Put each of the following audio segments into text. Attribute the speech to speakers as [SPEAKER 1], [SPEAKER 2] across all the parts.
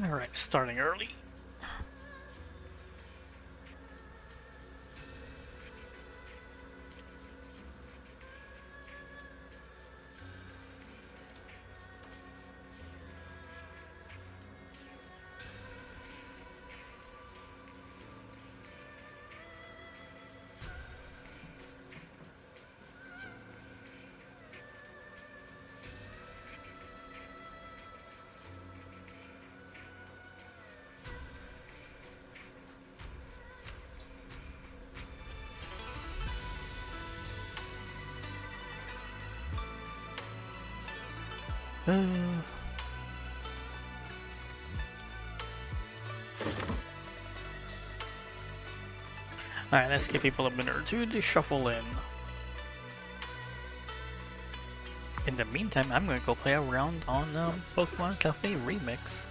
[SPEAKER 1] Alright, starting early. Alright, let's give people a minute or two to shuffle in. In the meantime, I'm gonna go play around on Pokemon Cafe Remix.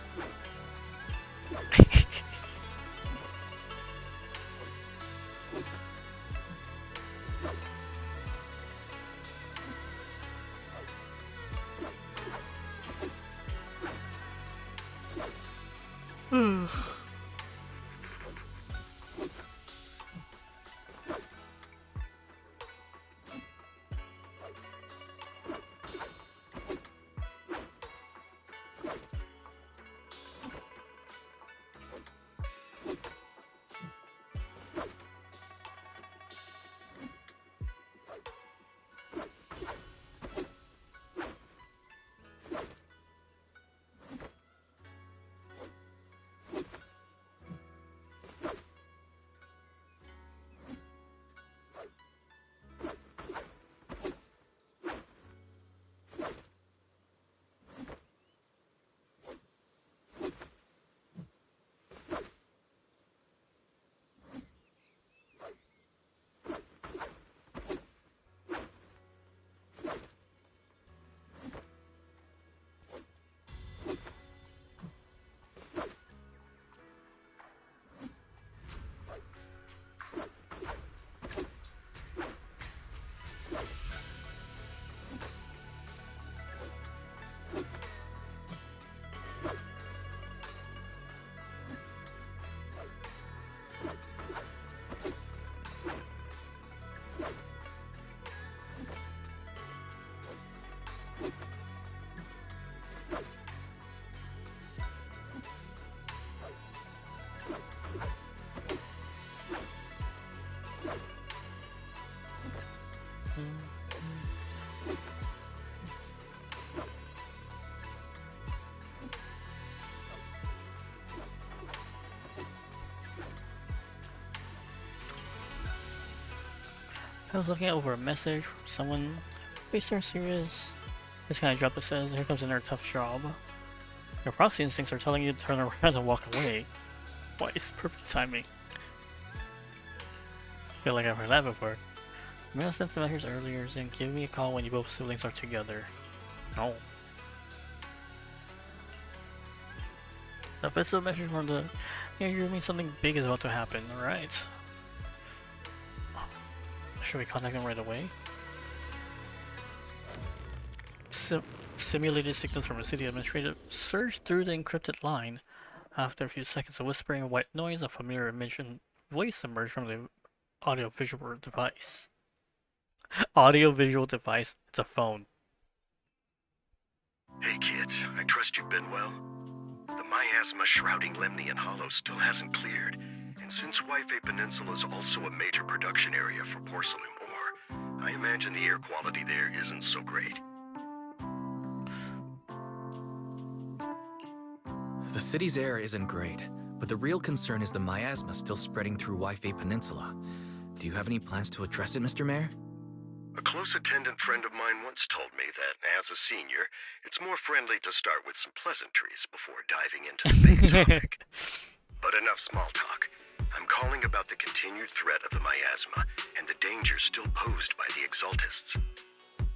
[SPEAKER 1] I was looking over a message from someone based on serious. This kind of drop that says, "Here comes another tough job. Your proxy instincts are telling you to turn around and walk away." Why, it's perfect timing. I feel like I've heard that before. I'm gonna send some messages earlier and give me a call when you both siblings are together. No. The episode message from the. Yeah, you mean something big is about to happen, alright. Should we contact them right away? Simulated signals from a city administrator surged through the encrypted line. After a few seconds of whispering and white noise, a familiar image and voice emerged from the audiovisual device. Audiovisual device? It's a phone.
[SPEAKER 2] Hey kids, I trust you've been well. The miasma shrouding Lemnian Hollow still hasn't cleared, and since Wi-Fi Peninsula is also a major production area for porcelain ore, I imagine the air quality there isn't so great.
[SPEAKER 3] The city's air isn't great, but the real concern is the miasma still spreading through Wi-Fi Peninsula. Do you have any plans to address it, Mr. Mayor?
[SPEAKER 2] A close attendant friend of mine once told me that, as a senior, it's more friendly to start with some pleasantries before diving into the big topic. But enough small talk. I'm calling about the continued threat of the miasma and the dangers still posed by the Exaltists.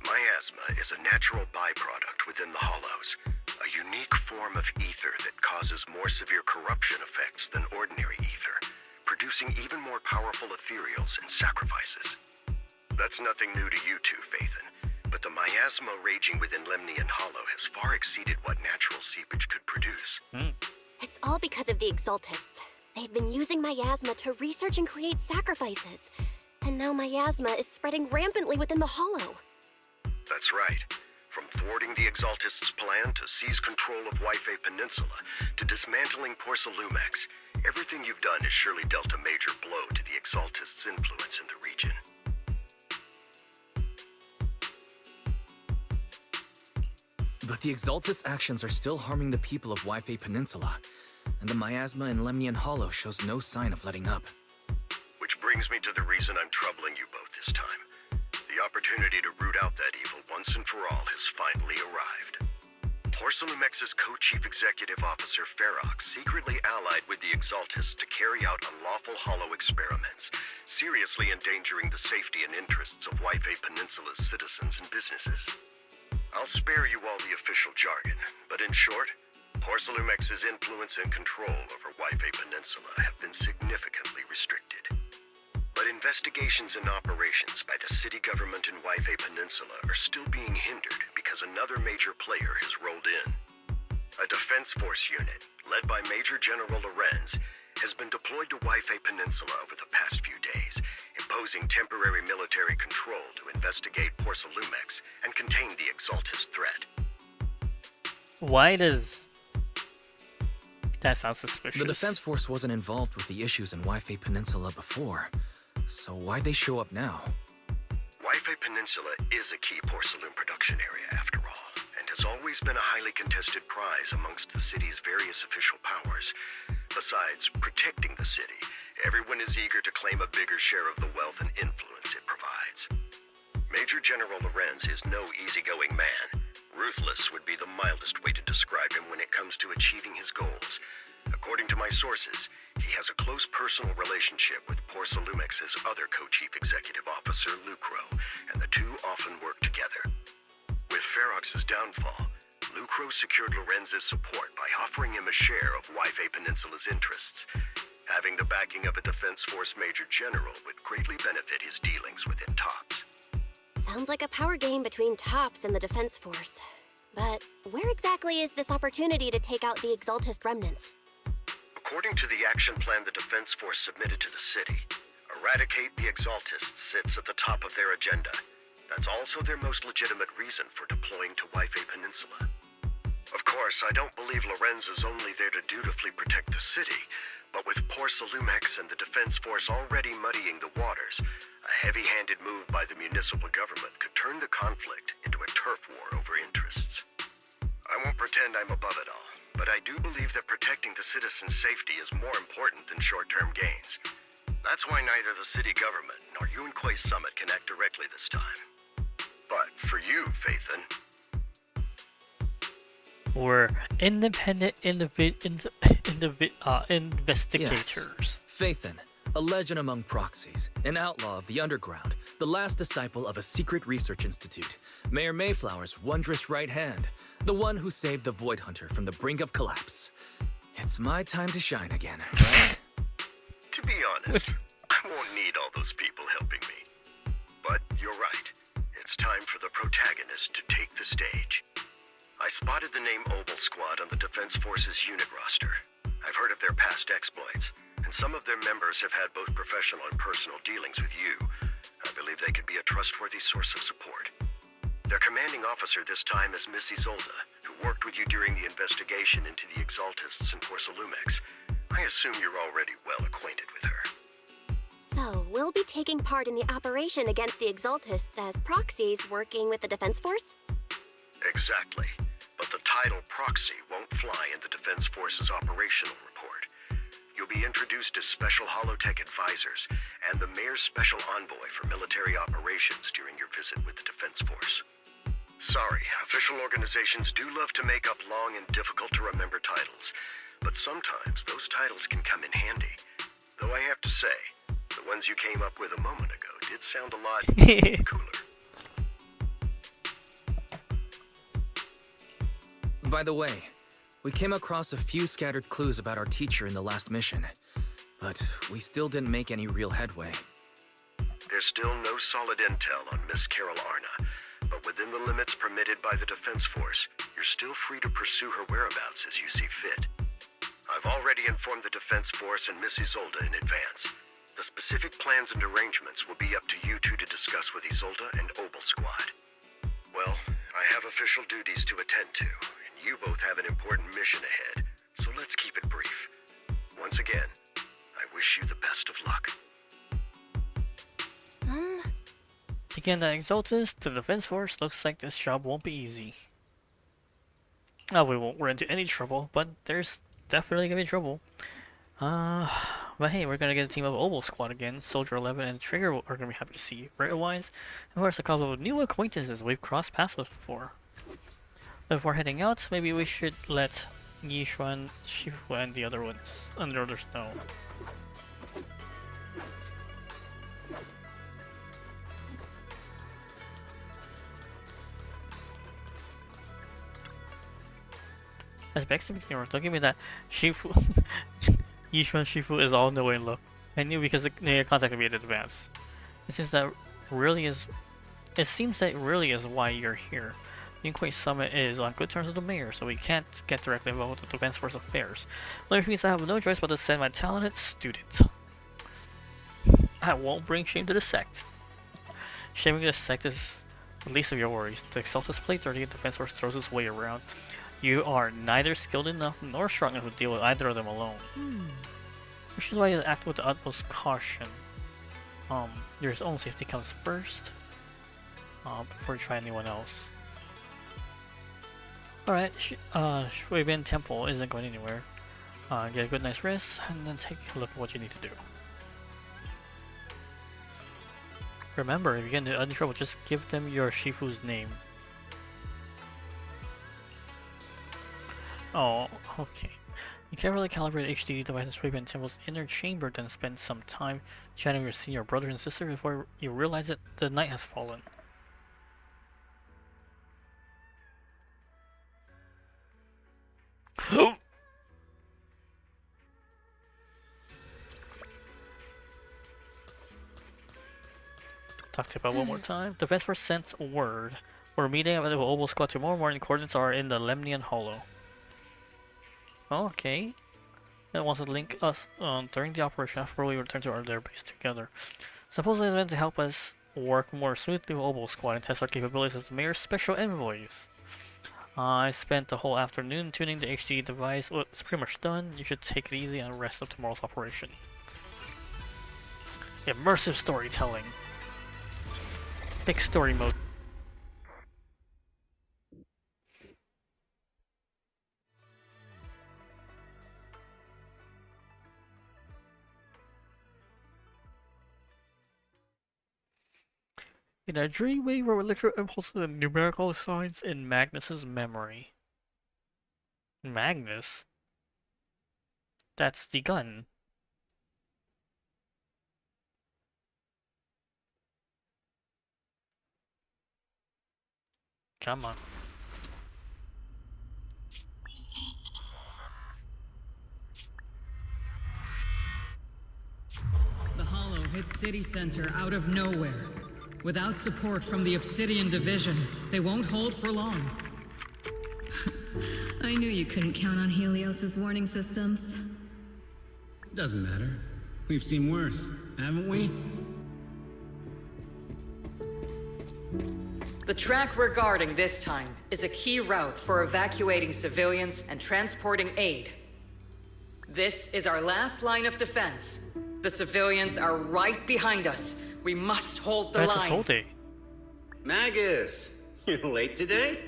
[SPEAKER 2] Miasma is a natural byproduct within the Hollows, a unique form of ether that causes more severe corruption effects than ordinary ether, producing even more powerful ethereals and sacrifices. That's nothing new to you two, Phaethon, but the miasma raging within Lemnian Hollow has far exceeded what natural seepage could produce.
[SPEAKER 4] It's all because of the Exaltists. They've been using miasma to research and create sacrifices. And now miasma is spreading rampantly within the Hollow.
[SPEAKER 2] That's right. From thwarting the Exaltists' plan to seize control of Wi-Fi Peninsula to dismantling Porcelumex, everything you've done has surely dealt a major blow to the Exaltists' influence in the region.
[SPEAKER 3] But the Exaltists' actions are still harming the people of Wi-Fi Peninsula, and the miasma in Lemnian Hollow shows no sign of letting up.
[SPEAKER 2] Which brings me to the reason I'm troubling you both this time. The opportunity to root out that evil once and for all has finally arrived. Porcelumex's co-chief executive officer Ferox secretly allied with the Exaltists to carry out unlawful hollow experiments, seriously endangering the safety and interests of Wi-Fi Peninsula's citizens and businesses. I'll spare you all the official jargon, but in short, Porcelumex's influence and control over Wi-Fi Peninsula have been significantly restricted. But investigations and operations by the city government in Wi-Fi Peninsula are still being hindered because another major player has rolled in. A defense force unit, led by Major General Lorenz, has been deployed to Wi-Fi Peninsula over the past few days, imposing temporary military control to investigate Porcelumex and contain the Exaltist threat.
[SPEAKER 1] Why does that sound suspicious?
[SPEAKER 3] The Defense Force wasn't involved with the issues in Wi-Fi Peninsula before, so why'd they show up now?
[SPEAKER 2] Wi-Fi Peninsula is a key porcelain production area after all, and has always been a highly contested prize amongst the city's various official powers. Besides protecting the city, everyone is eager to claim a bigger share of the wealth and influence it provides. Major General Lorenz is no easygoing man. Ruthless would be the mildest way to describe him when it comes to achieving his goals. According to my sources, he has a close personal relationship with Porcelumex's other co-chief executive officer, Lucro, and the two often work together. With Ferox's downfall, Lucro secured Lorenz's support by offering him a share of Wi-Fi Peninsula's interests. Having the backing of a Defense Force Major General would greatly benefit his dealings within TOPS.
[SPEAKER 4] Sounds like a power game between TOPS and the Defense Force. But where exactly is this opportunity to take out the Exaltist remnants?
[SPEAKER 2] According to the action plan the Defense Force submitted to the city, eradicate the Exaltists sits at the top of their agenda. That's also their most legitimate reason for deploying to Wi-Fi Peninsula. Of course, I don't believe Lorenz is only there to dutifully protect the city, but with Porcelumex and the Defense Force already muddying the waters, a heavy-handed move by the municipal government could turn the conflict into a turf war over interests. I won't pretend I'm above it all, but I do believe that protecting the citizens' safety is more important than short-term gains. That's why neither the city government nor Yunque's summit can act directly this time. But for you, Phaethon,
[SPEAKER 1] We're independent investigators.
[SPEAKER 3] Yes. Phaethon, a legend among proxies, an outlaw of the underground, the last disciple of a secret research institute, Mayor Mayflower's wondrous right hand, the one who saved the Void Hunter from the brink of collapse. It's my time to shine again, right?
[SPEAKER 2] to be honest, I won't need all those people helping me. But you're right. It's time for the protagonist to take the stage. I spotted the name Obel Squad on the Defense Force's unit roster. I've heard of their past exploits, and some of their members have had both professional and personal dealings with you. I believe they could be a trustworthy source of support. Their commanding officer this time is Miss Isolda, who worked with you during the investigation into the Exaltists and Porcelumex. I assume you're already well acquainted with her.
[SPEAKER 4] So, we'll be taking part in the operation against the Exaltists as proxies working with the Defense Force?
[SPEAKER 2] Exactly. But the title proxy won't fly in the Defense Force's operational report. You'll be introduced as Special Holotech Advisors and the Mayor's Special Envoy for Military Operations during your visit with the Defense Force. Sorry, official organizations do love to make up long and difficult-to-remember titles, but sometimes those titles can come in handy. Though I have to say, the ones you came up with a moment ago did sound a lot cooler.
[SPEAKER 3] By the way, we came across a few scattered clues about our teacher in the last mission, but we still didn't make any real headway.
[SPEAKER 2] There's still no solid intel on Miss Carol Arna, but within the limits permitted by the Defense Force, you're still free to pursue her whereabouts as you see fit. I've already informed the Defense Force and Miss Isolde in advance. The specific plans and arrangements will be up to you two to discuss with Isolde and Obel Squad. Well, I have official duties to attend to, and you both have an important mission ahead, so let's keep it brief. Once again, I wish you the best of luck.
[SPEAKER 1] Again, the Exaltus to the Defense Force, looks like this job won't be easy. We won't run into any trouble, but there's definitely gonna be trouble. But hey, we're gonna get a team of Obel Squad again. Soldier 11 and Trigger are gonna be happy to see. Right-wise, of course, a couple of new acquaintances we've crossed paths with before. Before heading out, maybe we should let Yishuan, Shifu, and the other ones know. As Bex don't give me that Shifu Yishuan Shifu is all knowing look. I knew because they contacted me in advance. It seems that really is why you're here. The Inquiry Summit is on good terms with the mayor, so we can't get directly involved with the Defense Force affairs. Which means I have no choice but to send my talented student. I won't bring shame to the sect. Shaming the sect is the least of your worries. The Exaltus play dirty and Defense Force throws its way around. You are neither skilled enough nor strong enough to deal with either of them alone. Which is why you act with the utmost caution. Your own safety comes first. Before you try anyone else. Alright, Shuibin Temple isn't going anywhere. Get a good nice rest, and then take a look at what you need to do. Remember, if you get into any trouble, just give them your Shifu's name. Oh, okay. You carefully calibrate HDD device and Shuibin Temple's inner chamber, then spend some time chatting with your senior brother and sister before you realize that the night has fallen. Talk to you about one more time. Defense Force sent a word. We're meeting at the Obel Squad tomorrow morning. Coordinates are in the Lemnian Hollow. Okay. It wants to link us during the operation after we return to their base together. Supposedly it's meant to help us work more smoothly with Obel Squad and test our capabilities as the mayor's special envoys. I spent the whole afternoon tuning the HD device. Well, it's pretty much done. You should take it easy and rest of tomorrow's operation. Immersive storytelling. Big story mode. In a dream we were electro impulses and numerical signs in Magnus's memory. Magnus? That's the gun. Come on.
[SPEAKER 5] The Hollow hit City Center out of nowhere. Without support from the Obsidian Division, they won't hold for long.
[SPEAKER 6] I knew you couldn't count on Helios's warning systems.
[SPEAKER 7] Doesn't matter. We've seen worse, haven't we?
[SPEAKER 8] The track we're guarding this time is a key route for evacuating civilians and transporting aid. This is our last line of defense. The civilians are right behind us. We must hold the line.
[SPEAKER 7] Magus, you're late today?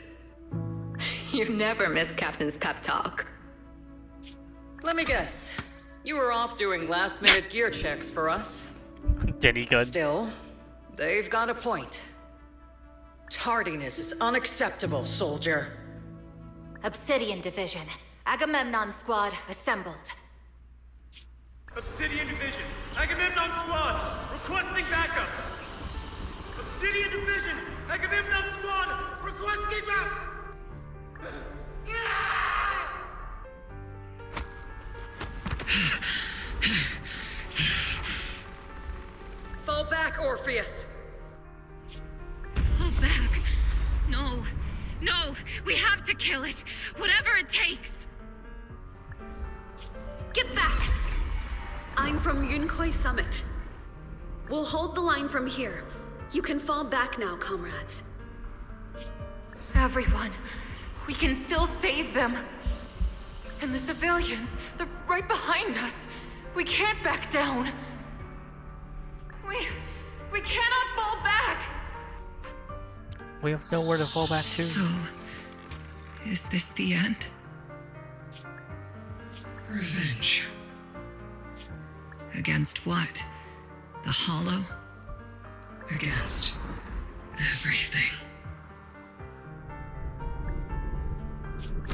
[SPEAKER 6] You never miss Captain's pep talk.
[SPEAKER 8] Let me guess. You were off doing last-minute gear checks for us.
[SPEAKER 1] Denny gun.
[SPEAKER 8] Still, they've got a point. Tardiness is unacceptable, soldier.
[SPEAKER 4] Obsidian Division. Agamemnon Squad assembled.
[SPEAKER 9] Obsidian Division, Agamemnon Squad, requesting backup. Obsidian Division, Agamemnon Squad, requesting backup.
[SPEAKER 8] Fall back, Orpheus.
[SPEAKER 6] Fall back. No. No. We have to kill it. Whatever it takes.
[SPEAKER 10] Get back! I'm from Yunkoi Summit. We'll hold the line from here. You can fall back now, comrades.
[SPEAKER 6] Everyone, we can still save them. And the civilians, they're right behind us. We can't back down. We cannot fall back!
[SPEAKER 1] We have nowhere to fall back to.
[SPEAKER 11] So, is this the end? Revenge. Against what? The Hollow? Against everything.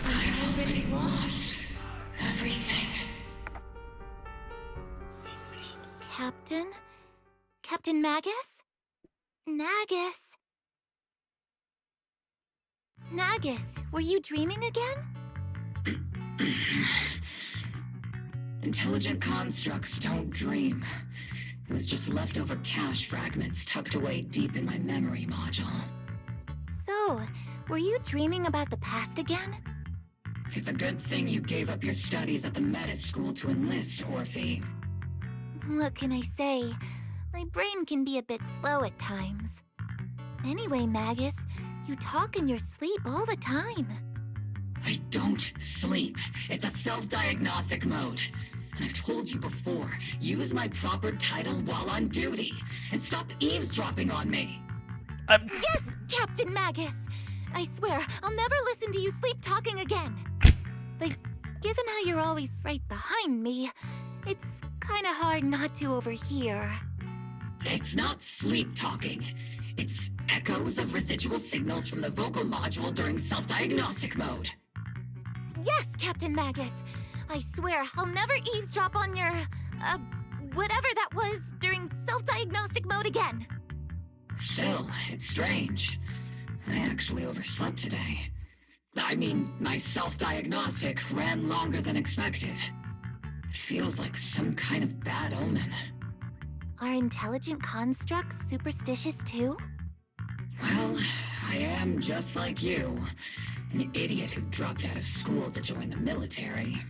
[SPEAKER 11] I've already lost everything.
[SPEAKER 4] Captain? Captain Magus? Nagus? Nagus, were you dreaming again?
[SPEAKER 11] Intelligent constructs don't dream. It was just leftover cache fragments tucked away deep in my memory module.
[SPEAKER 4] So, were you dreaming about the past again?
[SPEAKER 11] It's a good thing you gave up your studies at the Meta School to enlist, Orphe.
[SPEAKER 4] What can I say? My brain can be a bit slow at times. Anyway, Magus, you talk in your sleep all the time.
[SPEAKER 11] I don't sleep. It's a self-diagnostic mode. And I've told you before, use my proper title while on duty, and stop eavesdropping on me.
[SPEAKER 4] Yes, Captain Magus! I swear, I'll never listen to you sleep talking again. But given how you're always right behind me, it's kinda hard not to overhear.
[SPEAKER 11] It's not sleep talking. It's echoes of residual signals from the vocal module during self-diagnostic mode.
[SPEAKER 4] Yes, Captain Magus! I swear, I'll never eavesdrop on your, whatever that was during self-diagnostic mode again.
[SPEAKER 11] Still, it's strange. I actually overslept today. I mean, my self-diagnostic ran longer than expected. It feels like some kind of bad omen.
[SPEAKER 4] Are intelligent constructs superstitious too?
[SPEAKER 11] Well, I am just like you. An idiot who dropped out of school to join the military.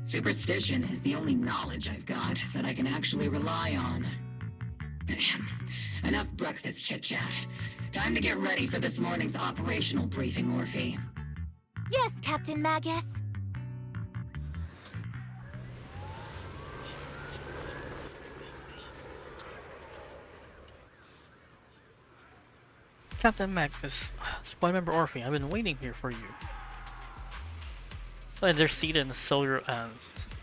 [SPEAKER 11] Superstition is the only knowledge I've got that I can actually rely on. Enough breakfast chit-chat. Time to get ready for this morning's operational briefing, Orphe.
[SPEAKER 4] Yes, Captain Magus.
[SPEAKER 1] Captain Magus, Squad Member Orphe, I've been waiting here for you. And they're seated in Soldier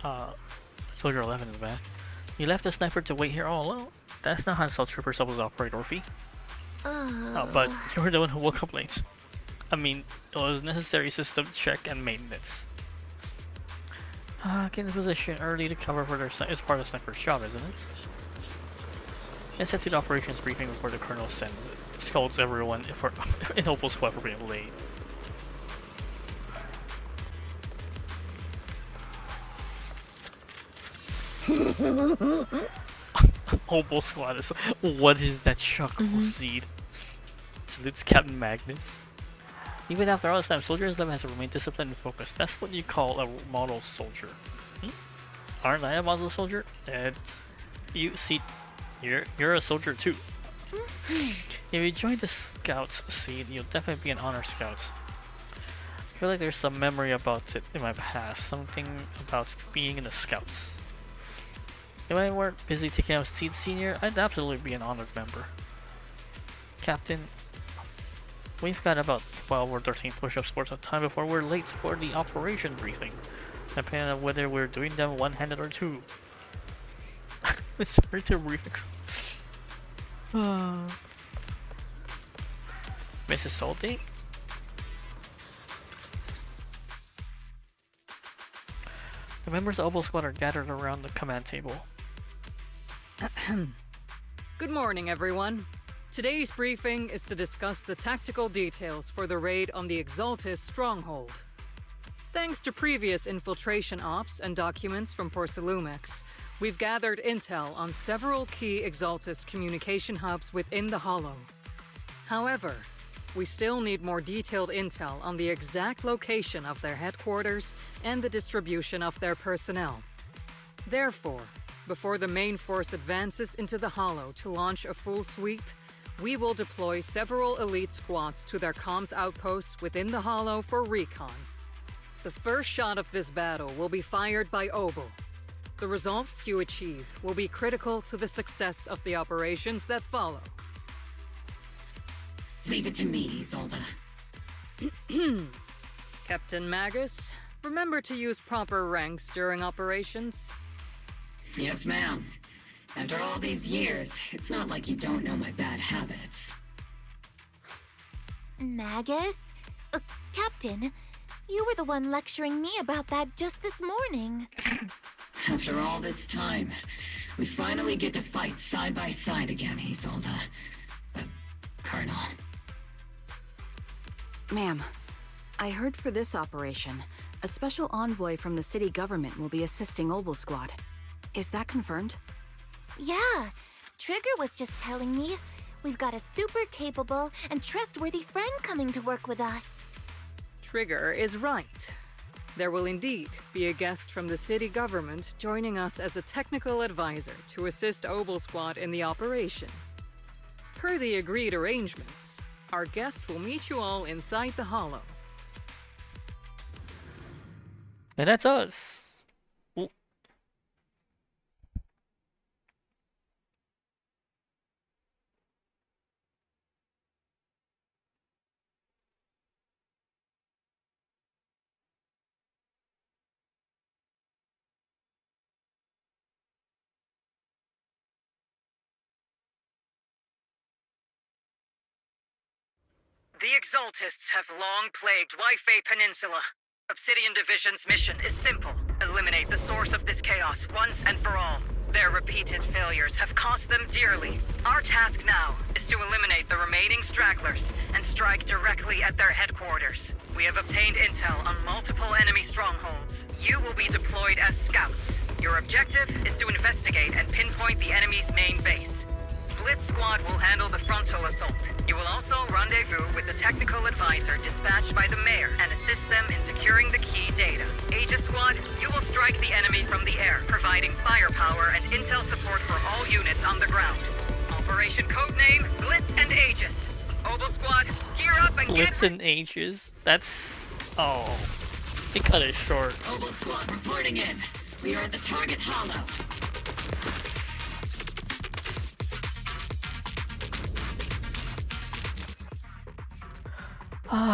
[SPEAKER 1] 11 in the back. You left the sniper to wait here all alone? That's not how Assault Trooper supposed to operate, Orphe. But you were the one who woke up late. I mean, it was necessary system check and maintenance. Getting in position early to cover for their is part of the sniper's job, isn't it? Let's head to the operations briefing before the colonel scolds everyone for in Opal Squad for being late. Opal Squad is... What is that chocolate seed? Salutes Captain Magnus. Even after all this time, Soldier 11 has remained disciplined and focused. That's what you call a model soldier. Aren't I a model soldier? And you see, you're a soldier too. If you join the Scouts scene, you'll definitely be an honor scout. I feel like there's some memory about it in my past, something about being in the Scouts. If I weren't busy taking out Seed Senior, I'd absolutely be an honored member. Captain, we've got about 12 or 13 push-ups worth of time before we're late for the operation briefing, depending on whether we're doing them one-handed or two. It's hard to read. Mrs. Salty? The members of Opal Squad are gathered around the command table.
[SPEAKER 8] Good morning, everyone. Today's briefing is to discuss the tactical details for the raid on the Exaltis stronghold. Thanks to previous infiltration ops and documents from Porcelumex, we've gathered intel on several key Exaltis communication hubs within the Hollow. However, we still need more detailed intel on the exact location of their headquarters and the distribution of their personnel.
[SPEAKER 5] Therefore, before the main force advances into the Hollow to launch a full sweep, we will deploy several elite squads to their comms outposts within the Hollow for recon. The first shot of this battle will be fired by Obel. The results you achieve will be critical to the success of the operations that follow.
[SPEAKER 11] Leave it to me, Isolde.
[SPEAKER 5] Captain Magus, remember to use proper ranks during operations.
[SPEAKER 11] Yes, ma'am. After all these years, it's not like you don't know my bad habits.
[SPEAKER 4] Magus? Captain, you were the one lecturing me about that just this morning.
[SPEAKER 11] After all this time, we finally get to fight side by side again, Isolde. Colonel.
[SPEAKER 12] Ma'am, I heard for this operation, a special envoy from the city government will be assisting Obel Squad. Is that confirmed?
[SPEAKER 4] Yeah, Trigger was just telling me we've got a super capable and trustworthy friend coming to work with us.
[SPEAKER 5] Trigger is right. There will indeed be a guest from the city government joining us as a technical advisor to assist Obel Squad in the operation. Per the agreed arrangements, our guest will meet you all inside the Hollow.
[SPEAKER 1] And that's us. Ooh.
[SPEAKER 8] The Exaltists have long plagued Wi-Fi Peninsula. Obsidian Division's mission is simple. Eliminate the source of this chaos once and for all. Their repeated failures have cost them dearly. Our task now is to eliminate the remaining stragglers and strike directly at their headquarters. We have obtained intel on multiple enemy strongholds. You will be deployed as scouts. Your objective is to investigate and pinpoint the enemy's main base. Blitz Squad will handle the frontal assault. You will also rendezvous with the technical advisor dispatched by the mayor and assist them in securing the key data. Aegis Squad, you will strike the enemy from the air, providing firepower and intel support for all units on the ground. Operation codename Blitz and Aegis. Obel Squad, gear up and
[SPEAKER 1] Blitz and Aegis? That's... oh. They cut it short.
[SPEAKER 11] Obel Squad reporting in. We are at the target hollow.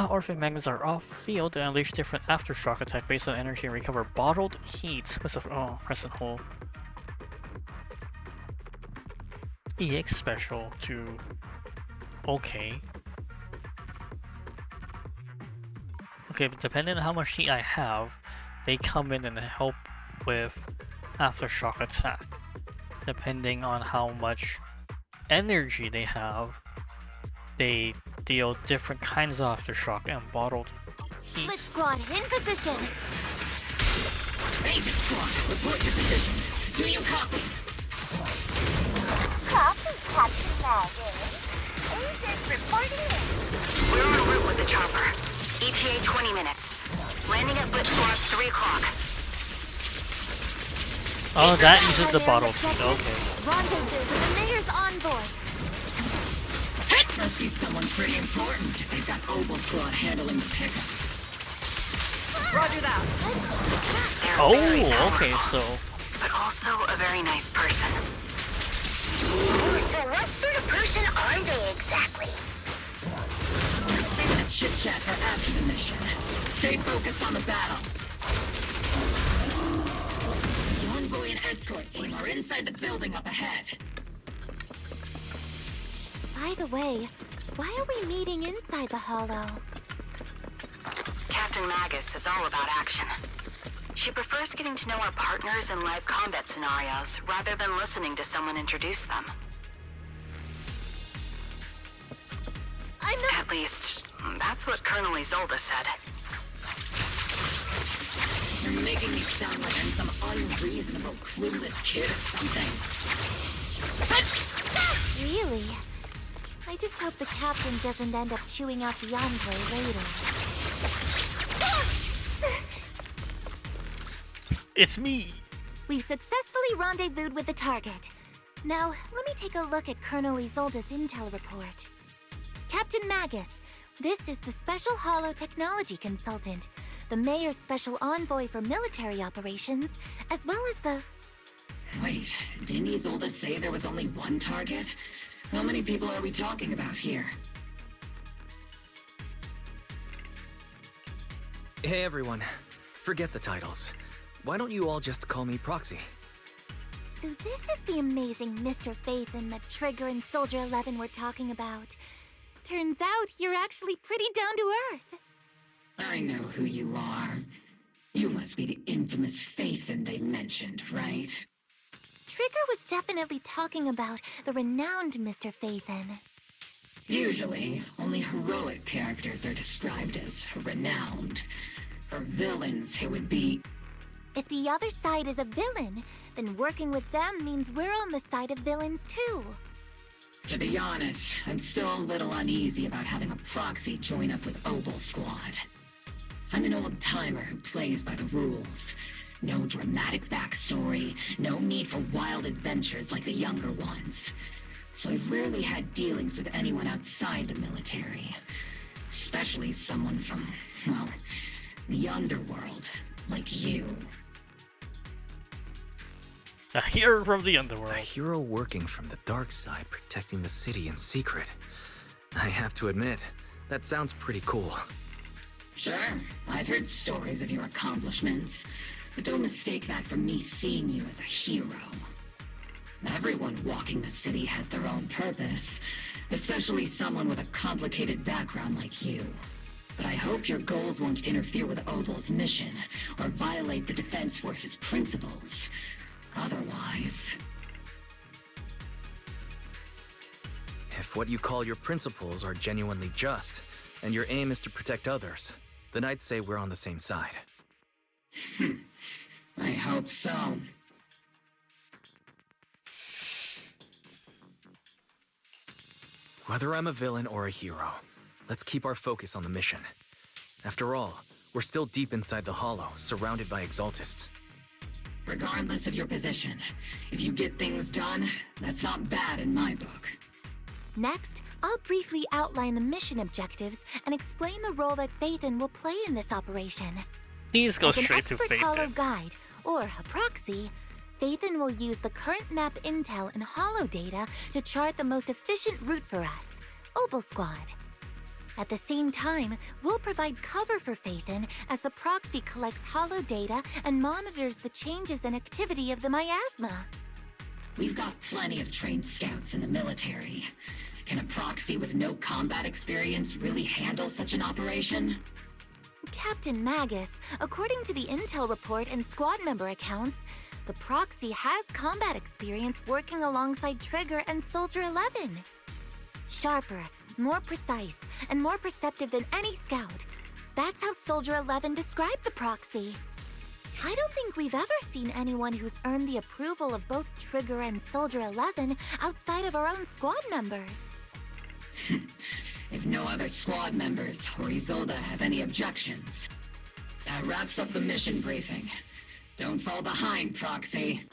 [SPEAKER 1] Orphan magnets are off-field and unleash different aftershock attack based on energy and recover bottled heat. Press and hold. EX special to... okay. Okay, but depending on how much heat I have, they come in and help with aftershock attack. Depending on how much energy they have, they deal different kinds of aftershock and bottled heat.
[SPEAKER 4] Blitz Squad in position!
[SPEAKER 11] Aegis Squad, report your position. Do you copy?
[SPEAKER 4] Copy, Captain Magus. Aegis reporting in.
[SPEAKER 13] We're en route with the chopper. ETA 20 minutes. Landing at Blitz Squad 3 o'clock.
[SPEAKER 1] Oh, that uses the bottled heat, okay.
[SPEAKER 4] Rendezvous with the mayor's envoy.
[SPEAKER 11] Must be someone pretty important if they've got Obel Squad handling the pickup.
[SPEAKER 8] Roger that.
[SPEAKER 1] Oh, okay, so...
[SPEAKER 13] But also a very nice person. So what sort of person are they exactly?
[SPEAKER 11] Save the chit-chat for after the mission. Stay focused on the battle. The envoy and escort team are inside the building up ahead.
[SPEAKER 4] By the way, why are we meeting inside the Hollow?
[SPEAKER 13] Captain Magus is all about action. She prefers getting to know our partners in live combat scenarios rather than listening to someone introduce them.
[SPEAKER 4] I'm not...
[SPEAKER 13] At least, that's what Colonel Isolde said.
[SPEAKER 11] You're making me sound like I'm some unreasonable, clueless kid or something.
[SPEAKER 4] Really? I just hope the captain doesn't end up chewing out the envoy later.
[SPEAKER 1] It's me!
[SPEAKER 4] We've successfully rendezvoused with the target. Now, let me take a look at Colonel Isolde's intel report. Captain Magus, this is the Special Holo Technology Consultant, the Mayor's Special Envoy for Military Operations, as well as the...
[SPEAKER 11] Wait, didn't Isolde say there was only one target? How many people are we talking about here?
[SPEAKER 3] Hey everyone, forget the titles. Why don't you all just call me Proxy?
[SPEAKER 4] So this is the amazing Mr. Phaethon that Trigger and Soldier 11 were talking about. Turns out you're actually pretty down to earth.
[SPEAKER 11] I know who you are. You must be the infamous Phaethon they mentioned, right?
[SPEAKER 4] Trigger was definitely talking about the renowned Mr. Phaethon.
[SPEAKER 11] Usually, only heroic characters are described as renowned. For villains, it would be...
[SPEAKER 4] If the other side is a villain, then working with them means we're on the side of villains too.
[SPEAKER 11] To be honest, I'm still a little uneasy about having a proxy join up with Obel Squad. I'm an old-timer who plays by the rules. No dramatic backstory, no need for wild adventures like the younger ones. So I've rarely had dealings with anyone outside the military. Especially someone from, well, the underworld, like you.
[SPEAKER 1] A hero from the underworld.
[SPEAKER 3] A hero working from the dark side, protecting the city in secret. I have to admit, that sounds pretty cool.
[SPEAKER 11] Sure, I've heard stories of your accomplishments, but don't mistake that for me seeing you as a hero. Everyone walking the city has their own purpose, especially someone with a complicated background like you. But I hope your goals won't interfere with Obel's mission, or violate the Defense Force's principles. Otherwise...
[SPEAKER 3] If what you call your principles are genuinely just, and your aim is to protect others, then I'd say we're on the same side.
[SPEAKER 11] I hope so.
[SPEAKER 3] Whether I'm a villain or a hero, let's keep our focus on the mission. After all, we're still deep inside the Hollow, surrounded by Exaltists.
[SPEAKER 11] Regardless of your position, if you get things done, that's not bad in my book.
[SPEAKER 4] Next, I'll briefly outline the mission objectives and explain the role that Phaethon will play in this operation.
[SPEAKER 1] These go
[SPEAKER 4] As
[SPEAKER 1] straight to
[SPEAKER 4] an expert Hollow
[SPEAKER 1] Phaethon.
[SPEAKER 4] guide, or a proxy, Phaethon will use the current map intel and Hollow data to chart the most efficient route for us, Obel Squad. At the same time, we'll provide cover for Phaethon as the proxy collects Hollow data and monitors the changes and activity of the miasma.
[SPEAKER 11] We've got plenty of trained scouts in the military. Can a proxy with no combat experience really handle such an operation?
[SPEAKER 4] Captain Magus, according to the intel report and squad member accounts, the proxy has combat experience working alongside Trigger and Soldier 11. Sharper, more precise, and more perceptive than any scout. That's how Soldier 11 described the proxy. I don't think we've ever seen anyone who's earned the approval of both Trigger and Soldier 11 outside of our own squad members.
[SPEAKER 11] If no other squad members or Isolde have any objections. That wraps up the mission briefing. Don't fall behind, Proxy.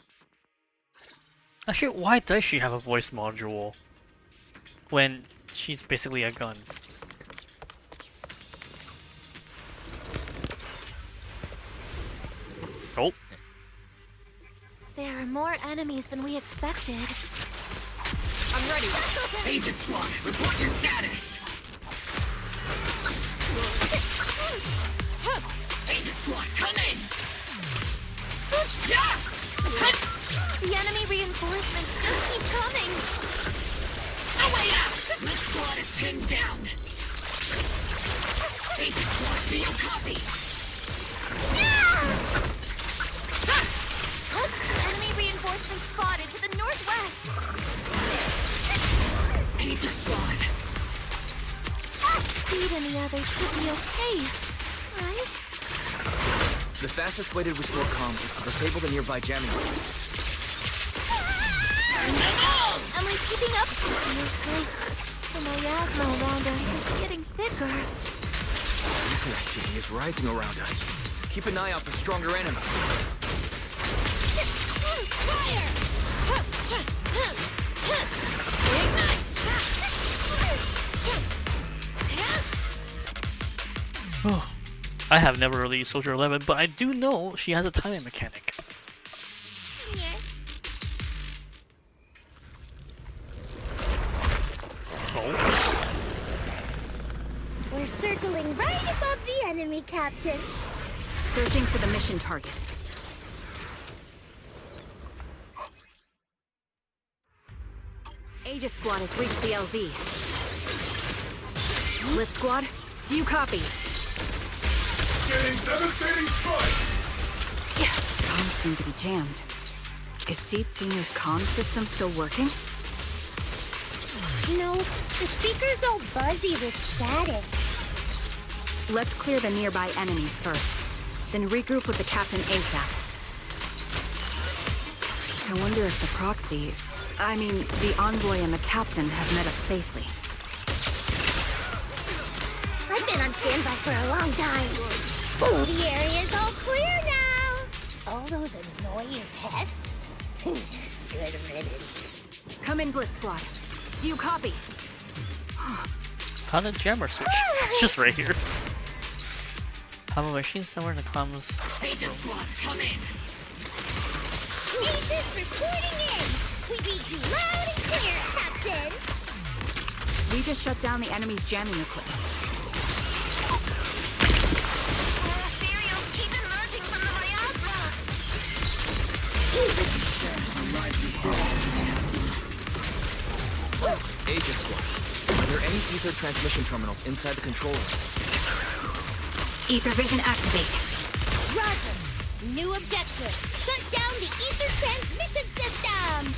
[SPEAKER 1] Actually, why does she have a voice module when she's basically a gun? Oh.
[SPEAKER 4] There are more enemies than we expected.
[SPEAKER 11] I'm ready. Agent Squad, report your status. Agent Squad, come in.
[SPEAKER 4] The enemy reinforcements just keep coming.
[SPEAKER 11] No way out. This squad is pinned down. Agent Squad, do you copy?
[SPEAKER 4] Enemy reinforcements spotted to the northwest.
[SPEAKER 11] Agent Squad.
[SPEAKER 4] Speed and the others should be okay, right?
[SPEAKER 3] The fastest way to restore comms is to disable the nearby jamming devices.
[SPEAKER 4] Am I keeping up? Mostly. The miasma around us is getting thicker.
[SPEAKER 3] Nuclear activity is rising around us. Keep an eye out for stronger enemies.
[SPEAKER 1] Oh, I have never really used Soldier 11, but I do know she has a timing mechanic. Oh.
[SPEAKER 14] We're circling right above the enemy, Captain.
[SPEAKER 12] Searching for the mission target. Aegis Squad has reached the LZ. Blitz Squad, do you copy?
[SPEAKER 9] Getting devastating strike!
[SPEAKER 12] Comms seem to be jammed. Is Seed Senior's comm system still working?
[SPEAKER 14] No, the speaker's all buzzy with static.
[SPEAKER 12] Let's clear the nearby enemies first, then regroup with the captain ASAP. I wonder if the proxy, the envoy and the captain have met up safely.
[SPEAKER 14] I've been on standby for a long time. The area's all clear now. All those annoying pests? Good riddance.
[SPEAKER 12] Come in, Blitz Squad. Do you copy?
[SPEAKER 1] How did jammer switch? It's just right here. Have a machine somewhere in the comms.
[SPEAKER 11] Aegis Squad, come in.
[SPEAKER 14] Aegis reporting in. We read you loud and clear, Captain.
[SPEAKER 12] We just shut down the enemy's jamming equipment.
[SPEAKER 14] Cereals keep emerging from the miasma.
[SPEAKER 3] Aegis Squad, are there any ether transmission terminals inside the control room?
[SPEAKER 12] Ether vision activate.
[SPEAKER 14] Roger. New objective. Shut down the ether transmission system.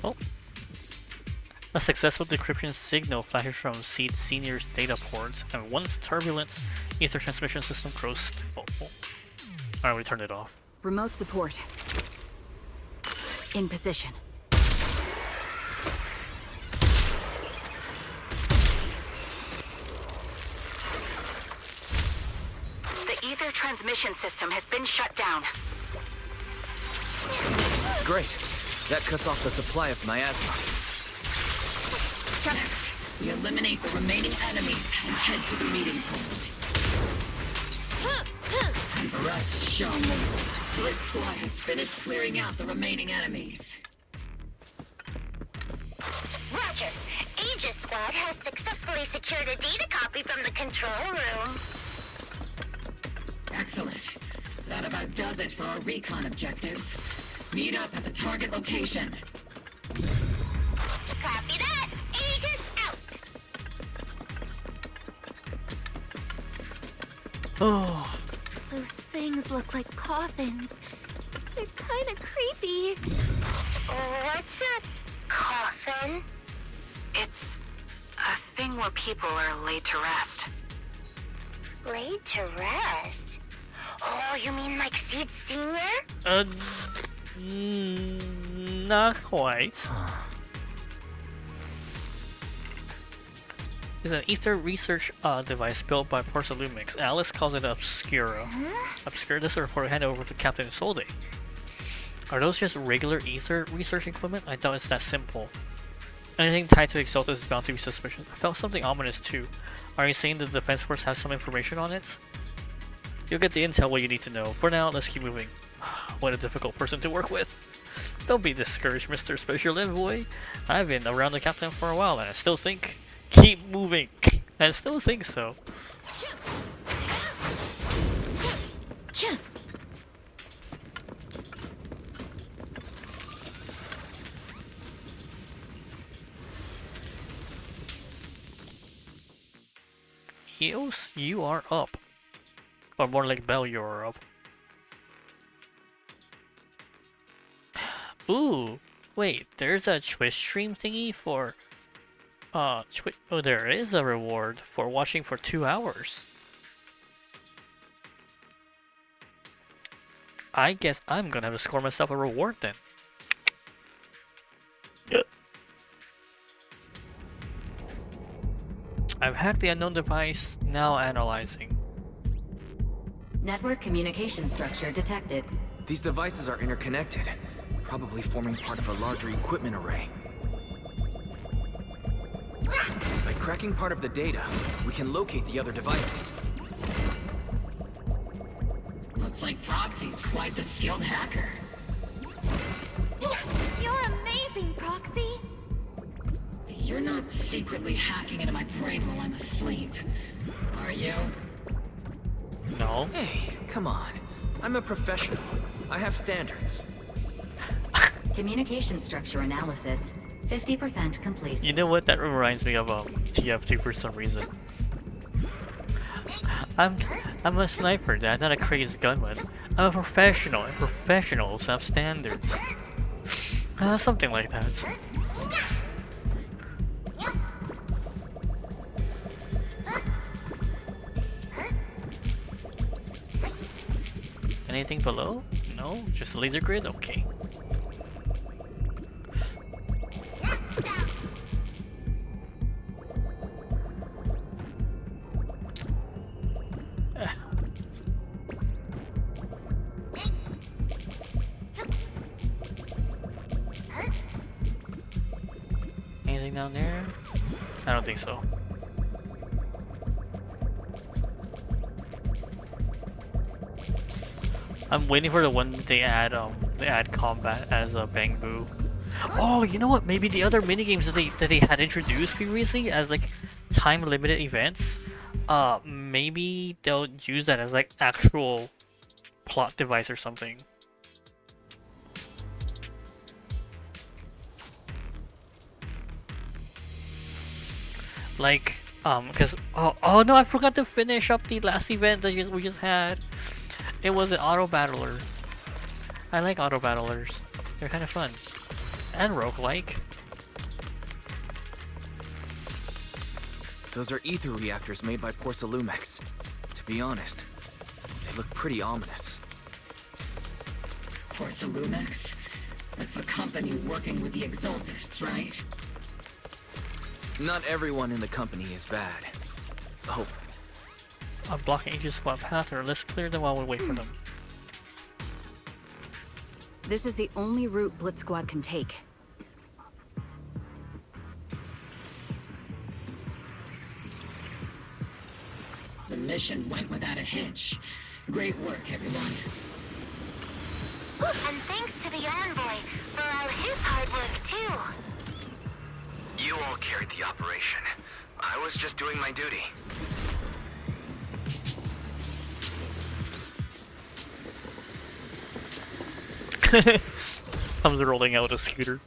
[SPEAKER 1] Oh. A successful decryption signal flashes from Seed Senior's data ports, and once turbulent ether transmission system grows stable. Alright, we turned it off.
[SPEAKER 12] Remote support. In position.
[SPEAKER 13] The ether transmission system has been shut down.
[SPEAKER 3] Great. That cuts off the supply of miasma.
[SPEAKER 11] Next, we eliminate the remaining enemies and head to the meeting point. And the rest is shown me. Blitz Squad has finished clearing out the remaining enemies.
[SPEAKER 14] Roger. Aegis Squad has successfully secured a data copy from the control room.
[SPEAKER 11] Excellent. That about does it for our recon objectives. Meet up at the target location.
[SPEAKER 14] Copy that. Aegis out.
[SPEAKER 1] Oh.
[SPEAKER 4] Those things look like coffins. They're kind of creepy.
[SPEAKER 14] What's a coffin?
[SPEAKER 13] It's a thing where people are laid to rest.
[SPEAKER 14] Laid to rest? Oh, you mean like Seed Senior?
[SPEAKER 1] Not quite. It's an ether research device built by Porcelumix. Alice calls it Obscura. Obscura, this is a report handed over to Captain Solde. Are those just regular ether research equipment? I doubt it's that simple. Anything tied to Exalted is bound to be suspicious. I felt something ominous too. Are you saying the Defense Force has some information on it? You'll get the intel what you need to know. For now, let's keep moving. What a difficult person to work with. Don't be discouraged, Mr. Special Envoy. I've been around the captain for a while and I still think... Keep moving. I still think so. Eos, you are up. Or more like Bell, you are up. Ooh, wait, there's a Twitch stream thingy for... oh, there is a reward for watching for 2 hours. I guess I'm gonna have to score myself a reward then. I've hacked the unknown device, now analyzing.
[SPEAKER 15] Network communication structure detected.
[SPEAKER 3] These devices are interconnected, probably forming part of a larger equipment array. By cracking part of the data, we can locate the other devices.
[SPEAKER 11] Looks like Proxy's quite the skilled hacker.
[SPEAKER 4] You're amazing, Proxy!
[SPEAKER 11] You're not secretly hacking into my brain while I'm asleep, are you?
[SPEAKER 1] No.
[SPEAKER 3] Hey, come on. I'm a professional. I have standards.
[SPEAKER 15] Communication structure analysis, 50% complete.
[SPEAKER 1] You know what? That reminds me of TF2 for some reason. I'm a sniper, Dad, not a crazed gunman. I'm a professional, and professionals have standards. Something like that. Anything below? No? Just a laser grid? Okay. Anything down there? I don't think so. I'm waiting for the one they add combat as a Bang Boo. Oh, you know what? Maybe the other minigames that they had introduced previously as like time limited events, maybe they'll use that as like actual plot device or something. Like, because oh no, I forgot to finish up the last event that we just had. It was an auto battler. I like auto battlers. They're kind of fun. And roguelike.
[SPEAKER 3] Those are ether reactors made by Porcelumex. To be honest, they look pretty ominous.
[SPEAKER 11] Porcelumex? That's the company working with the Exaltists, right?
[SPEAKER 3] Not everyone in the company is bad. Oh.
[SPEAKER 1] I'm blocking Aegis Squad path, or let's clear them while we wait for them.
[SPEAKER 12] This is the only route Blitz Squad can take.
[SPEAKER 11] The mission went without a hitch. Great work, everyone.
[SPEAKER 14] And thanks to the envoy for all his hard work, too.
[SPEAKER 3] You all carried the operation. I was just doing my duty.
[SPEAKER 1] Comes rolling out a scooter.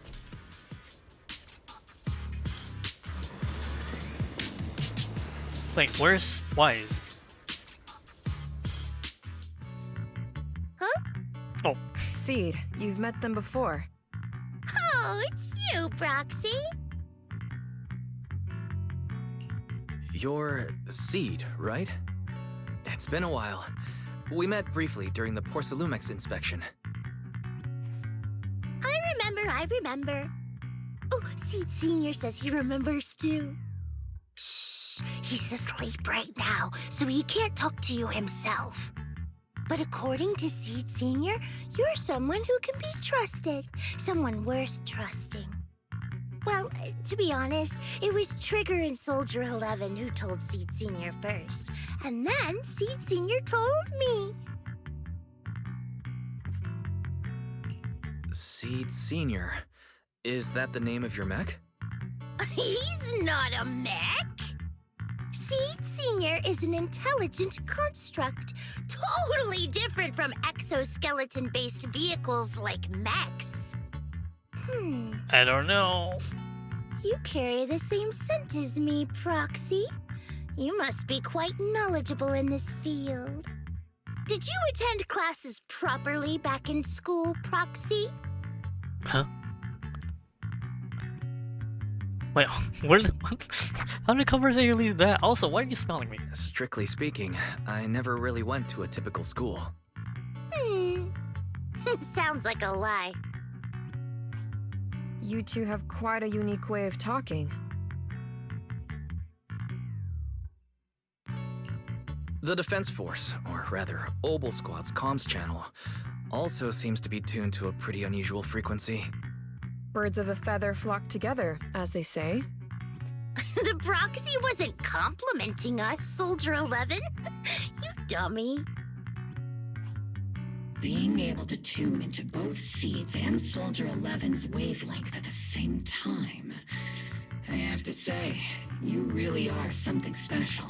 [SPEAKER 1] Wait, where's Wise?
[SPEAKER 4] Huh?
[SPEAKER 1] Oh.
[SPEAKER 16] Seed, you've met them before.
[SPEAKER 14] Oh, it's you, Proxy.
[SPEAKER 3] You're Seed, right? It's been a while. We met briefly during the Porcelumex inspection.
[SPEAKER 14] I remember. Oh, Seed Senior says he remembers too. Shh, he's asleep right now, so he can't talk to you himself. But according to Seed Senior, you're someone who can be trusted, someone worth trusting. Well, to be honest, it was Trigger and Soldier 11 who told Seed Senior first, and then Seed Senior told me.
[SPEAKER 3] Seed Senior. Is that the name of your mech?
[SPEAKER 14] He's not a mech. Seed Senior is an intelligent construct, totally different from exoskeleton-based vehicles like mechs.
[SPEAKER 1] I don't know.
[SPEAKER 14] You carry the same scent as me, Proxy. You must be quite knowledgeable in this field. Did you attend classes properly back in school, Proxy?
[SPEAKER 1] Huh? Wait, what? How did conversation lead to that? Also, why are you smelling me?
[SPEAKER 3] Strictly speaking, I never really went to a typical school.
[SPEAKER 14] Sounds like a lie.
[SPEAKER 16] You two have quite a unique way of
[SPEAKER 3] The Defense Force, or rather, Obel Squad's comms channel, also seems to be tuned to a pretty unusual frequency.
[SPEAKER 16] Birds of a feather flock together, as they say.
[SPEAKER 14] The proxy wasn't complimenting us, Soldier 11. You dummy.
[SPEAKER 11] Being able to tune into both Seeds and Soldier 11's wavelength at the same time. I have to say, you really are something special.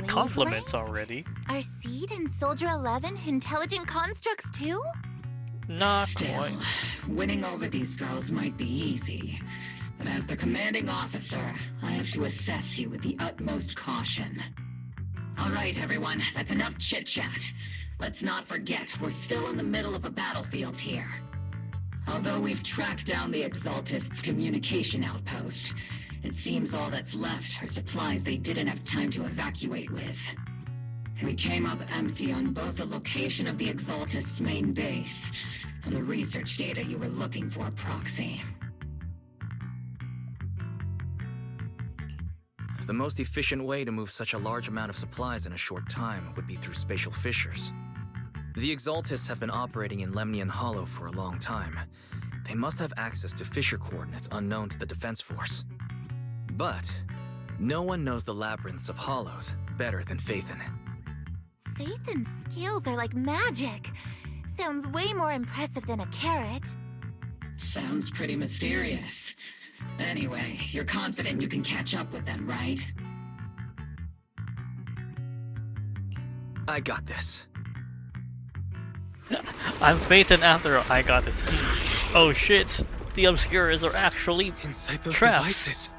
[SPEAKER 1] Compliments already.
[SPEAKER 4] Are Seed and Soldier 11 intelligent constructs too?
[SPEAKER 1] Not
[SPEAKER 11] Still,
[SPEAKER 1] quite.
[SPEAKER 11] winning over these girls might be easy, but as their commanding officer, I have to assess you with the utmost caution. All right, everyone, that's enough chit-chat. Let's not forget, we're still in the middle of a battlefield here. Although we've tracked down the Exaltists' communication outpost, it seems all that's left are supplies they didn't have time to evacuate with. We came up empty on both the location of the Exaltists' main base and the research data you were looking for, Proxy.
[SPEAKER 3] The most efficient way to move such a large amount of supplies in a short time would be through spatial fissures. The Exaltists have been operating in Lemnian Hollow for a long time. They must have access to fissure coordinates unknown to the Defense Force. But no one knows the labyrinths of hollows better than Phaethon.
[SPEAKER 4] Phaethon's scales are like magic. Sounds way more impressive than a carrot.
[SPEAKER 11] Sounds pretty mysterious. Anyway, you're confident you can catch up with them, right?
[SPEAKER 3] I got this.
[SPEAKER 1] I'm Phaethon after I got this. Oh shit, the Obscurers are actually
[SPEAKER 3] inside those
[SPEAKER 1] traps.
[SPEAKER 3] devices.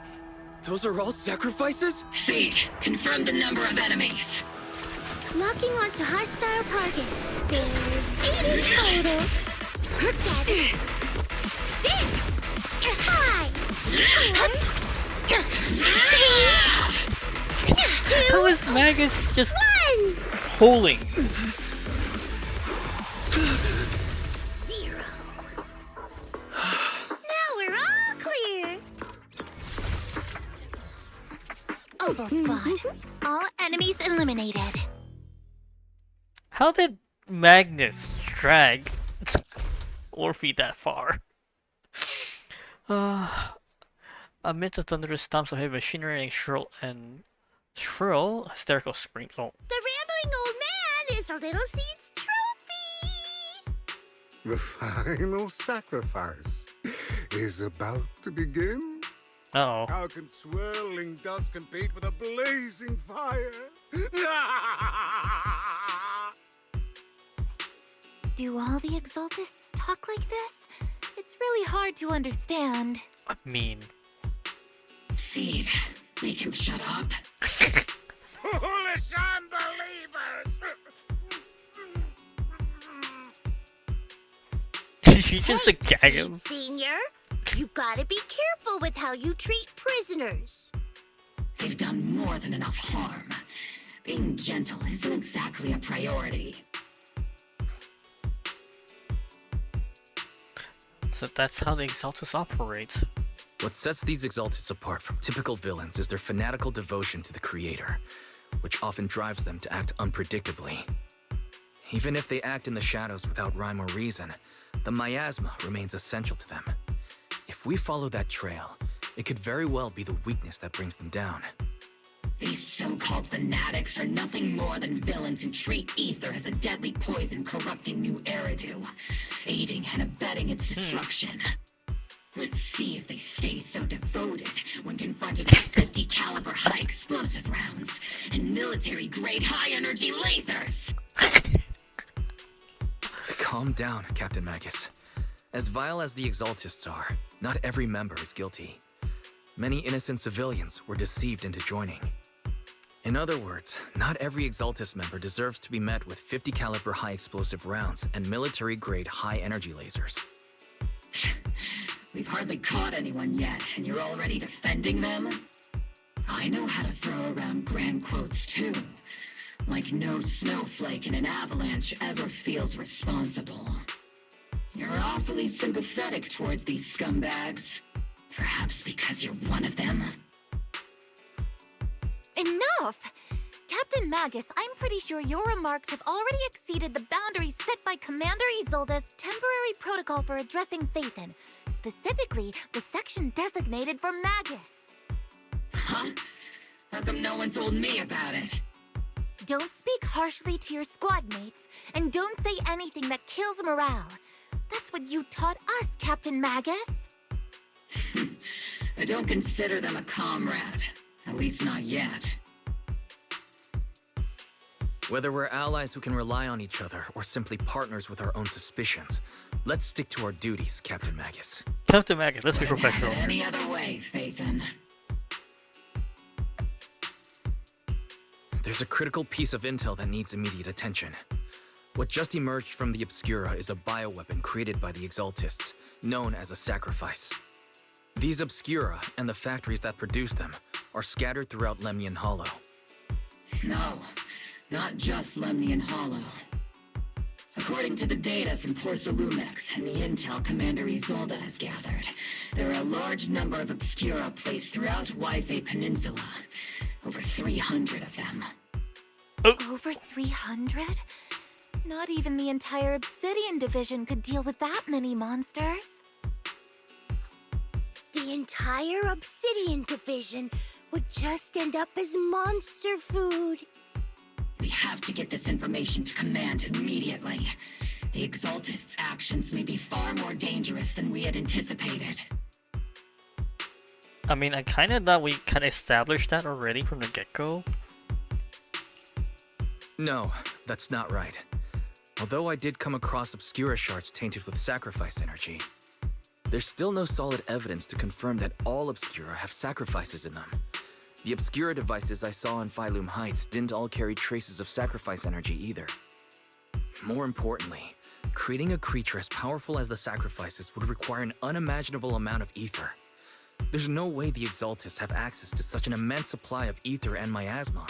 [SPEAKER 3] Those are all sacrifices?
[SPEAKER 11] Seed, confirm the number of enemies.
[SPEAKER 14] Locking onto hostile targets. There's 8 in total. 7, 6, 5, 4, 3,
[SPEAKER 1] How is Magus just
[SPEAKER 14] 1.
[SPEAKER 1] pulling?
[SPEAKER 14] 0. Now we're all clear. Obel Squad. All enemies eliminated.
[SPEAKER 1] How did Magnus drag Orphe that far? Amid the thunderous stomps of heavy machinery and shrill hysterical screams. Oh.
[SPEAKER 14] The rambling old man is a little Seed's trophy.
[SPEAKER 17] The final sacrifice is about to begin.
[SPEAKER 1] Uh-oh.
[SPEAKER 17] How can swirling dust compete with a blazing fire?
[SPEAKER 4] Do all the Exaltists talk like this? It's really hard to understand.
[SPEAKER 1] I mean...
[SPEAKER 11] Seed, make him shut up.
[SPEAKER 17] Foolish unbelievers!
[SPEAKER 1] Did you just gag him?
[SPEAKER 14] Senior, you've got to be careful with how you treat prisoners.
[SPEAKER 11] They've done more than enough harm. Being gentle isn't exactly a priority.
[SPEAKER 1] So that's how the Exaltus operate.
[SPEAKER 3] What sets these Exaltists apart from typical villains is their fanatical devotion to the Creator, which often drives them to act unpredictably. Even if they act in the shadows without rhyme or reason, the miasma remains essential to them. If we follow that trail, it could very well be the weakness that brings them down.
[SPEAKER 11] These so-called fanatics are nothing more than villains who treat ether as a deadly poison corrupting new Eridu, aiding and abetting its destruction. Let's see if they stay so devoted when confronted with 50 caliber high explosive rounds and military-grade high-energy lasers!
[SPEAKER 3] Calm down, Captain Magus. As vile as the Exaltists are, not every member is guilty. Many innocent civilians were deceived into joining. In other words, not every Exaltist member deserves to be met with 50 caliber high explosive rounds and military-grade high energy lasers.
[SPEAKER 11] We've hardly caught anyone yet, and you're already defending them? I know how to throw around grand quotes too. Like no snowflake in an avalanche ever feels responsible. You're awfully sympathetic towards these scumbags. Perhaps because you're one of them?
[SPEAKER 4] Enough! Captain Magus, I'm pretty sure your remarks have already exceeded the boundaries set by Commander Isolde's temporary protocol for addressing Phaethon, specifically the section designated for Magus.
[SPEAKER 11] Huh? How come no one told me about it?
[SPEAKER 4] Don't speak harshly to your squad mates, and don't say anything that kills morale. That's what you taught us, Captain Magus.
[SPEAKER 11] I don't consider them a comrade. At least not yet.
[SPEAKER 3] Whether we're allies who can rely on each other or simply partners with our own suspicions, let's stick to our duties, Captain Magus.
[SPEAKER 1] Captain Magus, let's be professional.
[SPEAKER 11] Any other way, Phaethon.
[SPEAKER 3] There's a critical piece of intel that needs immediate attention. What just emerged from the Obscura is a bioweapon created by the Exaltists, known as a sacrifice. These Obscura, and the factories that produce them, are scattered throughout Lemnian Hollow.
[SPEAKER 11] No, not just Lemnian Hollow. According to the data from Porcelumex and the intel Commander Isolde has gathered, there are a large number of Obscura placed throughout Yphae Peninsula. Over 300 of them.
[SPEAKER 4] Over 300? Not even the entire Obsidian division could deal with that many monsters.
[SPEAKER 14] The entire Obsidian division would just end up as monster food.
[SPEAKER 11] We have to get this information to Command immediately. The Exaltists' actions may be far more dangerous than we had anticipated.
[SPEAKER 1] I mean, I kinda thought we kinda established that already from the get-go.
[SPEAKER 3] No, that's not right. Although I did come across Obscura shards tainted with sacrifice energy, there's still no solid evidence to confirm that all Obscura have sacrifices in them. The Obscura devices I saw in Phylum Heights didn't all carry traces of sacrifice energy either. More importantly, creating a creature as powerful as the sacrifices would require an unimaginable amount of ether. There's no way the Exaltists have access to such an immense supply of ether and miasma.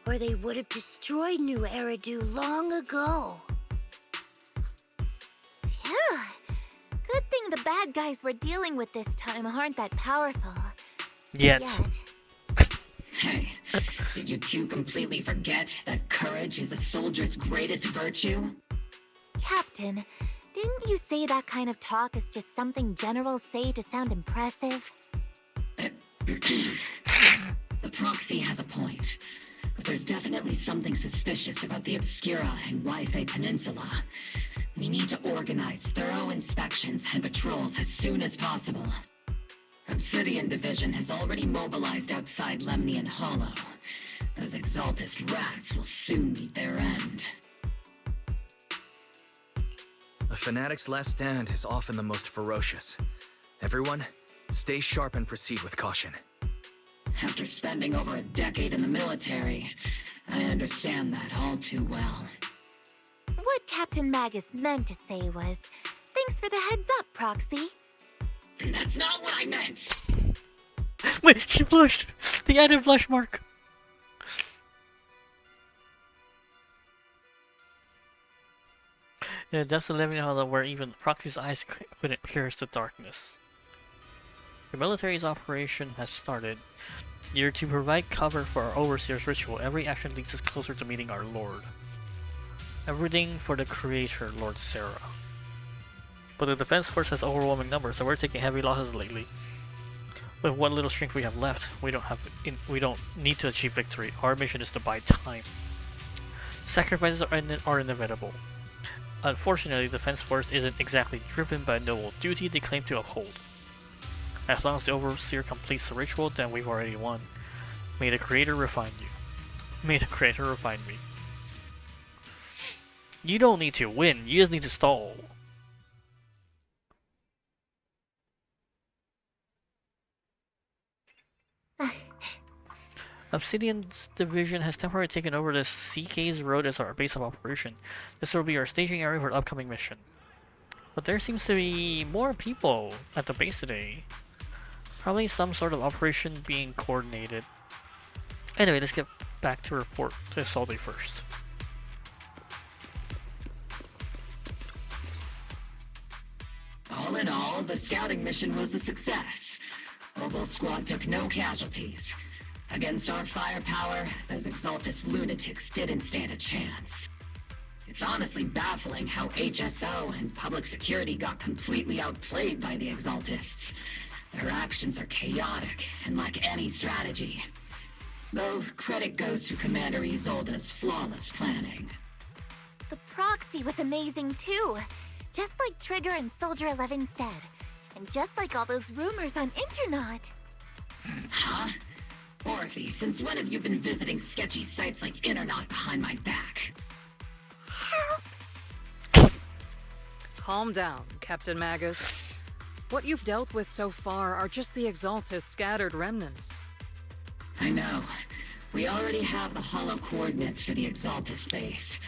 [SPEAKER 14] Or they would have destroyed New Eridu long ago.
[SPEAKER 4] Phew. Good thing the bad guys we're dealing with this time aren't that powerful.
[SPEAKER 1] Yet.
[SPEAKER 11] Hey, did you two completely forget that courage is a soldier's greatest virtue?
[SPEAKER 4] Captain, didn't you say that kind of talk is just something generals say to sound impressive?
[SPEAKER 11] The proxy has a point, but there's definitely something suspicious about the Obscura and Yphae Peninsula. We need to organize thorough inspections and patrols as soon as possible. Obsidian Division has already mobilized outside Lemnian Hollow. Those Exaltist rats will soon meet their end.
[SPEAKER 3] A fanatic's last stand is often the most ferocious. Everyone, stay sharp and proceed with caution.
[SPEAKER 11] After spending over a decade in the military, I understand that all too well.
[SPEAKER 4] What Captain Magus meant to say was, thanks for the heads up, Proxy.
[SPEAKER 11] That's not what I meant!
[SPEAKER 1] Wait, she blushed! The added blush mark! In the depths of Lemnian Hollow, where even Proxy's eyes couldn't pierce the darkness. The military's operation has started. You're to provide cover for our Overseer's ritual. Every action leads us closer to meeting our Lord. Everything for the Creator, Lord Sarah. But the defense force has overwhelming numbers, so we're taking heavy losses lately. With what little strength we have left, we don't need to achieve victory. Our mission is to buy time. Sacrifices are inevitable. Unfortunately, the defense force isn't exactly driven by a noble duty they claim to uphold. As long as the Overseer completes the ritual, then we've already won. May the Creator refine you. May the Creator refine me. You don't need to win, you just need to stall. Obsidian's division has temporarily taken over the CK's Road as our base of operation. This will be our staging area for the upcoming mission. But there seems to be more people at the base today. Probably some sort of operation being coordinated. Anyway, let's get back to report to Isolde first.
[SPEAKER 11] All in all, the scouting mission was a success. Obel Squad took no casualties. Against our firepower, those Exaltus lunatics didn't stand a chance. It's honestly baffling how HSO and public security got completely outplayed by the Exaltists. Their actions are chaotic and lack any strategy. Though credit goes to Commander Isolde's flawless planning.
[SPEAKER 4] The proxy was amazing too. Just like Trigger and Soldier 11 said. And just like all those rumors on Internet.
[SPEAKER 11] Huh? Orphe, since when have you been visiting sketchy sites like Internet behind my back?
[SPEAKER 5] Calm down, Captain Magus. What you've dealt with so far are just the Exaltus scattered remnants.
[SPEAKER 11] I know. We already have the hollow coordinates for the Exaltus base.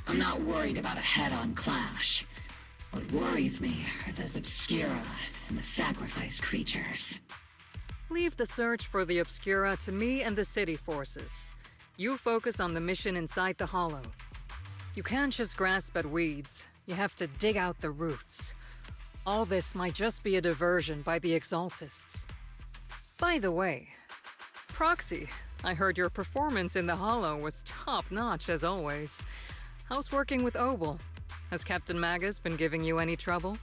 [SPEAKER 11] I'm not worried about a head-on clash. What worries me are those Obscura and the sacrifice creatures.
[SPEAKER 5] Leave the search for the Obscura to me and the city forces. You focus on the mission inside the Hollow. You can't just grasp at weeds. You have to dig out the roots. All this might just be a diversion by the Exaltists. By the way, Proxy, I heard your performance in the Hollow was top-notch as always. How's working with Obel? Has Captain Magus been giving you any trouble?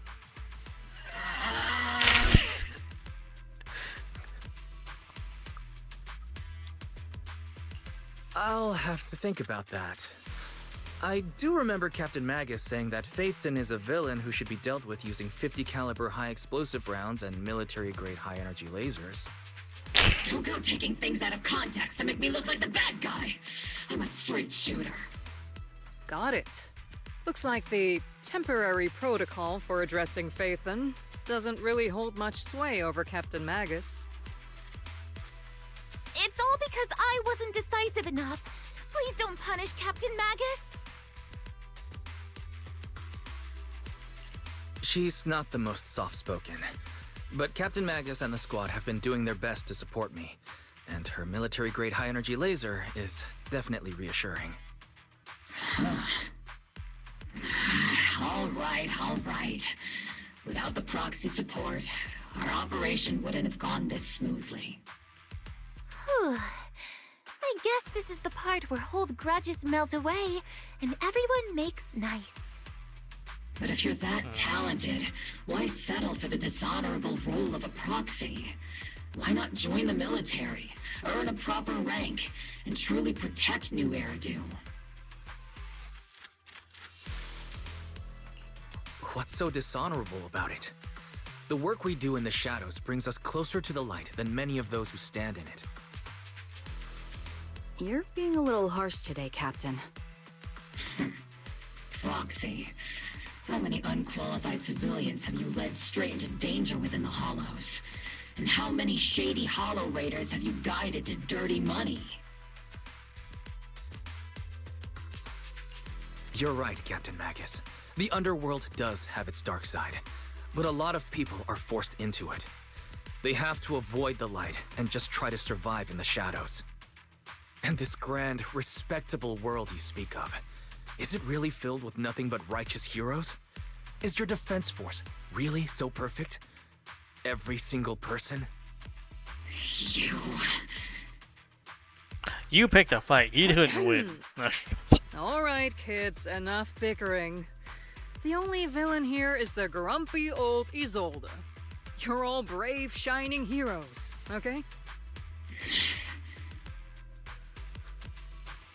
[SPEAKER 3] I'll have to think about that. I do remember Captain Magus saying that Phaethon is a villain who should be dealt with using 50 caliber high explosive rounds and military-grade high-energy lasers.
[SPEAKER 11] Don't go taking things out of context to make me look like the bad guy. I'm a straight shooter.
[SPEAKER 5] Got it. Looks like the temporary protocol for addressing Phaethon doesn't really hold much sway over Captain Magus.
[SPEAKER 4] It's all because I wasn't decisive enough. Please don't punish Captain Magus.
[SPEAKER 3] She's not the most soft-spoken, but Captain Magus and the squad have been doing their best to support me, and her military-grade high-energy laser is definitely reassuring.
[SPEAKER 11] All right. Without the proxy support, our operation wouldn't have gone this smoothly.
[SPEAKER 4] Whew. I guess this is the part where old grudges melt away and everyone makes nice.
[SPEAKER 11] But if you're that talented, why settle for the dishonorable role of a proxy? Why not join the military, earn a proper rank, and truly protect New Eridu?
[SPEAKER 3] What's so dishonorable about it? The work we do in the shadows brings us closer to the light than many of those who stand in it.
[SPEAKER 12] You're being a little harsh today, Captain.
[SPEAKER 11] Proxy. How many unqualified civilians have you led straight into danger within the Hollows? And how many shady Hollow Raiders have you guided to dirty money?
[SPEAKER 3] You're right, Captain Magus. The underworld does have its dark side, but a lot of people are forced into it. They have to avoid the light and just try to survive in the shadows. And this grand, respectable world you speak of, is it really filled with nothing but righteous heroes? Is your defense force really so perfect? Every single person?
[SPEAKER 1] You picked a fight. You didn't win.
[SPEAKER 5] All right, kids, enough bickering. The only villain here is the grumpy old Isolde. You're all brave, shining heroes, okay?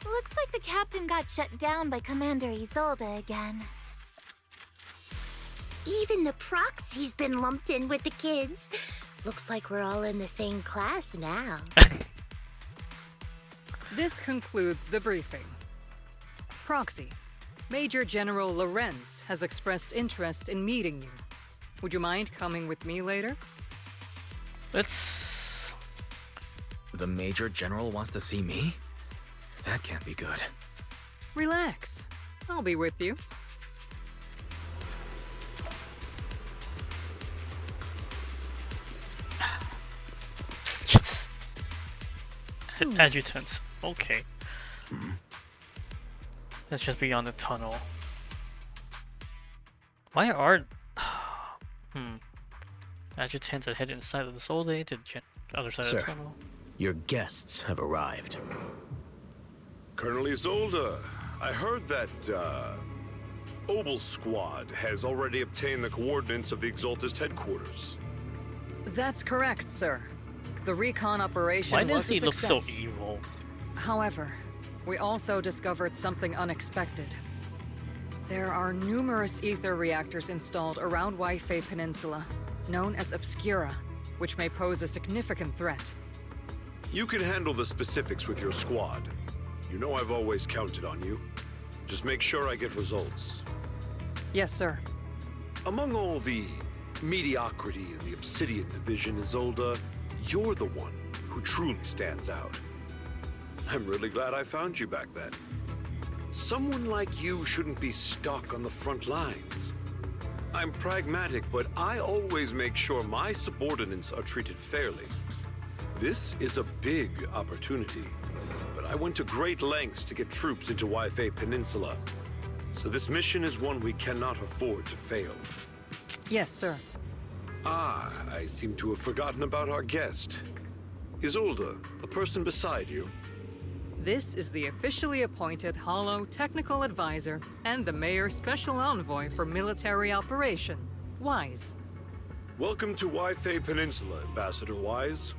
[SPEAKER 4] Looks like the captain got shut down by Commander Isolde again.
[SPEAKER 14] Even the proxy's been lumped in with the kids. Looks like we're all in the same class now.
[SPEAKER 5] This concludes the briefing. Proxy, Major General Lorenz has expressed interest in meeting you. Would you mind coming with me later?
[SPEAKER 1] Let's...
[SPEAKER 3] The Major General wants to see me? That can't be good.
[SPEAKER 5] Relax. I'll be with you.
[SPEAKER 1] Yes. Adjutant. Okay. Let's just be on the tunnel. Why are... Adjutants that head inside of the Solde to the other side of the tunnel.
[SPEAKER 3] Your guests have arrived.
[SPEAKER 9] Colonel Isolde, I heard that, Obel Squad has already obtained the coordinates of the Exaltist headquarters.
[SPEAKER 5] That's correct, sir. The recon operation
[SPEAKER 1] Why
[SPEAKER 5] was
[SPEAKER 1] does
[SPEAKER 5] a
[SPEAKER 1] he look so
[SPEAKER 5] success.
[SPEAKER 1] evil?
[SPEAKER 5] However, we also discovered something unexpected. There are numerous ether reactors installed around Waifei Peninsula, known as Obscura, which may pose a significant threat.
[SPEAKER 9] You can handle the specifics with your squad. You know I've always counted on you. Just make sure I get results.
[SPEAKER 5] Yes, sir.
[SPEAKER 9] Among all the mediocrity in the Obsidian Division, Isolde, you're the one who truly stands out. I'm really glad I found you back then. Someone like you shouldn't be stuck on the front lines. I'm pragmatic, but I always make sure my subordinates are treated fairly. This is a big opportunity, but I went to great lengths to get troops into Waifei Peninsula. So this mission is one we cannot afford to fail.
[SPEAKER 5] Yes, sir.
[SPEAKER 9] Ah, I seem to have forgotten about our guest. Isolde, the person beside you.
[SPEAKER 5] This is the officially appointed Hollow Technical Advisor and the Mayor's Special Envoy for Military Operation, Wise.
[SPEAKER 9] Welcome to Waifei Peninsula, Ambassador Wise.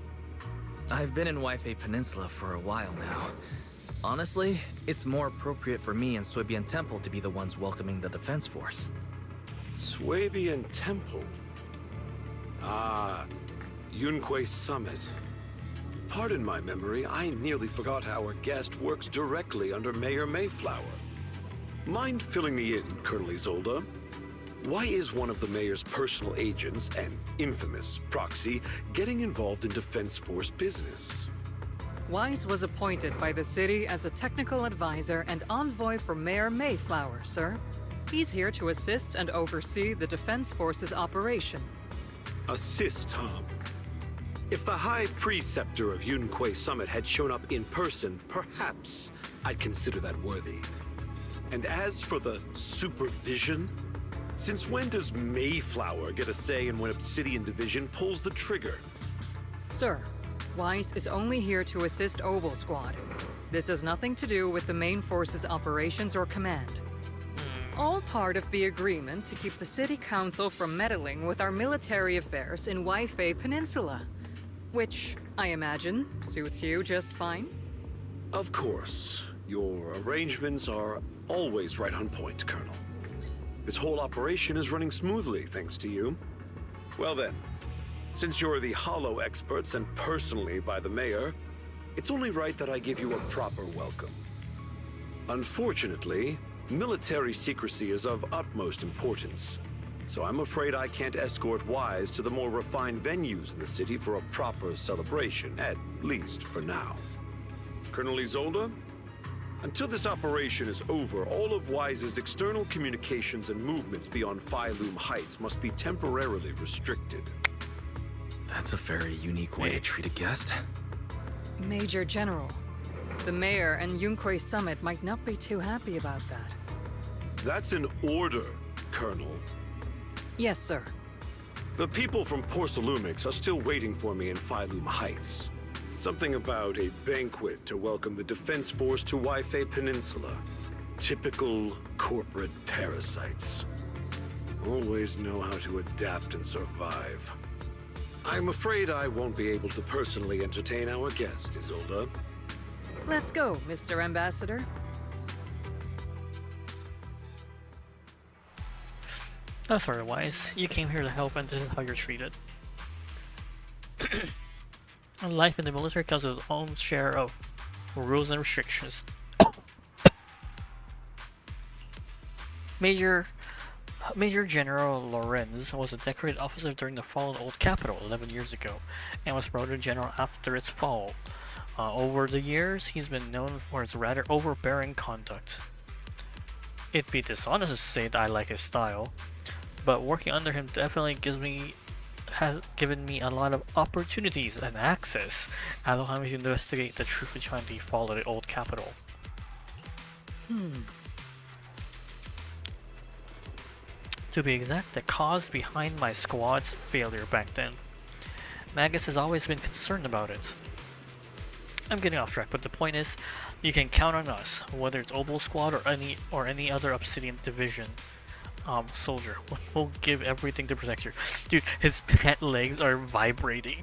[SPEAKER 3] I've been in Waifei Peninsula for a while now. Honestly, it's more appropriate for me and Swabian Temple to be the ones welcoming the Defense Force.
[SPEAKER 9] Swabian Temple? Ah, Yunquei Summit. Pardon my memory, I nearly forgot our guest works directly under Mayor Mayflower. Mind filling me in, Colonel Isolde? Why is one of the mayor's personal agents, an infamous proxy, getting involved in Defense Force business?
[SPEAKER 5] Wise was appointed by the city as a technical advisor and envoy for Mayor Mayflower, sir. He's here to assist and oversee the Defense Force's operation.
[SPEAKER 9] Assist, huh? If the High Preceptor of Yunquei Summit had shown up in person, perhaps I'd consider that worthy. And as for the supervision, since when does Mayflower get a say in when Obsidian Division pulls the trigger?
[SPEAKER 5] Sir, Wise is only here to assist Obel Squad. This has nothing to do with the main force's operations or command. All part of the agreement to keep the City Council from meddling with our military affairs in Waifei Peninsula. Which, I imagine, suits you just fine?
[SPEAKER 9] Of course. Your arrangements are always right on point, Colonel. This whole operation is running smoothly, thanks to you. Well then, since you're the Hollow experts and personally by the Mayor, it's only right that I give you a proper welcome. Unfortunately, military secrecy is of utmost importance. So I'm afraid I can't escort Wise to the more refined venues in the city for a proper celebration, at least for now. Colonel Isolde, until this operation is over, all of Wise's external communications and movements beyond Phyloom Heights must be temporarily restricted.
[SPEAKER 3] That's a very unique way to treat a guest.
[SPEAKER 5] Major General, the Mayor and Yunquei Summit might not be too happy about that.
[SPEAKER 9] That's an order, Colonel.
[SPEAKER 5] Yes, sir.
[SPEAKER 9] The people from Porcelumix are still waiting for me in Phyloom Heights. Something about a banquet to welcome the Defense Force to Waifei Peninsula. Typical corporate parasites. Always know how to adapt and survive. I'm afraid I won't be able to personally entertain our guest, Isolde.
[SPEAKER 5] Let's go, Mr. Ambassador.
[SPEAKER 1] Oh, sorry, Wise. You came here to help, and this is how you're treated. Life in the military comes with its own share of rules and restrictions. Major General Lorenz was a decorated officer during the fall of the old capital 11 years ago, and was promoted to general after its fall. Over the years, he's been known for his rather overbearing conduct. It'd be dishonest to say that I like his style, but working under him definitely has given me a lot of opportunities and access, allowing me to investigate the truth behind the fall of the old capital. To be exact, the cause behind my squad's failure back then. Magus has always been concerned about it. I'm getting off track, but the point is, you can count on us, whether it's Obel Squad or any other Obsidian Division soldier. We'll give everything to protect you. Dude, his pant legs are vibrating.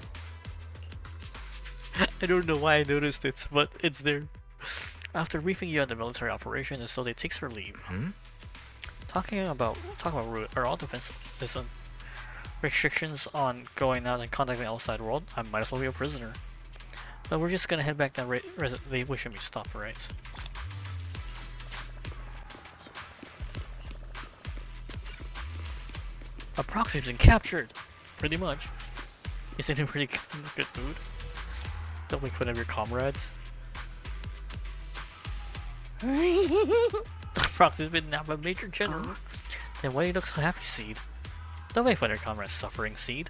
[SPEAKER 1] I don't know why I noticed it, but it's there. After briefing you on the military operation, Isolde takes her leave. Talking about Root, are all defense restrictions on going out and contacting the outside world? I might as well be a prisoner. But we're just gonna head back down. They wishing me stop, right? A proxy's been captured, pretty much. He's in a pretty good mood. Don't make fun of your comrades. Proxy's been nabbed by Major General. Then why do you look so happy, Seed? Don't make fun of your comrades suffering, Seed.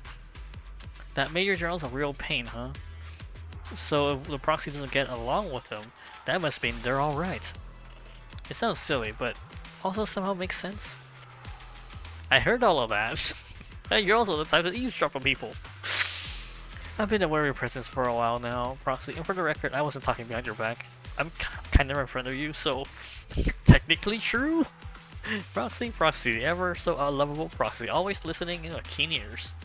[SPEAKER 1] That Major General's a real pain, huh? So if the proxy doesn't get along with him, that must mean they're alright. It sounds silly, but also somehow makes sense. I heard all of that. And you're also the type to eavesdrop on people. I've been aware of your presence for a while now, Proxy, and for the record, I wasn't talking behind your back. I'm kind of in front of you, so technically true. Proxy, the ever so lovable Proxy, always listening in keen ears.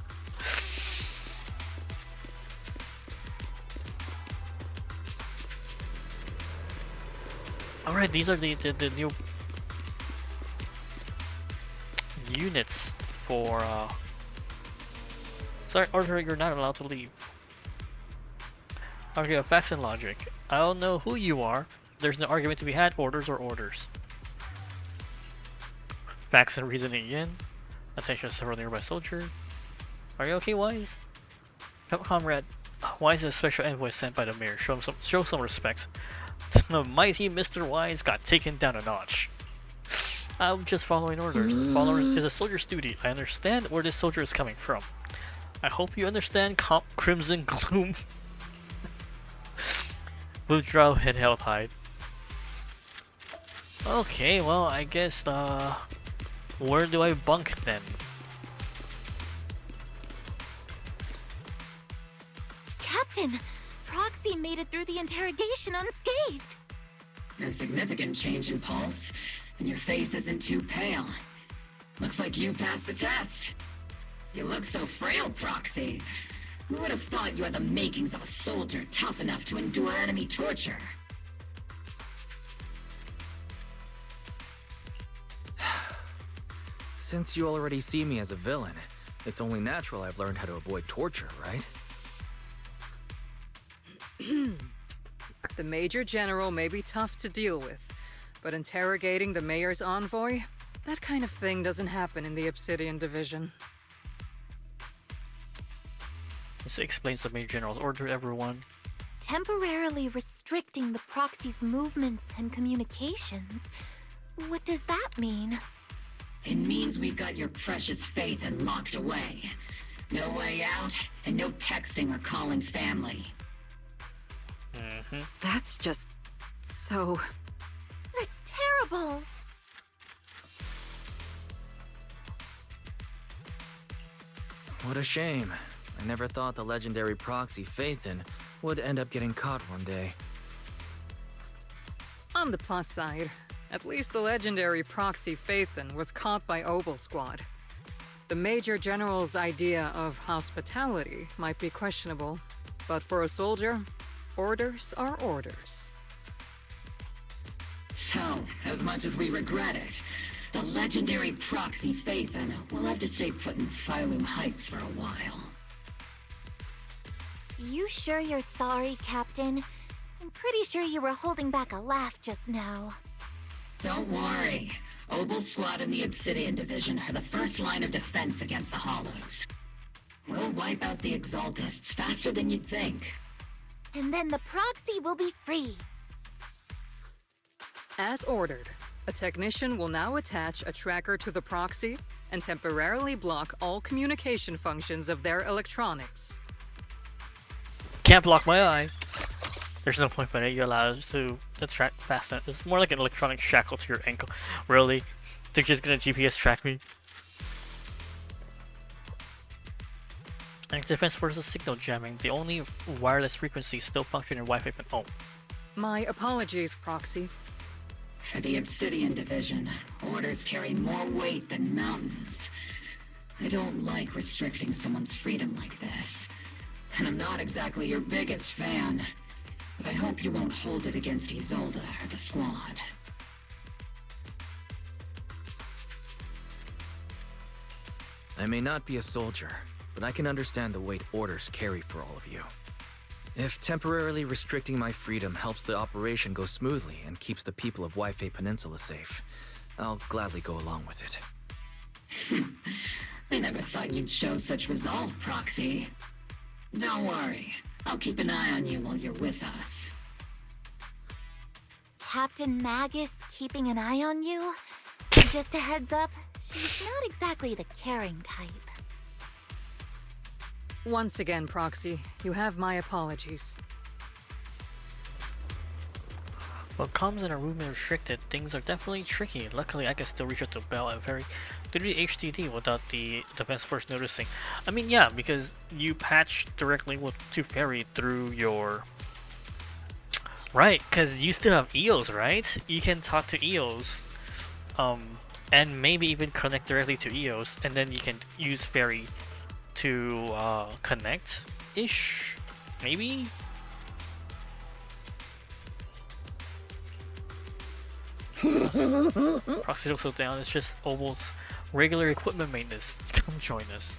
[SPEAKER 1] Alright, these are the new units for sorry, Order, you're not allowed to leave. Okay, facts and logic. I don't know who you are. There's no argument to be had. Orders or orders. Facts and reasoning again. Attention to several nearby soldiers. Are you okay, Wise? Comrade, Wise is a special envoy sent by the mayor. Show some respect. The mighty Mr. Wise got taken down a notch. I'm just following orders. Following is a soldier's duty. I understand where this soldier is coming from. I hope you understand Crimson Gloom. Withdraw head held high. Okay, well, I guess, where do I bunk then?
[SPEAKER 4] Captain, Proxy made it through the interrogation unscathed.
[SPEAKER 11] No significant change in pulse, and your face isn't too pale. Looks like you passed the test. You look so frail, Proxy. Who would have thought you had the makings of a soldier tough enough to endure enemy torture?
[SPEAKER 3] Since you already see me as a villain, it's only natural I've learned how to avoid torture, right?
[SPEAKER 5] The Major General may be tough to deal with, but interrogating the Mayor's envoy? That kind of thing doesn't happen in the Obsidian Division.
[SPEAKER 1] This explains the Major General's order to everyone.
[SPEAKER 4] Temporarily restricting the Proxy's movements and communications? What does that mean?
[SPEAKER 11] It means we've got your precious Phaethon locked away. No way out, and no texting or calling family.
[SPEAKER 12] That's just so...
[SPEAKER 4] That's terrible!
[SPEAKER 3] What a shame. I never thought the legendary proxy Phaethon would end up getting caught one day.
[SPEAKER 5] On the plus side, at least the legendary proxy Phaethon was caught by Obel Squad. The Major General's idea of hospitality might be questionable, but for a soldier, orders are orders.
[SPEAKER 11] So, as much as we regret it, the legendary proxy Phaethon will have to stay put in Phylum Heights for a while.
[SPEAKER 4] You sure you're sorry, Captain? I'm pretty sure you were holding back a laugh just now.
[SPEAKER 11] Don't worry. Obel Squad and the Obsidian Division are the first line of defense against the Hollows. We'll wipe out the Exaltists faster than you'd think.
[SPEAKER 4] And then the Proxy will be free.
[SPEAKER 5] As ordered, a technician will now attach a tracker to the proxy and temporarily block all communication functions of their electronics.
[SPEAKER 1] Can't block my eye. There's no point in it. You're allowed to track fast enough. It's more like an electronic shackle to your ankle. Really? They're just gonna GPS track me? And defense versus signal jamming. The only wireless frequencies still function in Wi-Fi. Oh.
[SPEAKER 5] My apologies, Proxy.
[SPEAKER 11] For the Obsidian Division, orders carry more weight than mountains. I don't like restricting someone's freedom like this. And I'm not exactly your biggest fan. But I hope you won't hold it against Isolde or the squad.
[SPEAKER 3] I may not be a soldier, but I can understand the weight orders carry for all of you. If temporarily restricting my freedom helps the operation go smoothly and keeps the people of Wi-Fi Peninsula safe, I'll gladly go along with it.
[SPEAKER 11] I never thought you'd show such resolve, Proxy. Don't worry. I'll keep an eye on you while you're with us.
[SPEAKER 4] Captain Magus keeping an eye on you? Just a heads up, she's not exactly the caring type.
[SPEAKER 5] Once again, Proxy, you have my apologies.
[SPEAKER 1] Well, comms in a room is restricted. Things are definitely tricky. Luckily, I can still reach out to Bell at very 3 HDD without the defense force noticing. I mean, yeah, because you patch directly to Fairy through your... Right, because you still have EOS, right? You can talk to EOS, and maybe even connect directly to EOS, and then you can use Fairy to connect-ish, maybe? Proxy's also down. It's just almost regular equipment maintenance. Come join us.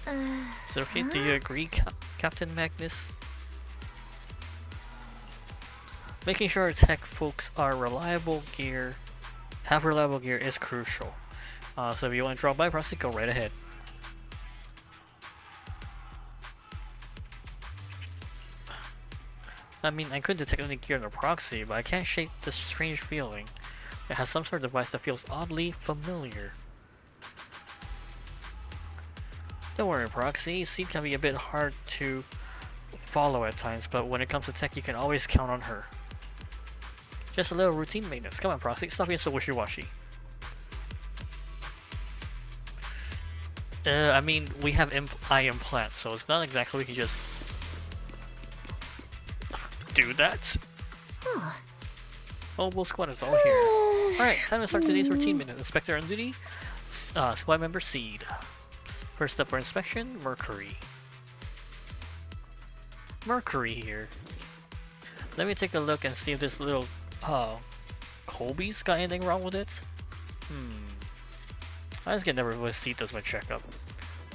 [SPEAKER 1] Is it okay? Do you agree, Captain Magnus? Making sure our tech folks have reliable gear is crucial. So if you want to drop by Proxy, go right ahead. I mean, I could detect any gear in the Proxy, but I can't shake this strange feeling. It has some sort of device that feels oddly familiar. Don't worry, Proxy. Seed can be a bit hard to follow at times, but when it comes to tech, you can always count on her. Just a little routine maintenance. Come on, Proxy. Stop being so wishy-washy. I mean, we have eye implants, so it's not exactly we can just do that. Mobile squad is all here. Alright, time to start today's routine minute. Inspector on duty, squad member Seed. First up for inspection, Mercury. Mercury here. Let me take a look and see if this little Colby's got anything wrong with it. I just get never when Seed does my checkup.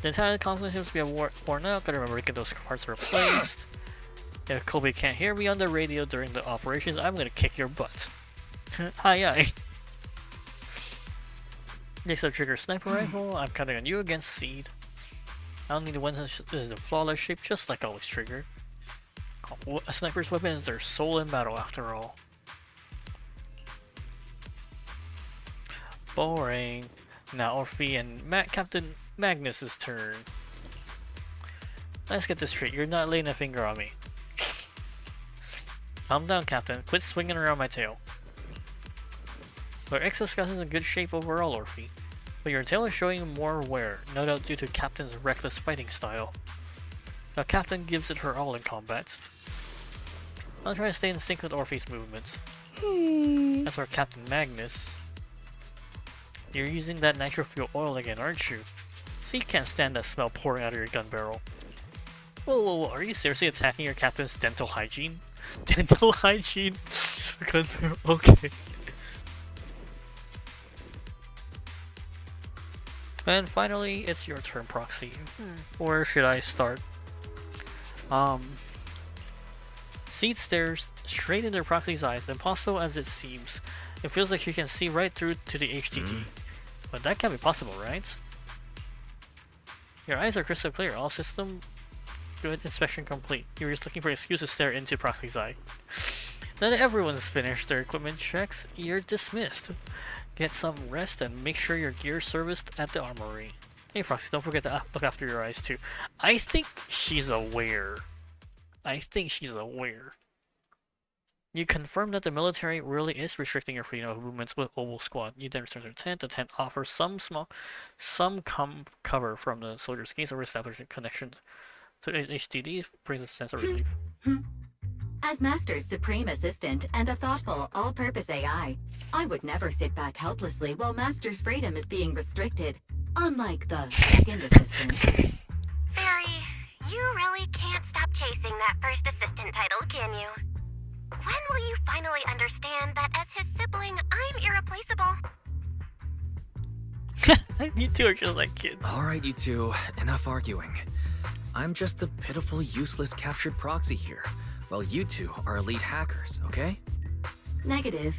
[SPEAKER 1] The entire console seems to be worn out. Gotta remember to get those parts replaced. If Colby can't hear me on the radio during the operations, I'm gonna kick your butt. Hi. Next up, trigger sniper rifle. I'm counting on you against Seed. I don't need the one that is in flawless shape, just like always, Trigger. A sniper's weapon is their soul in battle, after all. Boring. Now Orphe and Captain Magnus's turn. Let's get this straight. You're not laying a finger on me. Calm down, Captain. Quit swinging around my tail. Your exoskeleton is in good shape overall, Orphe. But your tail is showing more wear, no doubt due to Captain's reckless fighting style. Now Captain gives it her all in combat. I'll try to stay in sync with Orphe's movements. As for Captain Magnus, you're using that nitro fuel oil again, aren't you? So you can't stand that smell pouring out of your gun barrel. Whoa, are you seriously attacking your captain's dental hygiene? Dental hygiene? Gun barrel, okay. And finally, it's your turn, Proxy. Where should I start? Seed stares straight into Proxy's eyes, impossible as it seems. It feels like she can see right through to the HDD. But that can't be possible, right? Your eyes are crystal clear. All system good, inspection complete. You were just looking for an excuse to stare into Proxy's eye. Now that everyone's finished their equipment checks, you're dismissed. Get some rest and make sure your gear's serviced at the armory. Hey Proxy, don't forget to look after your eyes too. I think she's aware. You confirm that the military really is restricting your freedom of movements with Mobile Squad. You then return to the tent. The tent offers some cover from the soldiers' gates or establishing connections to HDD brings a sense of relief.
[SPEAKER 15] As Master's supreme assistant and a thoughtful, all-purpose AI, I would never sit back helplessly while Master's freedom is being restricted, unlike the second assistant.
[SPEAKER 18] Barry, you really can't stop chasing that first assistant title, can you? When will you finally understand that as his sibling, I'm irreplaceable?
[SPEAKER 1] You two are just like kids.
[SPEAKER 3] Alright, you two, enough arguing. I'm just a pitiful, useless captured proxy here, while you two are elite hackers, okay?
[SPEAKER 15] Negative.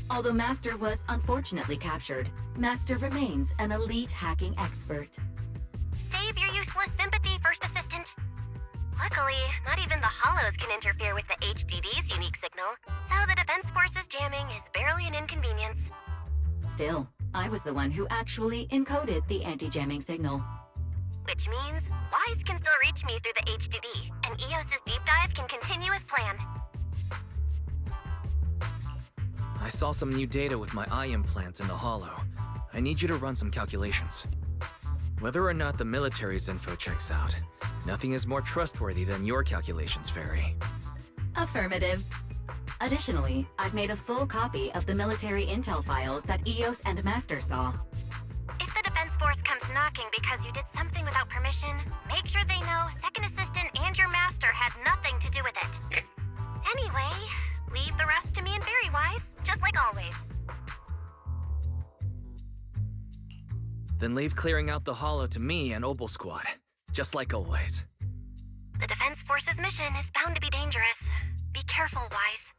[SPEAKER 15] Although Master was unfortunately captured, Master remains an elite hacking expert.
[SPEAKER 18] Save your useless sympathy, First Assistant. Luckily, not even the Hollows can interfere with the HDD's unique signal, so the Defense Force's jamming is barely an inconvenience.
[SPEAKER 15] Still, I was the one who actually encoded the anti-jamming signal.
[SPEAKER 18] Which means Wise can still reach me through the HDD, and EOS's deep dive can continue as planned.
[SPEAKER 3] I saw some new data with my eye implants in the Hollow. I need you to run some calculations. Whether or not the military's info checks out, nothing is more trustworthy than your calculations, Fairy.
[SPEAKER 15] Affirmative. Additionally, I've made a full copy of the military intel files that EOS and Master saw.
[SPEAKER 18] If the Defense Force comes knocking because you did something without permission, make sure they know Second Assistant and your Master had nothing to do with it. Anyway, leave the rest to me and Barry, Wise, just like always.
[SPEAKER 3] Then leave clearing out the Hollow to me and Obel Squad, just like always.
[SPEAKER 18] The Defense Force's mission is bound to be dangerous. Be careful, Wise.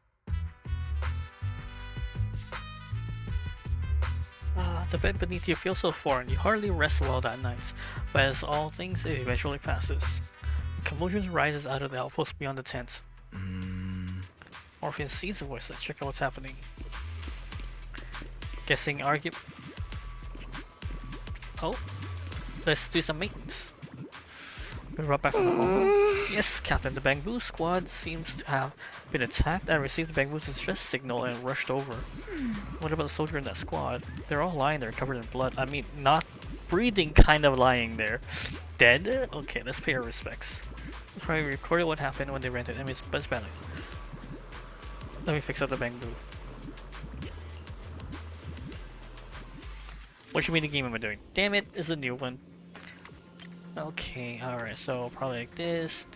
[SPEAKER 1] The bed beneath you feels so foreign, you hardly rest well that night, but as all things, it eventually passes. Commotion rises out of the outpost beyond the tent. Orpheus sees the voice. Let's check out what's happening. Guessing argument. Oh, let's do some maintenance. We're right back from the home. Yes, Captain, the Bamboo Squad seems to have been attacked. I received the Bamboo's distress signal and rushed over. What about the soldier in that squad? They're all lying there, covered in blood. I mean, not breathing, kind of lying there. Dead? Okay, let's pay our respects. Probably recorded what happened when they ran to enemy's best battle. Let me fix up the Bamboo. What you mean the game am I doing? Damn it, it's a new one. Okay, alright, so probably like this,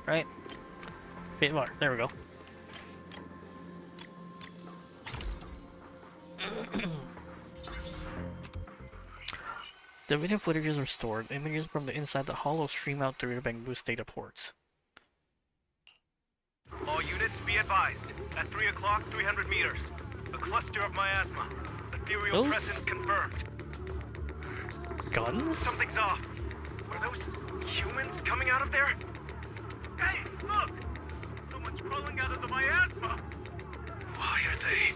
[SPEAKER 1] right? Bit more, there we go. The video footage is restored. Images from the inside the Hollow stream out through the Bamboo's data ports.
[SPEAKER 19] All units be advised. At 3 o'clock, 300 meters. A cluster of miasma. Ethereal presence confirmed.
[SPEAKER 1] Guns?
[SPEAKER 19] Something's off. Are those humans coming out of there? Hey, look! Someone's crawling out of the miasma! Why are they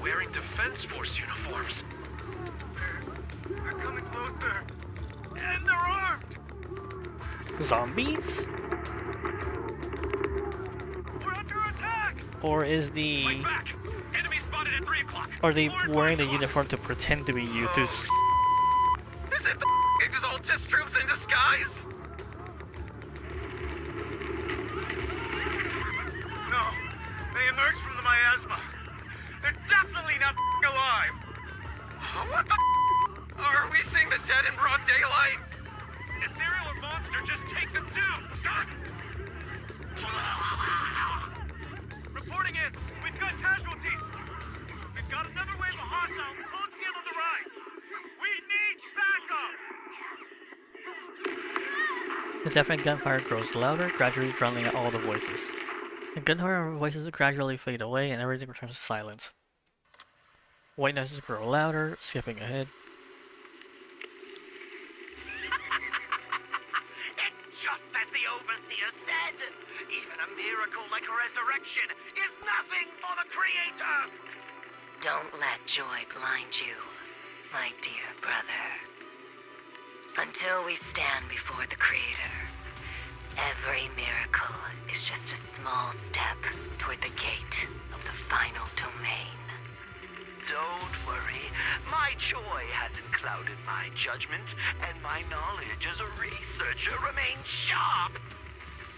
[SPEAKER 19] wearing Defense Force uniforms? They're coming closer. And they're armed!
[SPEAKER 1] Zombies?
[SPEAKER 19] We're under attack!
[SPEAKER 1] Or is the...
[SPEAKER 19] Fight back! Enemy spotted at 3 o'clock!
[SPEAKER 1] Are they wearing the uniform to pretend to be you?
[SPEAKER 19] Is it the Exaltus troops in disguise? No, they emerged from the miasma. They're definitely not alive. What the are we seeing the dead in broad daylight? Ethereal or monster, just take them down. Reporting in. We've got casualties. We've got another wave of hostiles closing in on the right. We need backup!
[SPEAKER 1] The deafening gunfire grows louder, gradually drowning out all the voices. The gunfire voices gradually fade away and everything returns to silence. White noises grow louder, skipping ahead.
[SPEAKER 19] It's just as the Overseer said. Even a miracle like resurrection is nothing for the Creator!
[SPEAKER 13] Don't let joy blind you, my dear brother. Until we stand before the Creator, every miracle is just a small step toward the gate of the final domain.
[SPEAKER 19] Don't worry, my joy hasn't clouded my judgment and my knowledge as a researcher remain sharp.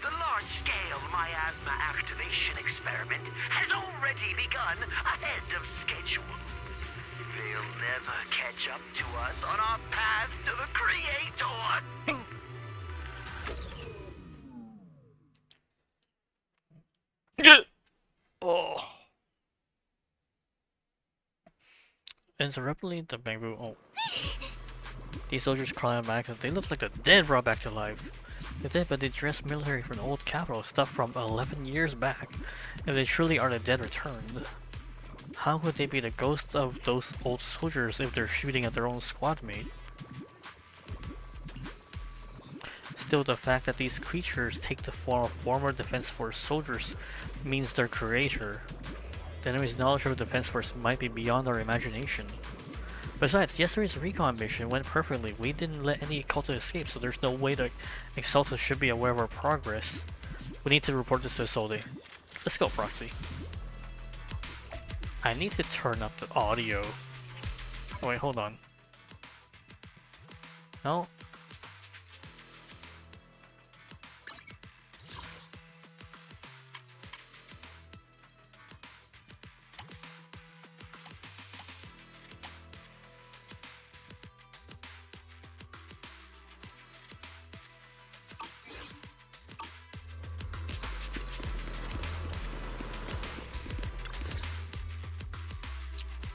[SPEAKER 19] The large-scale miasma activation experiment has already begun ahead of schedule. They'll never catch up to us on our path to the Creator.
[SPEAKER 1] Oh. Interruptedly, the bamboo. Oh. These soldiers climb back and they look like the dead brought back to life. They're dead, but they dress military from the old capital, stuff from 11 years back. If they truly are the dead returned, how would they be the ghosts of those old soldiers if they're shooting at their own squad mate? Still, the fact that these creatures take the form of former Defense Force soldiers means their creator. The enemy's knowledge of the Defense Force might be beyond our imagination. Besides, yesterday's recon mission went perfectly. We didn't let any Exalta escape, so there's no way that Exalta should be aware of our progress. We need to report this to Isolde. Let's go, Proxy. I need to turn up the audio. Oh, wait, hold on. No?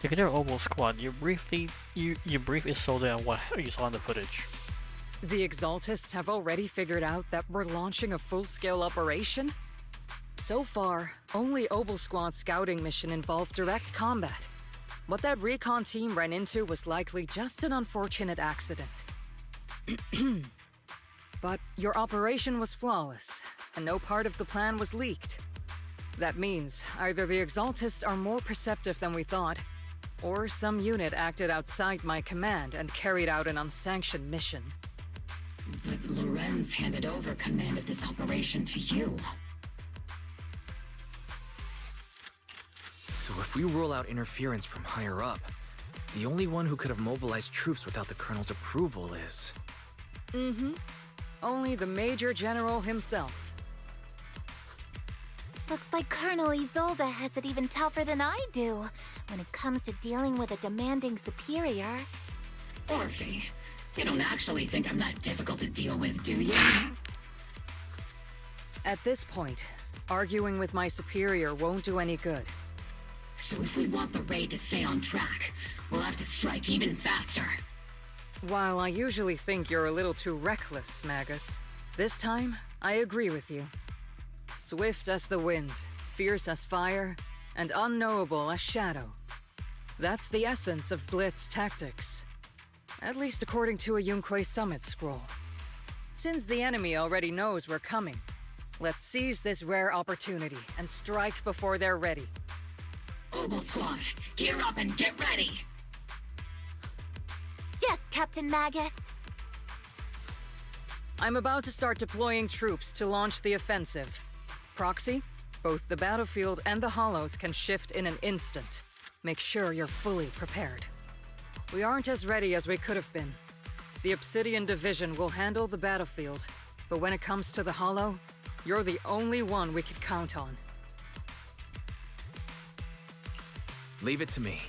[SPEAKER 1] Together, Obel Squad, you brief Isolde on what you saw in the footage.
[SPEAKER 5] The Exaltists have already figured out that we're launching a full-scale operation? So far, only Obel Squad's scouting mission involved direct combat. What that recon team ran into was likely just an unfortunate accident. But your operation was flawless, and no part of the plan was leaked. That means either the Exaltists are more perceptive than we thought, or some unit acted outside my command and carried out an unsanctioned mission.
[SPEAKER 11] But Lorenz handed over command of this operation to you.
[SPEAKER 3] So if we rule out interference from higher up, the only one who could have mobilized troops without the Colonel's approval is...
[SPEAKER 5] Only the Major General himself.
[SPEAKER 4] Looks like Colonel Isolde has it even tougher than I do when it comes to dealing with a demanding superior.
[SPEAKER 11] Orphe, you don't actually think I'm that difficult to deal with, do you?
[SPEAKER 5] At this point, arguing with my superior won't do any good.
[SPEAKER 11] So if we want the raid to stay on track, we'll have to strike even faster.
[SPEAKER 5] While I usually think you're a little too reckless, Magus, this time, I agree with you. Swift as the wind, fierce as fire, and unknowable as shadow. That's the essence of Blitz tactics. At least according to a Yunque Summit scroll. Since the enemy already knows we're coming, let's seize this rare opportunity and strike before they're ready.
[SPEAKER 11] Obel Squad, gear up and get ready!
[SPEAKER 4] Yes, Captain Magus!
[SPEAKER 5] I'm about to start deploying troops to launch the offensive. Proxy, both the battlefield and the hollows can shift in an instant. Make sure you're fully prepared. We aren't as ready as we could have been. The Obsidian Division will handle the battlefield, but when it comes to the hollow, you're the only one we can count on.
[SPEAKER 3] Leave it to me.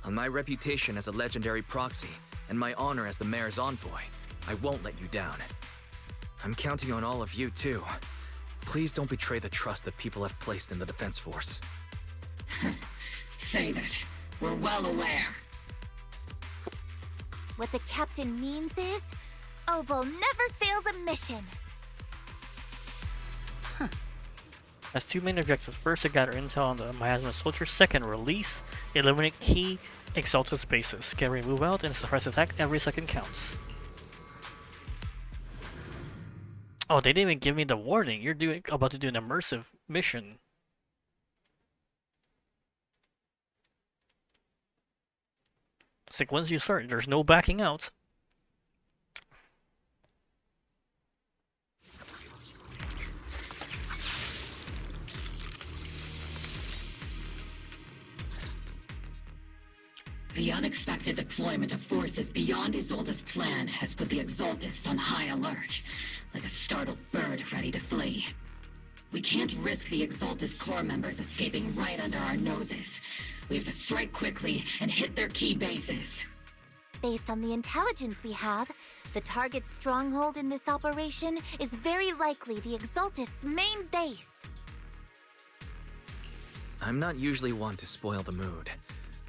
[SPEAKER 3] On my reputation as a legendary proxy, and my honor as the mayor's envoy, I won't let you down. I'm counting on all of you, too. Please don't betray the trust that people have placed in the Defense Force.
[SPEAKER 11] Save it. We're well aware.
[SPEAKER 4] What the captain means is, Obel never fails a mission.
[SPEAKER 1] Has two main objectives. First, to gather intel on the miasma soldiers. Second, release, eliminate key Exalted bases. Get ready, move out, and suppress attack. Every second counts. Oh, they didn't even give me the warning. You're about to do an immersive mission. It's like once you start, there's no backing out.
[SPEAKER 11] The unexpected deployment of forces beyond Isolde's plan has put the Exaltists on high alert, like a startled bird ready to flee. We can't risk the Exaltist core members escaping right under our noses. We have to strike quickly and hit their key bases.
[SPEAKER 4] Based on the intelligence we have, the target's stronghold in this operation is very likely the Exaltists' main base.
[SPEAKER 3] I'm not usually one to spoil the mood,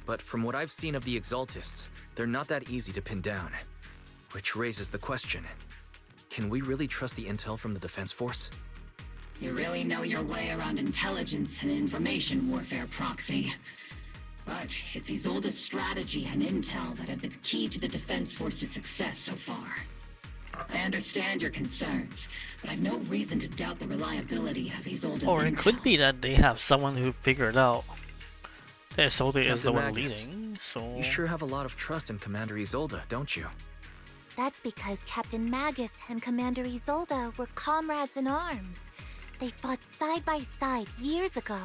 [SPEAKER 3] but from what I've seen of the Exaltists, they're not that easy to pin down. Which raises the question, can we really trust the intel from the Defense Force?
[SPEAKER 11] You really know your way around intelligence and information warfare, Proxy. But it's Isolde's strategy and intel that have been key to the Defense Force's success so far. I understand your concerns, but I've no reason to doubt the reliability of Isolde's
[SPEAKER 1] Or it
[SPEAKER 11] intel.
[SPEAKER 1] could be that they have someone who figured out that Isolde is the
[SPEAKER 3] Captain
[SPEAKER 1] one
[SPEAKER 3] Magus,
[SPEAKER 1] leading, so...
[SPEAKER 3] You sure have a lot of trust in Commander Isolde, don't you?
[SPEAKER 4] That's because Captain Magus and Commander Isolde were comrades in arms. They fought side by side years ago.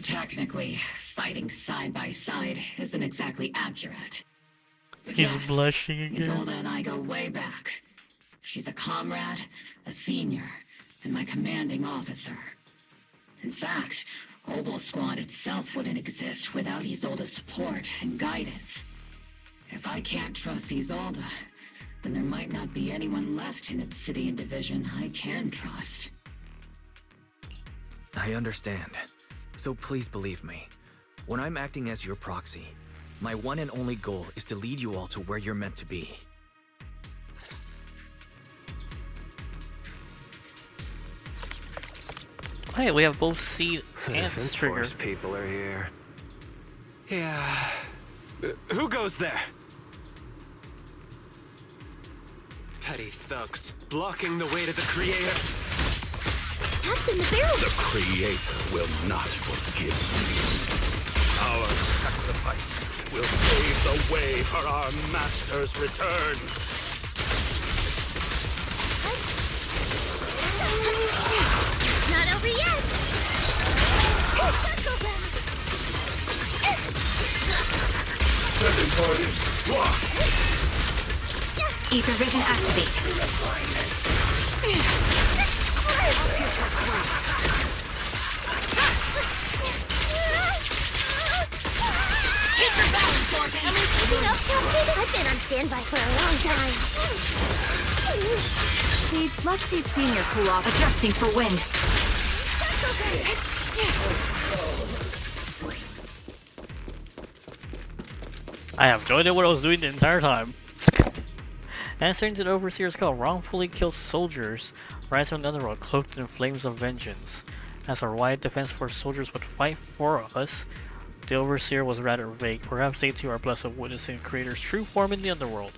[SPEAKER 11] Technically, fighting side by side isn't exactly accurate. But
[SPEAKER 1] He's
[SPEAKER 11] yes,
[SPEAKER 1] blushing again.
[SPEAKER 11] Isolde and I go way back. She's a comrade, a senior, and my commanding officer. In fact, Obel Squad itself wouldn't exist without Isolde's support and guidance. If I can't trust Isolde, then there might not be anyone left in Obsidian Division I can trust.
[SPEAKER 3] I understand. So please believe me. When I'm acting as your proxy, my one and only goal is to lead you all to where you're meant to be.
[SPEAKER 1] Hey, we have both Seed and
[SPEAKER 19] Defense
[SPEAKER 1] Trigger.
[SPEAKER 19] Force people are here. Yeah. Who goes there? Petty thugs, blocking the way to the Creator.
[SPEAKER 14] Captain, the barrel...
[SPEAKER 17] The Creator will not forgive you. Our sacrifice will pave the way for our Master's return.
[SPEAKER 14] Not over yet!
[SPEAKER 17] Sending party.
[SPEAKER 15] Ether vision activate.
[SPEAKER 14] Keep your balance, Dorothy! Am I keeping up, Captain? I've been on standby for a long time.
[SPEAKER 12] Seed, let Seed Senior cool off.
[SPEAKER 15] Adjusting for wind.
[SPEAKER 1] I have no idea what I was doing the entire time. Answering to the Overseer's call, wrongfully killed soldiers rise from the underworld cloaked in flames of vengeance. As our wide Defense Force soldiers would fight for us, the Overseer was rather vague. Perhaps they too are blessed with witnessing Creator's true form in the underworld.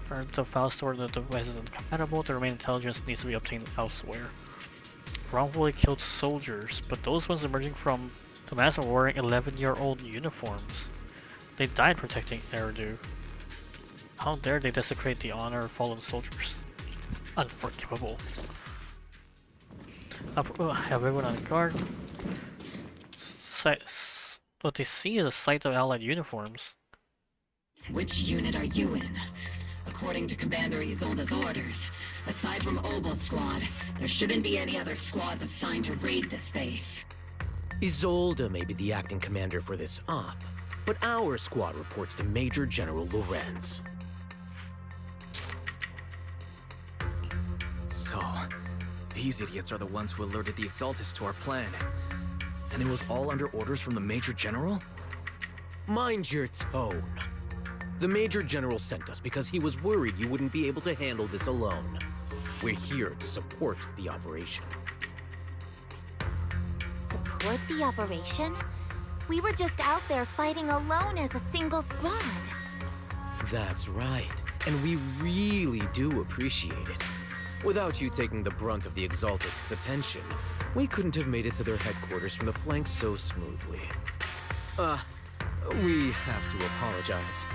[SPEAKER 1] For the file stored in the device is incompatible, the remaining intelligence needs to be obtained elsewhere. Wrongfully killed soldiers, but those ones emerging from the mass are wearing 11-year-old uniforms. They died protecting Eridu. How dare they desecrate the honor of fallen soldiers? Unforgivable. Have everyone on guard. What they see is a sight of allied uniforms.
[SPEAKER 11] Which unit are you in? According to Commander Isolde's orders, aside from Obel Squad, there shouldn't be any other squads assigned to raid this base.
[SPEAKER 20] Isolde may be the acting commander for this op, but our squad reports to Major General Lorenz.
[SPEAKER 3] So, these idiots are the ones who alerted the Exaltists to our plan. And it was all under orders from the Major General?
[SPEAKER 20] Mind your tone. The Major General sent us because he was worried you wouldn't be able to handle this alone. We're here to support the operation.
[SPEAKER 4] Support the operation? We were just out there fighting alone as a single squad.
[SPEAKER 20] That's right, and we really do appreciate it. Without you taking the brunt of the Exaltists' attention, we couldn't have made it to their headquarters from the flank so smoothly. We have to apologize.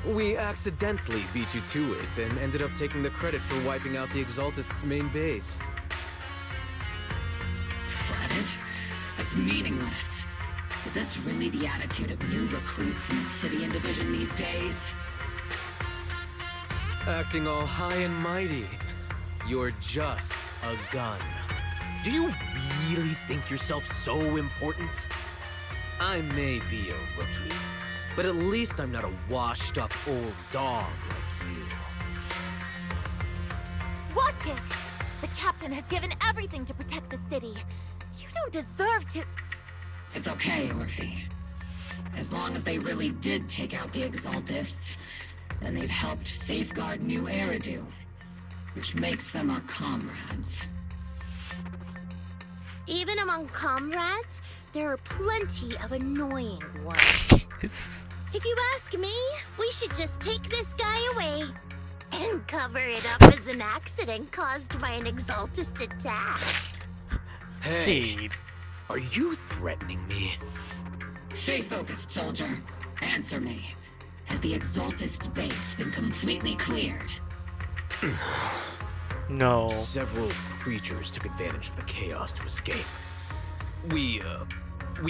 [SPEAKER 20] We accidentally beat you to it and ended up taking the credit for wiping out the Exaltists' main base.
[SPEAKER 11] Credit? That's meaningless. Is this really the attitude of new recruits in the Obsidian Division these days?
[SPEAKER 20] Acting all high and mighty. You're just a gun. Do you really think yourself so important? I may be a rookie, but at least I'm not a washed-up old dog like you.
[SPEAKER 4] Watch it! The captain has given everything to protect the city. You don't deserve to...
[SPEAKER 11] It's okay, Orphe. As long as they really did take out the Exaltists, then they've helped safeguard New Eridu, which makes them our comrades.
[SPEAKER 14] Even among comrades, there are plenty of annoying ones. If you ask me, we should just take this guy away and cover it up as an accident caused by an Exaltist attack.
[SPEAKER 20] Hey, are you threatening me?
[SPEAKER 11] Stay focused, soldier. Answer me. Has the Exaltist base been completely cleared?
[SPEAKER 1] No.
[SPEAKER 20] Several creatures took advantage of the chaos to escape. We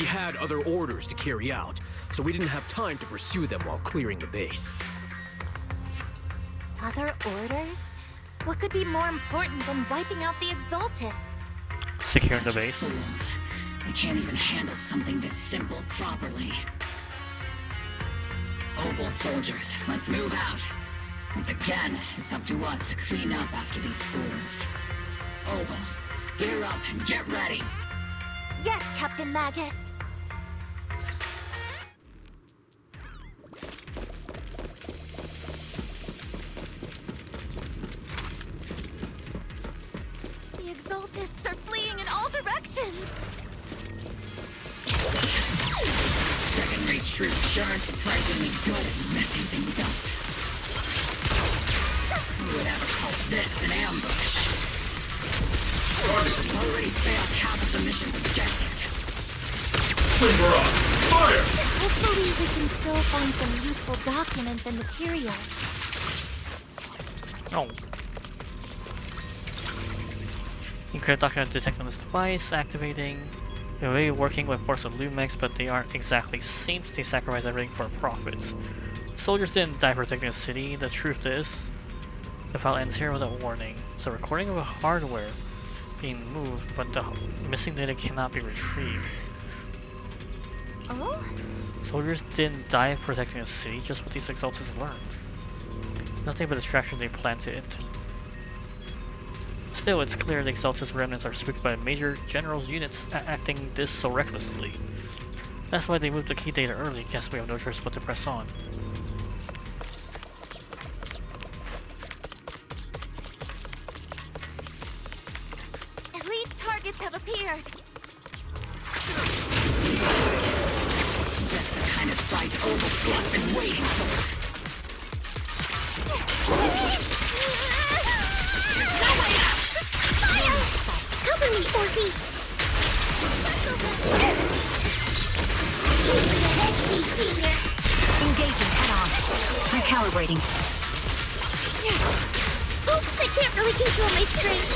[SPEAKER 20] had other orders to carry out, so we didn't have time to pursue them while clearing the base.
[SPEAKER 4] Other orders? What could be more important than wiping out the Exaltists?
[SPEAKER 1] Securing the base.
[SPEAKER 11] Fools. They can't even handle something this simple properly. Obel soldiers, let's move out. Once again, it's up to us to clean up after these fools. Obel, gear up and get ready.
[SPEAKER 4] Yes, Captain Magus. The Exaltists are fleeing in all directions.
[SPEAKER 11] Second-rate troops sure are surprisingly good at messing things up. Who would ever call this an ambush? We've already failed half of the mission's objective.
[SPEAKER 17] Fire!
[SPEAKER 4] Hopefully we can still find some useful documents and materials.
[SPEAKER 1] Oh. Encrypt document detect on this device, activating. They're really working with parts of Lumex, but they aren't exactly saints. They sacrifice everything for profits. Soldiers didn't die protecting the city. The truth is, the file ends here without warning. It's a recording of a hardware being moved, but the missing data cannot be retrieved.
[SPEAKER 4] Oh?
[SPEAKER 1] Soldiers didn't die protecting the city, just what these Exaltists learned. It's nothing but a distraction they planted into. Still, it's clear the Exaltist remnants are spooked by Major General's units acting this so recklessly. That's why they moved the key data early. Guess we have no choice but to press on.
[SPEAKER 4] Elite targets have appeared.
[SPEAKER 11] Just the kind of fight Overslot's been waiting for.
[SPEAKER 14] Cover me, Orphe!
[SPEAKER 12] Engaging head-on. Recalibrating.
[SPEAKER 14] Oops, I can't really control my strength.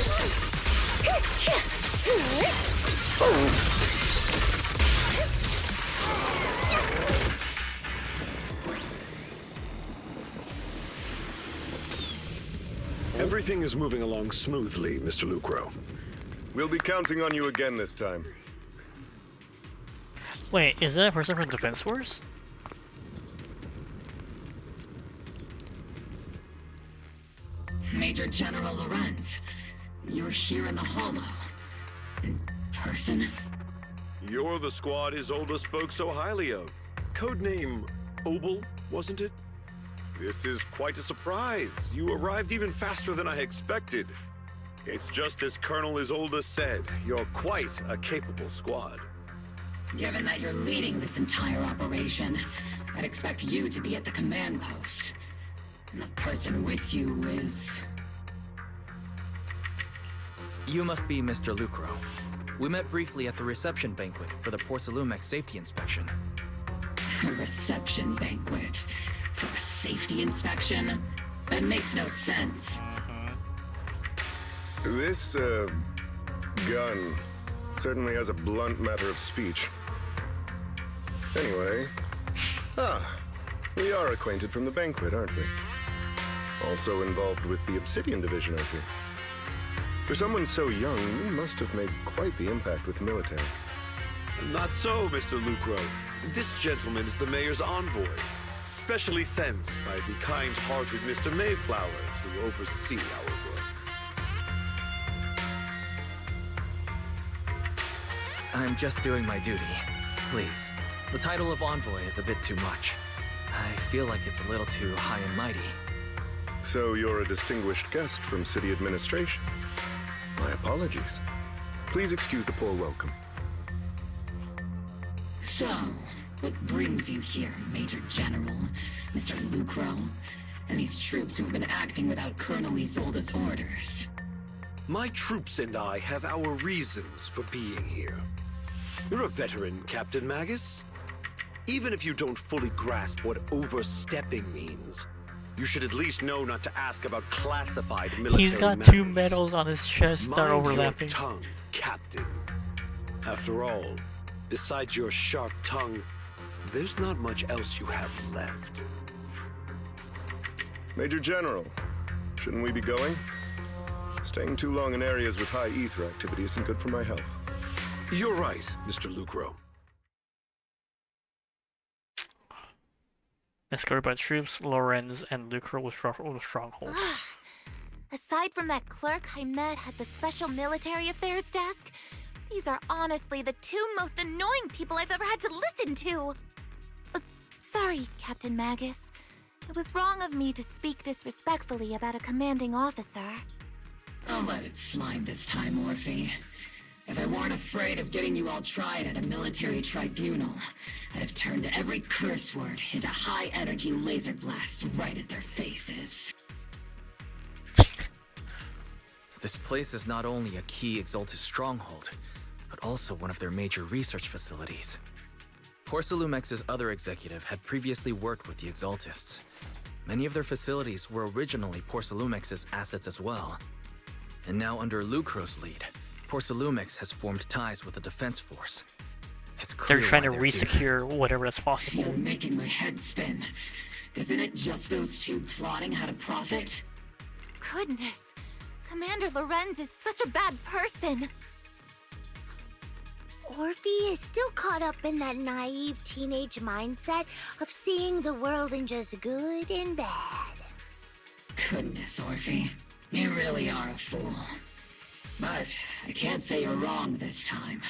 [SPEAKER 9] Everything is moving along smoothly, Mr. Lucro.
[SPEAKER 2] We'll be counting on you again this time.
[SPEAKER 1] Wait, is that a person from Defense Force?
[SPEAKER 11] Major General Lorenz, you're here in the Hollow. In person?
[SPEAKER 9] You're the squad Isolde spoke so highly of. Codename Obel, wasn't it? This is quite a surprise. You arrived even faster than I expected. It's just as Colonel Isolde said, you're quite a capable squad.
[SPEAKER 11] Given that you're leading this entire operation, I'd expect you to be at the command post. And the person with you is...
[SPEAKER 3] You must be Mr. Lucro. We met briefly at the reception banquet for the Porcelumex safety inspection.
[SPEAKER 11] A reception banquet? For a safety inspection? That makes no sense.
[SPEAKER 2] This, gun certainly has a blunt matter of speech. Anyway, we are acquainted from the banquet, aren't we? Also involved with the Obsidian Division, I see. For someone so young, you must have made quite the impact with the military.
[SPEAKER 9] Not so, Mr. Lucro. This gentleman is the mayor's envoy, specially sent by the kind-hearted Mr. Mayflower to oversee our work.
[SPEAKER 3] I'm just doing my duty. Please. The title of envoy is a bit too much. I feel like it's a little too high and mighty.
[SPEAKER 2] So you're a distinguished guest from city administration. My apologies. Please excuse the poor welcome.
[SPEAKER 11] So, what brings you here, Major General, Mr. Lucro, and these troops who've been acting without Colonel Isolde's orders?
[SPEAKER 9] My troops and I have our reasons for being here. You're a veteran, Captain Magus. Even if you don't fully grasp what overstepping means, you should at least know not to ask about classified military
[SPEAKER 1] He's got
[SPEAKER 9] matters.
[SPEAKER 1] 2 medals on his chest that are
[SPEAKER 9] Mind
[SPEAKER 1] overlapping.
[SPEAKER 9] your tongue, Captain. After all, besides your sharp tongue, there's not much else you have left.
[SPEAKER 2] Major General, shouldn't we be going? Staying too long in areas with high ether activity isn't good for my health.
[SPEAKER 9] You're right, Mr. Lucro.
[SPEAKER 1] Escorted by troops, Lorenz and Lucro withdraw from the stronghold.
[SPEAKER 4] Aside from that clerk I met at the Special Military Affairs desk, these are honestly the 2 most annoying people I've ever had to listen to. Sorry, Captain Magus. It was wrong of me to speak disrespectfully about a commanding officer.
[SPEAKER 11] I'll let it slide this time, Orphe. If I weren't afraid of getting you all tried at a military tribunal, I'd have turned every curse word into high-energy laser blasts right at their faces.
[SPEAKER 3] This place is not only a key Exaltus stronghold, but also one of their major research facilities. Porcelumex's other executive had previously worked with the Exaltists. Many of their facilities were originally Porcelumex's assets as well. And now under Lucro's lead, Porcelumex has formed ties with the defense force. It's clear
[SPEAKER 1] They're trying to
[SPEAKER 3] why they're
[SPEAKER 1] re-secure whatever that's possible.
[SPEAKER 11] You're making my head spin. Isn't it just those 2 plotting how to profit?
[SPEAKER 4] Goodness, Commander Lorenz is such a bad person.
[SPEAKER 14] Orphe is still caught up in that naive teenage mindset of seeing the world in just good and bad.
[SPEAKER 11] Goodness, Orphe. You really are a fool. But I can't say you're wrong this time.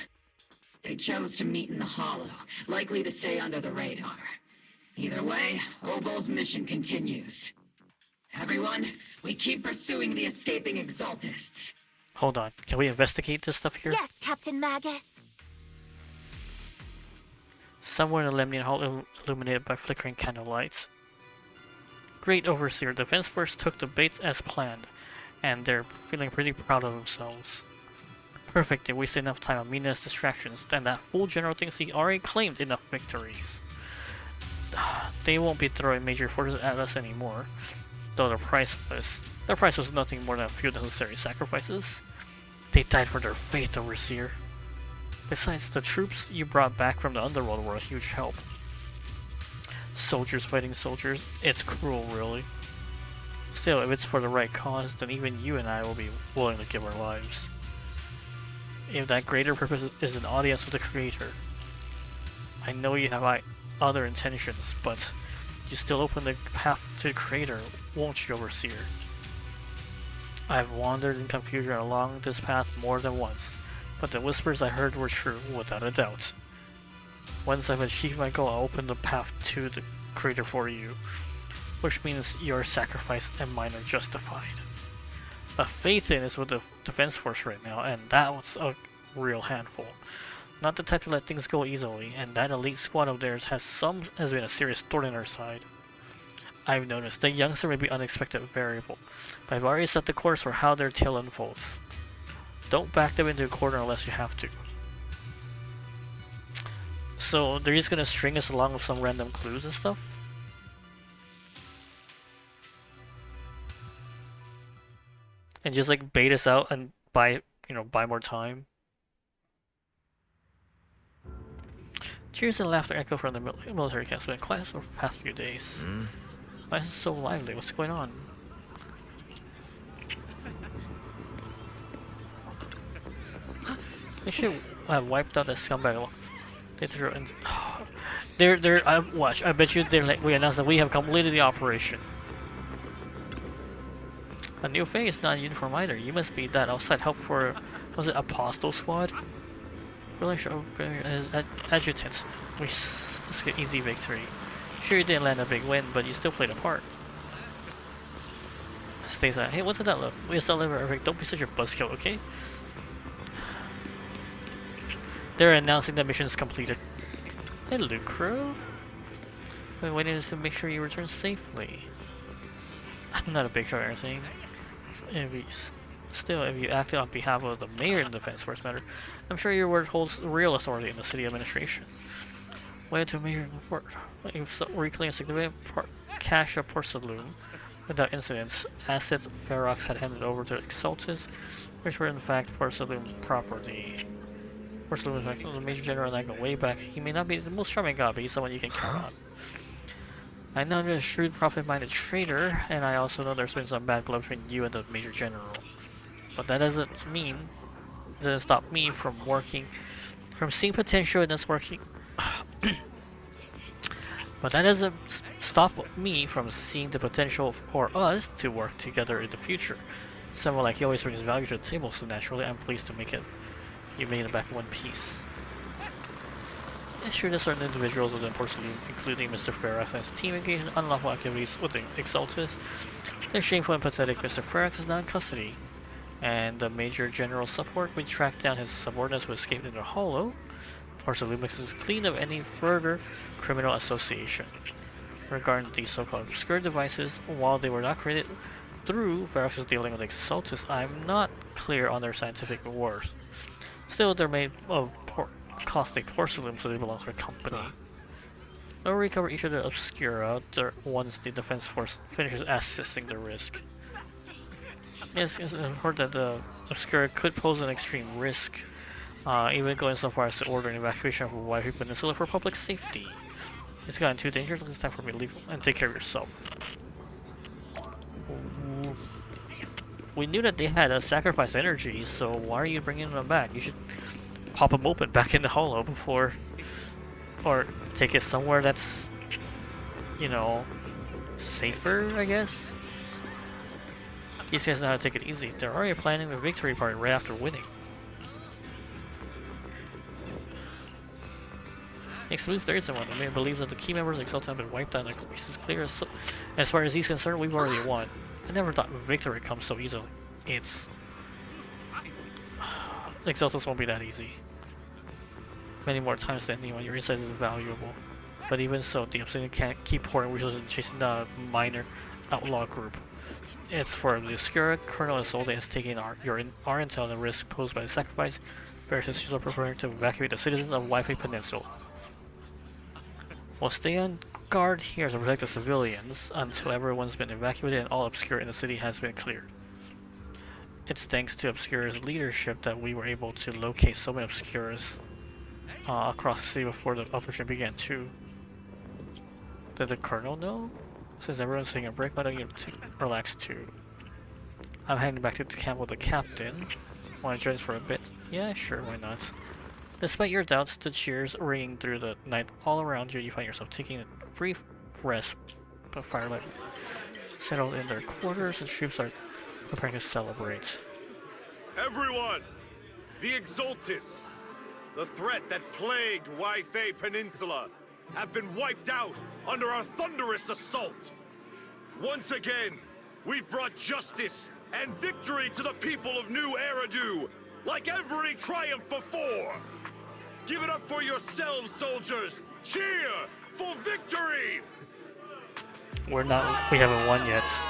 [SPEAKER 11] They chose to meet in the Hollow, likely to stay under the radar. Either way, Obol's mission continues. Everyone, we keep pursuing the escaping Exaltists.
[SPEAKER 1] Hold on, can we investigate this stuff here?
[SPEAKER 4] Yes, Captain Magus.
[SPEAKER 1] Somewhere in the Lemnian Hall illuminated by flickering candle lights. Great Overseer, Defense Force took the bait as planned, and they're feeling pretty proud of themselves. Perfect, they wasted enough time on meaningless distractions, and that fool general thinks he already claimed enough victories. They won't be throwing major forces at us anymore, though their price was nothing more than a few necessary sacrifices. They died for their faith, Overseer. Besides, the troops you brought back from the underworld were a huge help. Soldiers fighting soldiers, it's cruel, really. Still, if it's for the right cause, then even you and I will be willing to give our lives. If that greater purpose is an audience with the Creator. I know you have other intentions, but you still open the path to the Creator, won't you, Overseer? I've wandered in confusion along this path more than once, but the whispers I heard were true, without a doubt. Once I've achieved my goal, I'll open the path to the Creator for you, which means your sacrifice and mine are justified. But faith in is with the Defense Force right now, and that was a real handful. Not the type to let things go easily, and that elite squad of theirs has been a serious thorn in our side. I've noticed the youngster may be unexpected variable, but I've already set the course for how their tale unfolds. Don't back them into a corner unless you have to. So they're just gonna string us along with some random clues and stuff? And just like bait us out and buy more time? Cheers and laughter echo from the military camps in class over the past few days. Why is it so lively? What's going on? They should have wiped out that scumbag. They threw in. Watch. I bet you we announced that we have completed the operation. A new face, not a uniform either. You must be that outside help for, was it Apostle Squad? Really sure as adjutant. We get easy victory. Sure, you didn't land a big win, but you still played a part. Stays like, hey, what's that look? We just deliver everything. Don't be such a buzzkill, okay? They're announcing the mission is completed. Hello, Crow. We're waiting to make sure you return safely. I'm not a big shot or anything. Still, if you acted on behalf of the mayor in the defense force matter, I'm sure your word holds real authority in the city administration. Went to a major fort, reclaim significant cache of porcelain without incidents. Assets Ferox had handed over to Exaltus, which were in fact porcelain property. Porcelain was like the major general and I go way back. He may not be the most charming god, but he's someone you can count on. I know you're a shrewd, profit-minded trader, and I also know there's been some bad blood between you and the major general. But that doesn't stop me from seeing potential in this working. But that doesn't stop me from seeing the potential for us to work together in the future. Someone like you always brings value to the table, so naturally I'm pleased to you made it back in one piece. It's true that certain individuals within Porcelain, including Mr. Ferrax and his team, engaged in unlawful activities within Exaltus. The shameful and pathetic Mr. Ferrax is now in custody, and the Major General's support, we tracked down his subordinates who escaped in the Hollow. Porcelain is clean of any further criminal association. Regarding these so-called obscure devices, while they were not created through Ferrax's dealing with Exaltus, I'm not clear on their scientific worth. Still, they're made of caustic porcelain, so they belong to a company. They'll recover each of the Obscura once the defense force finishes assessing the risk. Yes, it's heard that the Obscura could pose an extreme risk, even going so far as to order an evacuation of Hawaii Peninsula for public safety. It's gotten too dangerous, it's time for me to leave and take care of yourself. We knew that they had sacrifice energy, so why are you bringing them back? You should pop them open back in the Hollow before, or take it somewhere that's, safer, I guess. These guys know how to take it easy. They're already planning the victory party right after winning. Next move, there isn't one. The mayor believes that the key members of Exaltus have been wiped out and the coast is clear. As far as he's concerned, we've already won. I never thought victory comes so easily. Exaltus won't be that easy. Many more times than anyone, your insight is invaluable. But even so, the Obsidian can't keep pouring resources and chasing the minor outlaw group. It's for the Obscura. Colonel Isolde has taken our intel and the risk posed by the sacrifice. Various institutions are preparing to evacuate the citizens of Wi-Fi Peninsula. We'll stay on guard here to protect the civilians until everyone's been evacuated and all Obscura in the city has been cleared. It's thanks to Obscura's leadership that we were able to locate so many Obscuras across the city before the operation began too. Did the Colonel know? Since everyone's taking a break, why don't you relax too? I'm heading back to the camp with the captain. Want to join us for a bit? Yeah, sure, why not? Despite your doubts, the cheers ringing through the night all around you, you find yourself taking a brief rest. But firelight settled in their quarters and troops are preparing to celebrate.
[SPEAKER 9] Everyone! The Exaltus, the threat that plagued Wi-Fi Peninsula, have been wiped out under our thunderous assault. Once again, we've brought justice and victory to the people of New Eridu, like every triumph before. Give it up for yourselves, soldiers! Cheer for victory!
[SPEAKER 1] We haven't won yet.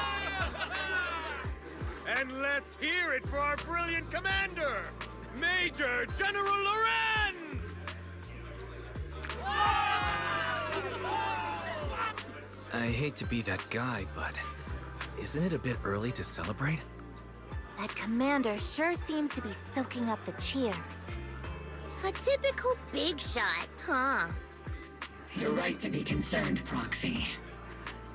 [SPEAKER 17] And let's hear it for our brilliant commander, Major General Lorenz!
[SPEAKER 3] I hate to be that guy, but isn't it a bit early to celebrate?
[SPEAKER 4] That commander sure seems to be soaking up the cheers.
[SPEAKER 14] A typical big shot, huh?
[SPEAKER 11] You're right to be concerned, Proxy.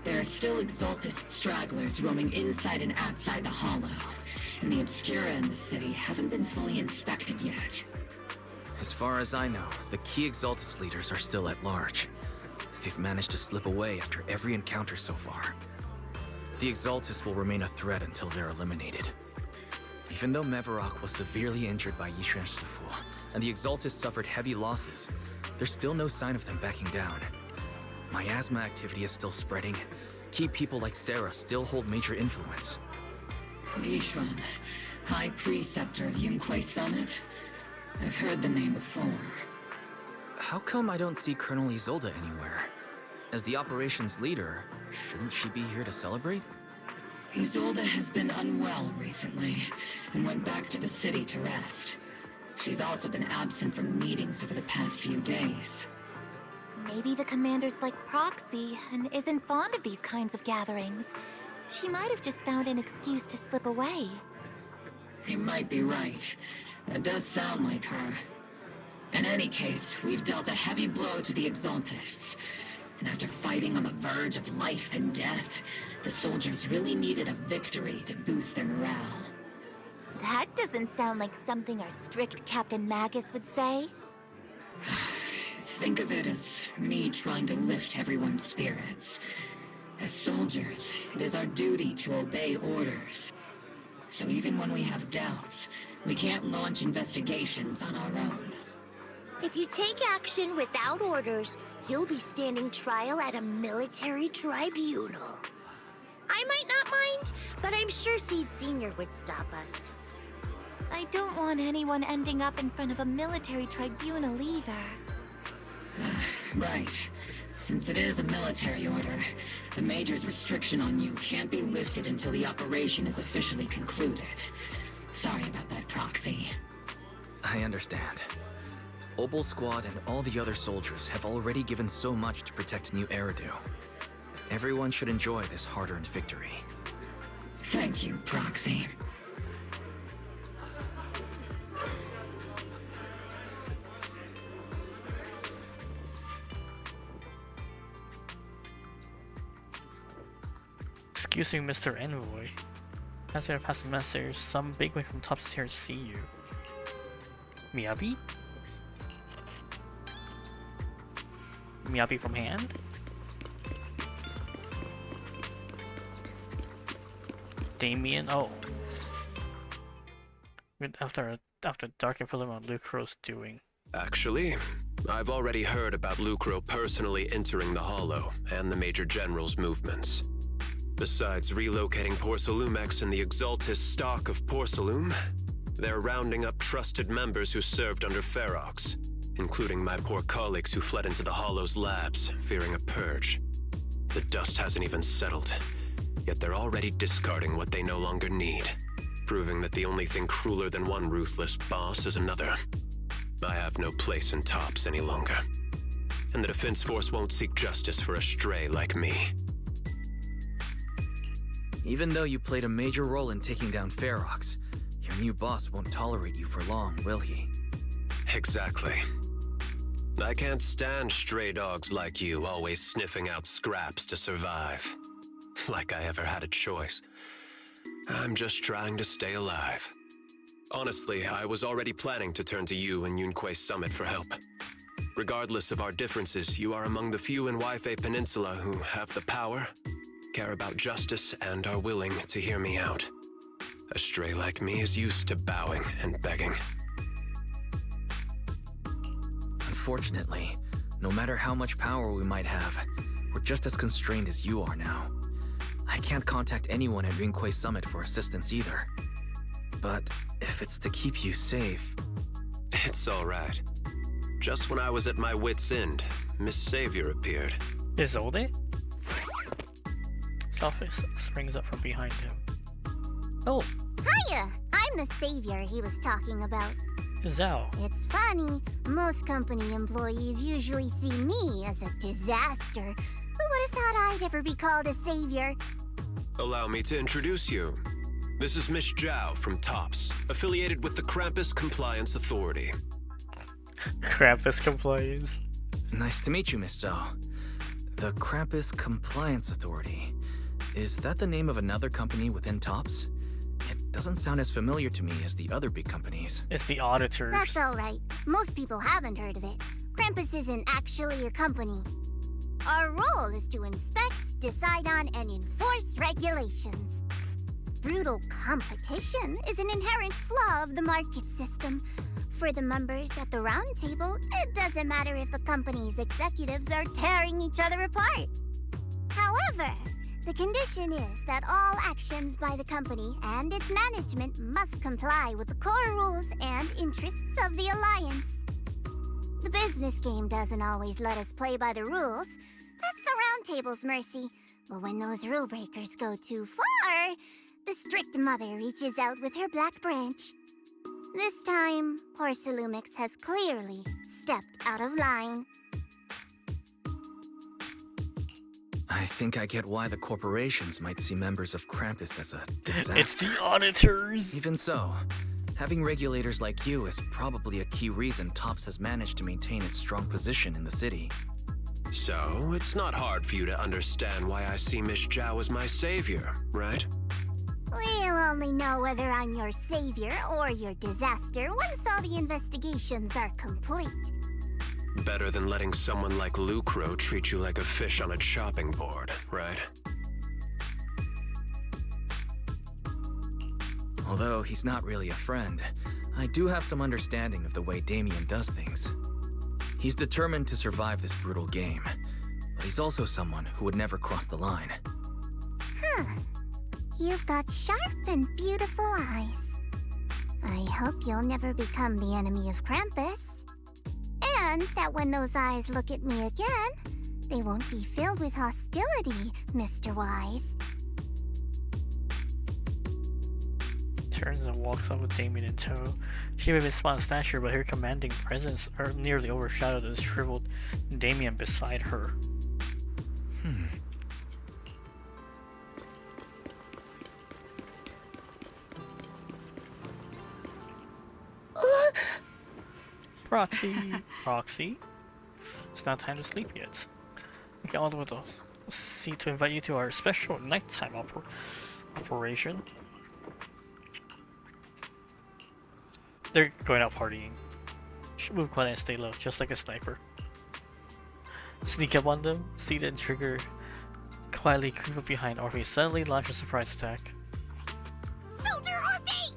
[SPEAKER 11] There are still Exaltist stragglers roaming inside and outside the Hollow, and the Obscura in the city haven't been fully inspected yet.
[SPEAKER 3] As far as I know, the key Exaltist leaders are still at large. They've managed to slip away after every encounter so far. The Exaltists will remain a threat until they're eliminated. Even though Mevarok was severely injured by Yishan Shifu, and the Exaltists suffered heavy losses, there's still no sign of them backing down. Miasma activity is still spreading. Key people like Sarah still hold major influence.
[SPEAKER 11] Yishuan, High Preceptor of Yunquay Summit? I've heard the name before.
[SPEAKER 3] How come I don't see Colonel Isolde anywhere? As the operations leader, shouldn't she be here to celebrate?
[SPEAKER 11] Isolde has been unwell recently, and went back to the city to rest. She's also been absent from meetings over the past few days.
[SPEAKER 4] Maybe the commander's like Proxy and isn't fond of these kinds of gatherings. She might have just found an excuse to slip away.
[SPEAKER 11] You might be right. That does sound like her. In any case, we've dealt a heavy blow to the Exaltists. And after fighting on the verge of life and death, the soldiers really needed a victory to boost their morale.
[SPEAKER 4] That doesn't sound like something our strict Captain Magus would say.
[SPEAKER 11] Think of it as me trying to lift everyone's spirits. As soldiers, it is our duty to obey orders. So even when we have doubts, we can't launch investigations on our own.
[SPEAKER 14] If you take action without orders, you'll be standing trial at a military tribunal. I might not mind, but I'm sure Seed Senior would stop us.
[SPEAKER 4] I don't want anyone ending up in front of a military tribunal either.
[SPEAKER 11] Right. Since it is a military order, the Major's restriction on you can't be lifted until the operation is officially concluded. Sorry about that, Proxy.
[SPEAKER 3] I understand. Obel Squad and all the other soldiers have already given so much to protect New Eridu. Everyone should enjoy this hard-earned victory.
[SPEAKER 11] Thank you, Proxy.
[SPEAKER 1] Excuse me, Mr. Envoy. As I pass a message, some bigwig from top tier see you. Miyabi? Miyabi from hand? Damien? Oh. After dark info on Lucro's doing.
[SPEAKER 21] Actually, I've already heard about Lucro personally entering the Hollow and the Major General's movements. Besides relocating Porcelumex and the Exaltist stock of Porcelume, they're rounding up trusted members who served under Ferox, including my poor colleagues who fled into the Hollow's labs, fearing a purge. The dust hasn't even settled, yet they're already discarding what they no longer need, proving that the only thing crueler than one ruthless boss is another. I have no place in Tops any longer, and the Defense Force won't seek justice for a stray like me.
[SPEAKER 3] Even though you played a major role in taking down Ferox, your new boss won't tolerate you for long, will he?
[SPEAKER 21] Exactly. I can't stand stray dogs like you always sniffing out scraps to survive. Like I ever had a choice. I'm just trying to stay alive. Honestly, I was already planning to turn to you and Yunquay Summit for help. Regardless of our differences, you are among the few in Waifei Peninsula who have the power, care about justice, and are willing to hear me out. A stray like me is used to bowing and begging.
[SPEAKER 3] Unfortunately, no matter how much power we might have, we're just as constrained as you are now. I can't contact anyone at Yunquay Summit for assistance either. But if it's to keep you safe...
[SPEAKER 21] It's alright. Just when I was at my wit's end, Miss Savior appeared.
[SPEAKER 1] Isolde? Selfish springs up from behind him. Oh!
[SPEAKER 14] Hiya! I'm the savior he was talking about.
[SPEAKER 1] Zhao.
[SPEAKER 14] It's funny, most company employees usually see me as a disaster. Who would have thought I'd ever be called a savior?
[SPEAKER 21] Allow me to introduce you. This is Miss Zhao from Tops, affiliated with the Krampus Compliance Authority.
[SPEAKER 1] Krampus Compliance.
[SPEAKER 3] Nice to meet you, Miss Zhao. The Krampus Compliance Authority. Is that the name of another company within TOPS? It doesn't sound as familiar to me as the other big companies.
[SPEAKER 1] It's the auditors.
[SPEAKER 14] That's alright. Most people haven't heard of it. Krampus isn't actually a company. Our role is to inspect, decide on, and enforce regulations. Brutal competition is an inherent flaw of the market system. For the members at the round table, it doesn't matter if the company's executives are tearing each other apart. However, the condition is that all actions by the company and its management must comply with the core rules and interests of the Alliance. The business game doesn't always let us play by the rules. That's the round table's mercy. But when those rule breakers go too far, the strict mother reaches out with her black branch. This time, Porcelumix has clearly stepped out of line.
[SPEAKER 3] I think I get why the corporations might see members of Krampus as a disaster.
[SPEAKER 1] It's the auditors!
[SPEAKER 3] Even so, having regulators like you is probably a key reason TOPS has managed to maintain its strong position in the city.
[SPEAKER 21] So, it's not hard for you to understand why I see Miss Zhao as my savior, right?
[SPEAKER 14] We'll only know whether I'm your savior or your disaster once all the investigations are complete.
[SPEAKER 21] Better than letting someone like Lucro treat you like a fish on a chopping board, right?
[SPEAKER 3] Although he's not really a friend, I do have some understanding of the way Damien does things. He's determined to survive this brutal game, but he's also someone who would never cross the line.
[SPEAKER 14] Huh. You've got sharp and beautiful eyes. I hope you'll never become the enemy of Krampus. And that when those eyes look at me again, they won't be filled with hostility, Mr. Wise.
[SPEAKER 1] Turns and walks up with Damien in tow. She may be small in stature, but her commanding presence nearly overshadowed the shriveled Damien beside her. Proxy. It's not time to sleep yet. Okay, all the way to invite you to our special nighttime operation. They're going out partying. Should move quiet and stay low, just like a sniper. Sneak up on them, see the trigger, quietly creep up behind Orphe, suddenly launch a surprise attack.
[SPEAKER 14] Soldier Orphe!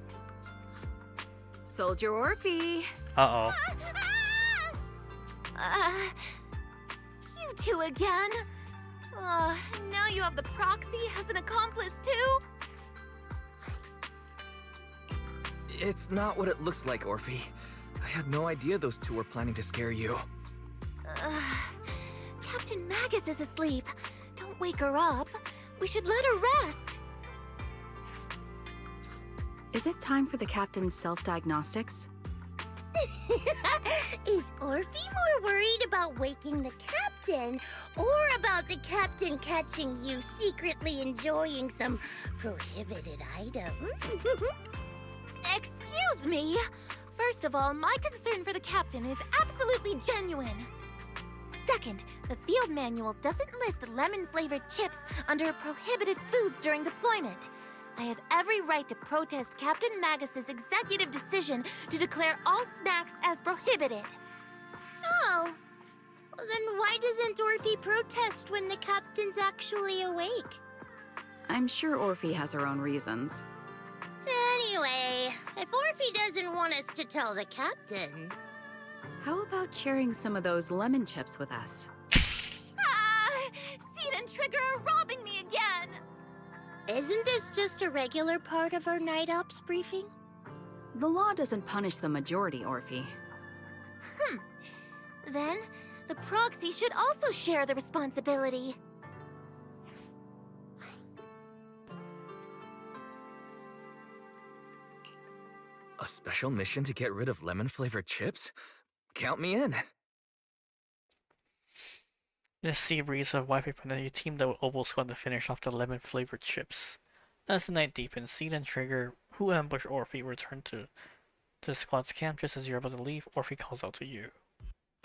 [SPEAKER 12] Soldier Orphe!
[SPEAKER 1] Uh-oh.
[SPEAKER 4] You two again? Now you have the proxy as an accomplice too?
[SPEAKER 3] It's not what it looks like, Orphe. I had no idea those two were planning to scare you.
[SPEAKER 4] Captain Magus is asleep. Don't wake her up. We should let her rest.
[SPEAKER 12] Is it time for the captain's self-diagnostics?
[SPEAKER 14] Is Orphe more worried about waking the captain or about the captain catching you secretly enjoying some prohibited items?
[SPEAKER 4] Excuse me! First of all, my concern for the captain is absolutely genuine. Second, the field manual doesn't list lemon-flavored chips under prohibited foods during deployment. I have every right to protest Captain Magus's executive decision to declare all snacks as prohibited.
[SPEAKER 14] Oh, then why doesn't Orphe protest when the captain's actually awake?
[SPEAKER 12] I'm sure Orphe has her own reasons.
[SPEAKER 14] Anyway, if Orphe doesn't want us to tell the captain...
[SPEAKER 12] How about sharing some of those lemon chips with us?
[SPEAKER 4] Seed and Trigger are robbing me again!
[SPEAKER 14] Isn't this just a regular part of our night ops briefing?
[SPEAKER 12] The law doesn't punish the majority, Orphe.
[SPEAKER 4] Then, the proxy should also share the responsibility.
[SPEAKER 3] A special mission to get rid of lemon-flavored chips? Count me in.
[SPEAKER 1] In a sea breeze of Wi-Fi planet, you teamed up with Opal Squad to finish off the lemon-flavored chips. As the night deepens, Seed and Trigger, who ambushed Orphe, return to the squad's camp. Just as you're about to leave, Orphe calls out to you.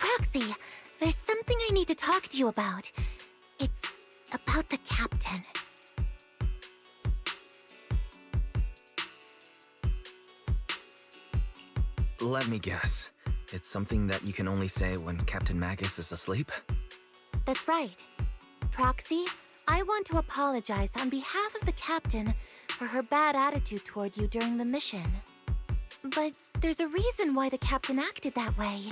[SPEAKER 14] Proxy, there's something I need to talk to you about. It's about the captain.
[SPEAKER 3] Let me guess. It's something that you can only say when Captain Magus is asleep?
[SPEAKER 14] That's right. Proxy, I want to apologize on behalf of the captain for her bad attitude toward you during the mission. But there's a reason why the captain acted that way.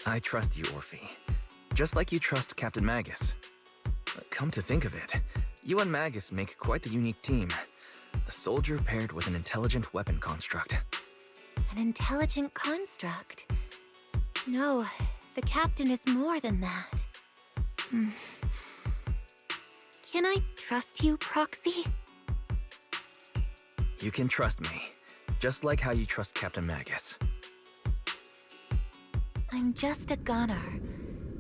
[SPEAKER 3] I trust you, Orphe. Just like you trust Captain Magus. Come to think of it, you and Magus make quite the unique team. A soldier paired with an intelligent weapon construct.
[SPEAKER 14] An intelligent construct? No, the captain is more than that. Can I trust you, Proxy?
[SPEAKER 3] You can trust me, just like how you trust Captain Magus.
[SPEAKER 14] I'm just a gunner.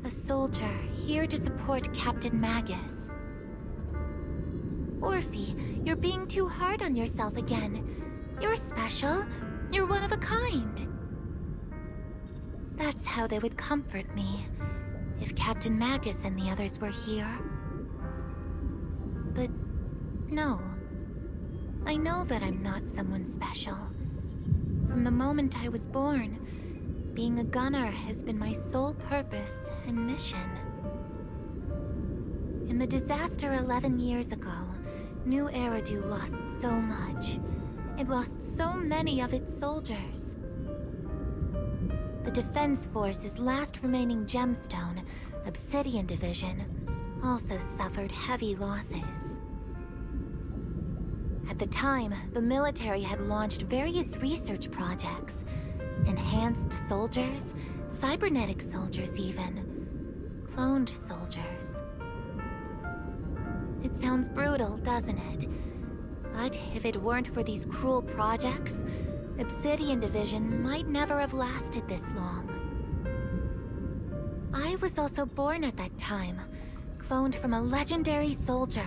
[SPEAKER 14] A soldier, here to support Captain Magus. Orphe, you're being too hard on yourself again. You're special. You're one of a kind. That's how they would comfort me, if Captain Magus and the others were here. But no. I know that I'm not someone special. From the moment I was born, being a gunner has been my sole purpose and mission. In the disaster 11 years ago, New Eridu lost so much. It lost so many of its soldiers. The Defense Force's last remaining gemstone, Obsidian Division, also suffered heavy losses. At the time, the military had launched various research projects. Enhanced soldiers, cybernetic soldiers even. Cloned soldiers. It sounds brutal, doesn't it? But if it weren't for these cruel projects, Obsidian Division might never have lasted this long. I was also born at that time, cloned from a legendary soldier,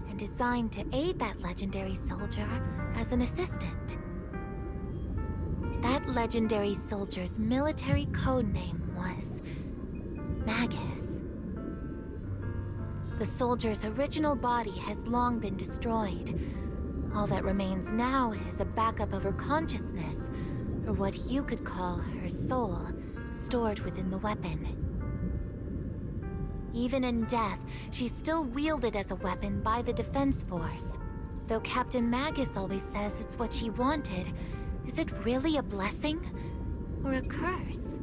[SPEAKER 14] and designed to aid that legendary soldier as an assistant. That legendary soldier's military codename was Magus. The soldier's original body has long been destroyed. All that remains now is a backup of her consciousness, or what you could call her soul, stored within the weapon. Even in death, she's still wielded as a weapon by the Defense Force. Though Captain Magus always says it's what she wanted, is it really a blessing or a curse?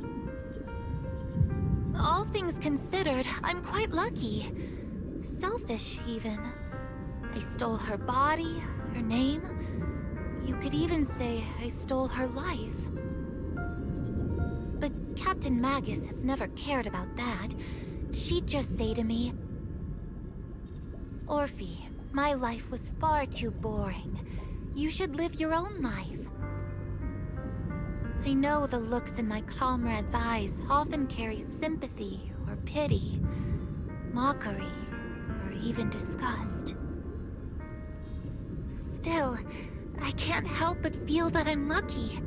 [SPEAKER 14] All things considered, I'm quite lucky. Selfish, even. I stole her body, her name. You could even say I stole her life. But Captain Magus has never cared about that. She'd just say to me, Orphe, my life was far too boring. You should live your own life. I know the looks in my comrades' eyes often carry sympathy or pity, mockery, or even disgust. Still, I can't help but feel that I'm lucky.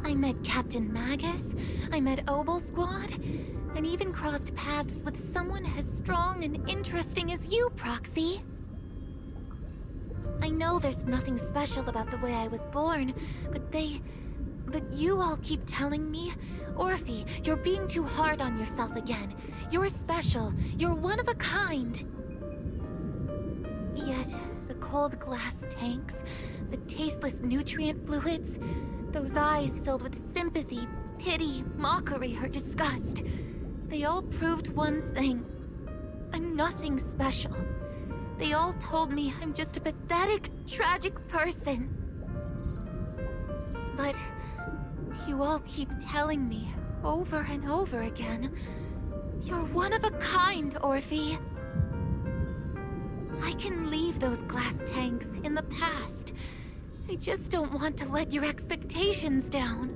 [SPEAKER 14] I met Captain Magus, I met Obel Squad, and even crossed paths with someone as strong and interesting as you, Proxy. I know there's nothing special about the way I was born, but you all keep telling me, Orphe, you're being too hard on yourself again. You're special. You're one of a kind. Yet, the cold glass tanks, the tasteless nutrient fluids, those eyes filled with sympathy, pity, mockery, or disgust, they all proved one thing. I'm nothing special. They all told me I'm just a pathetic, tragic person. But you all keep telling me over and over again, you're one of a kind, Orphe. I can leave those glass tanks in the past. I just don't want to let your expectations down.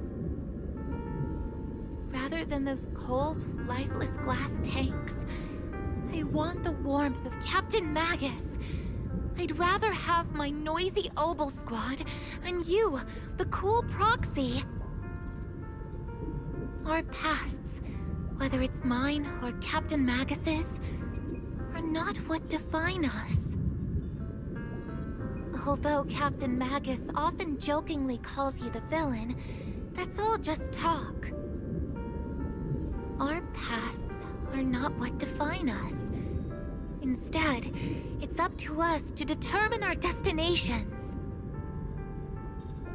[SPEAKER 14] Rather than those cold, lifeless glass tanks, I want the warmth of Captain Magus.
[SPEAKER 4] I'd rather have my noisy Obel squad and you, the cool proxy. Our pasts, whether it's mine or Captain Magus's, are not what define us. Although Captain Magus often jokingly calls you the villain, that's all just talk. Our pasts are not what define us. Instead, it's up to us to determine our destinations.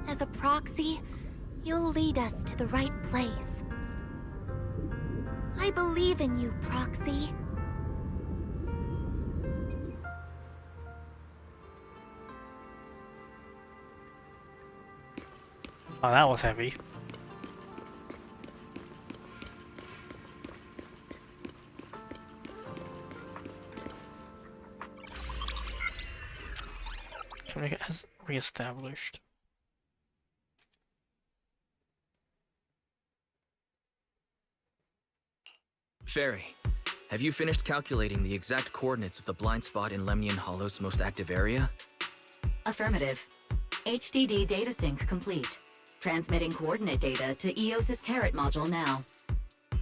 [SPEAKER 4] As a proxy, you'll lead us to the right place. I believe in you, Proxy.
[SPEAKER 1] Oh, that was heavy. Communication has re-established.
[SPEAKER 3] Fairy, have you finished calculating the exact coordinates of the blind spot in Lemnian Hollow's most active area?
[SPEAKER 15] Affirmative. HDD data sync complete. Transmitting coordinate data to EOS's Carrot module now.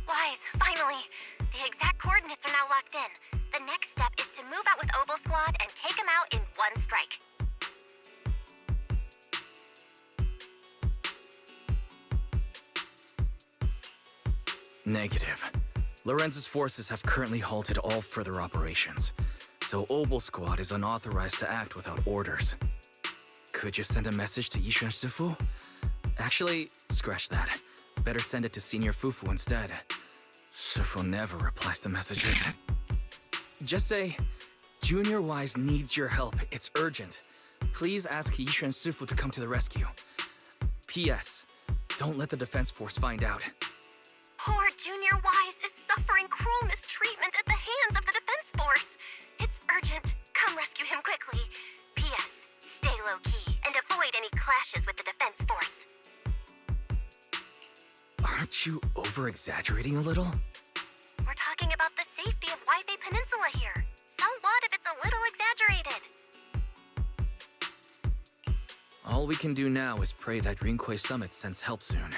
[SPEAKER 18] Wise, finally! The exact coordinates are now locked in. The next step is to move out with Obel Squad and take them out in one strike.
[SPEAKER 3] Negative. Lorenz's forces have currently halted all further operations, so Obel Squad is unauthorized to act without orders. Could you send a message to Yishan Sufu? Actually, scratch that. Better send it to Senior Fufu instead. Sufu never replies to messages. Just say, Junior Wise needs your help. It's urgent. Please ask Yishan Sufu to come to the rescue. P.S. Don't let the defense force find out.
[SPEAKER 18] Poor Junior Wise is suffering cruel mistreatment at the hands of the defense force. It's urgent. Come rescue him quickly. P.S. Stay low-key and avoid any clashes with the defense force.
[SPEAKER 3] Aren't you over-exaggerating a little?
[SPEAKER 18] We're talking about the safety of Waifei Peninsula here. So what if it's a little exaggerated?
[SPEAKER 3] All we can do now is pray that Rinquay Summit sends help soon.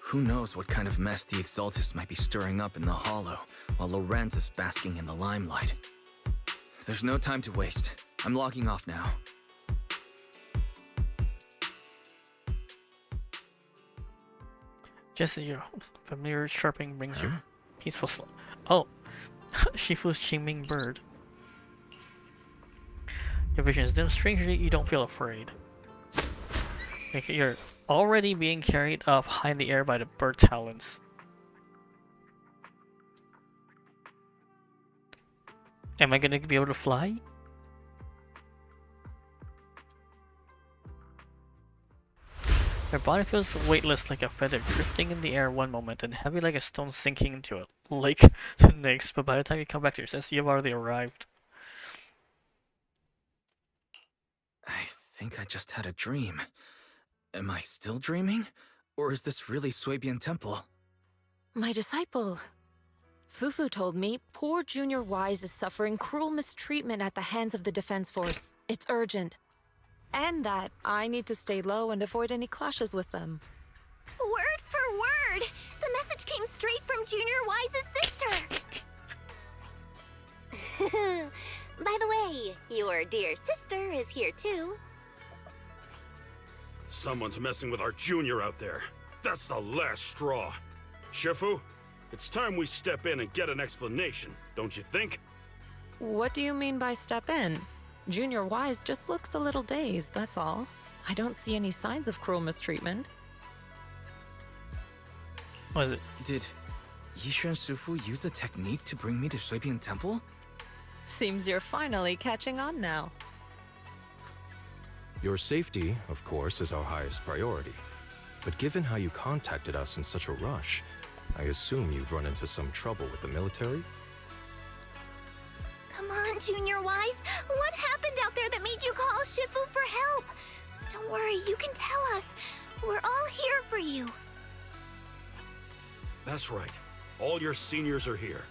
[SPEAKER 3] Who knows what kind of mess the Exaltists might be stirring up in the Hollow, while Lorenz is basking in the limelight. There's no time to waste. I'm logging off now.
[SPEAKER 1] Just as your familiar chirping brings you peaceful sleep. Oh, Shifu's Qingming bird. Your vision is dim. Strangely, you don't feel afraid. Like you're already being carried up high in the air by the bird talons. Am I gonna be able to fly? Your body feels weightless like a feather drifting in the air one moment and heavy like a stone sinking into it lake the next, but by the time you come back to your senses, you've already arrived.
[SPEAKER 3] I think I just had a dream. Am I still dreaming? Or is this really Suibian Temple?
[SPEAKER 7] My disciple. Fufu told me poor Junior Wise is suffering cruel mistreatment at the hands of the defense force. It's urgent. And that I need to stay low and avoid any clashes with them.
[SPEAKER 14] Word for word! The message came straight from Junior Wise's sister! By the way, your dear sister is here too.
[SPEAKER 17] Someone's messing with our junior out there. That's the last straw. Shifu, it's time we step in and get an explanation, don't you think?
[SPEAKER 7] What do you mean by step in? Junior Wise just looks a little dazed, that's all. I don't see any signs of cruel mistreatment.
[SPEAKER 1] What is it?
[SPEAKER 3] Did Yishan Sufu use a technique to bring me to Suibian Temple?
[SPEAKER 7] Seems you're finally catching on now.
[SPEAKER 22] Your safety, of course, is our highest priority. But given how you contacted us in such a rush, I assume you've run into some trouble with the military?
[SPEAKER 14] Come on, Junior Wise. What happened out there that made you call Shifu for help? Don't worry, you can tell us. We're all here for you.
[SPEAKER 17] That's right. All your seniors are here.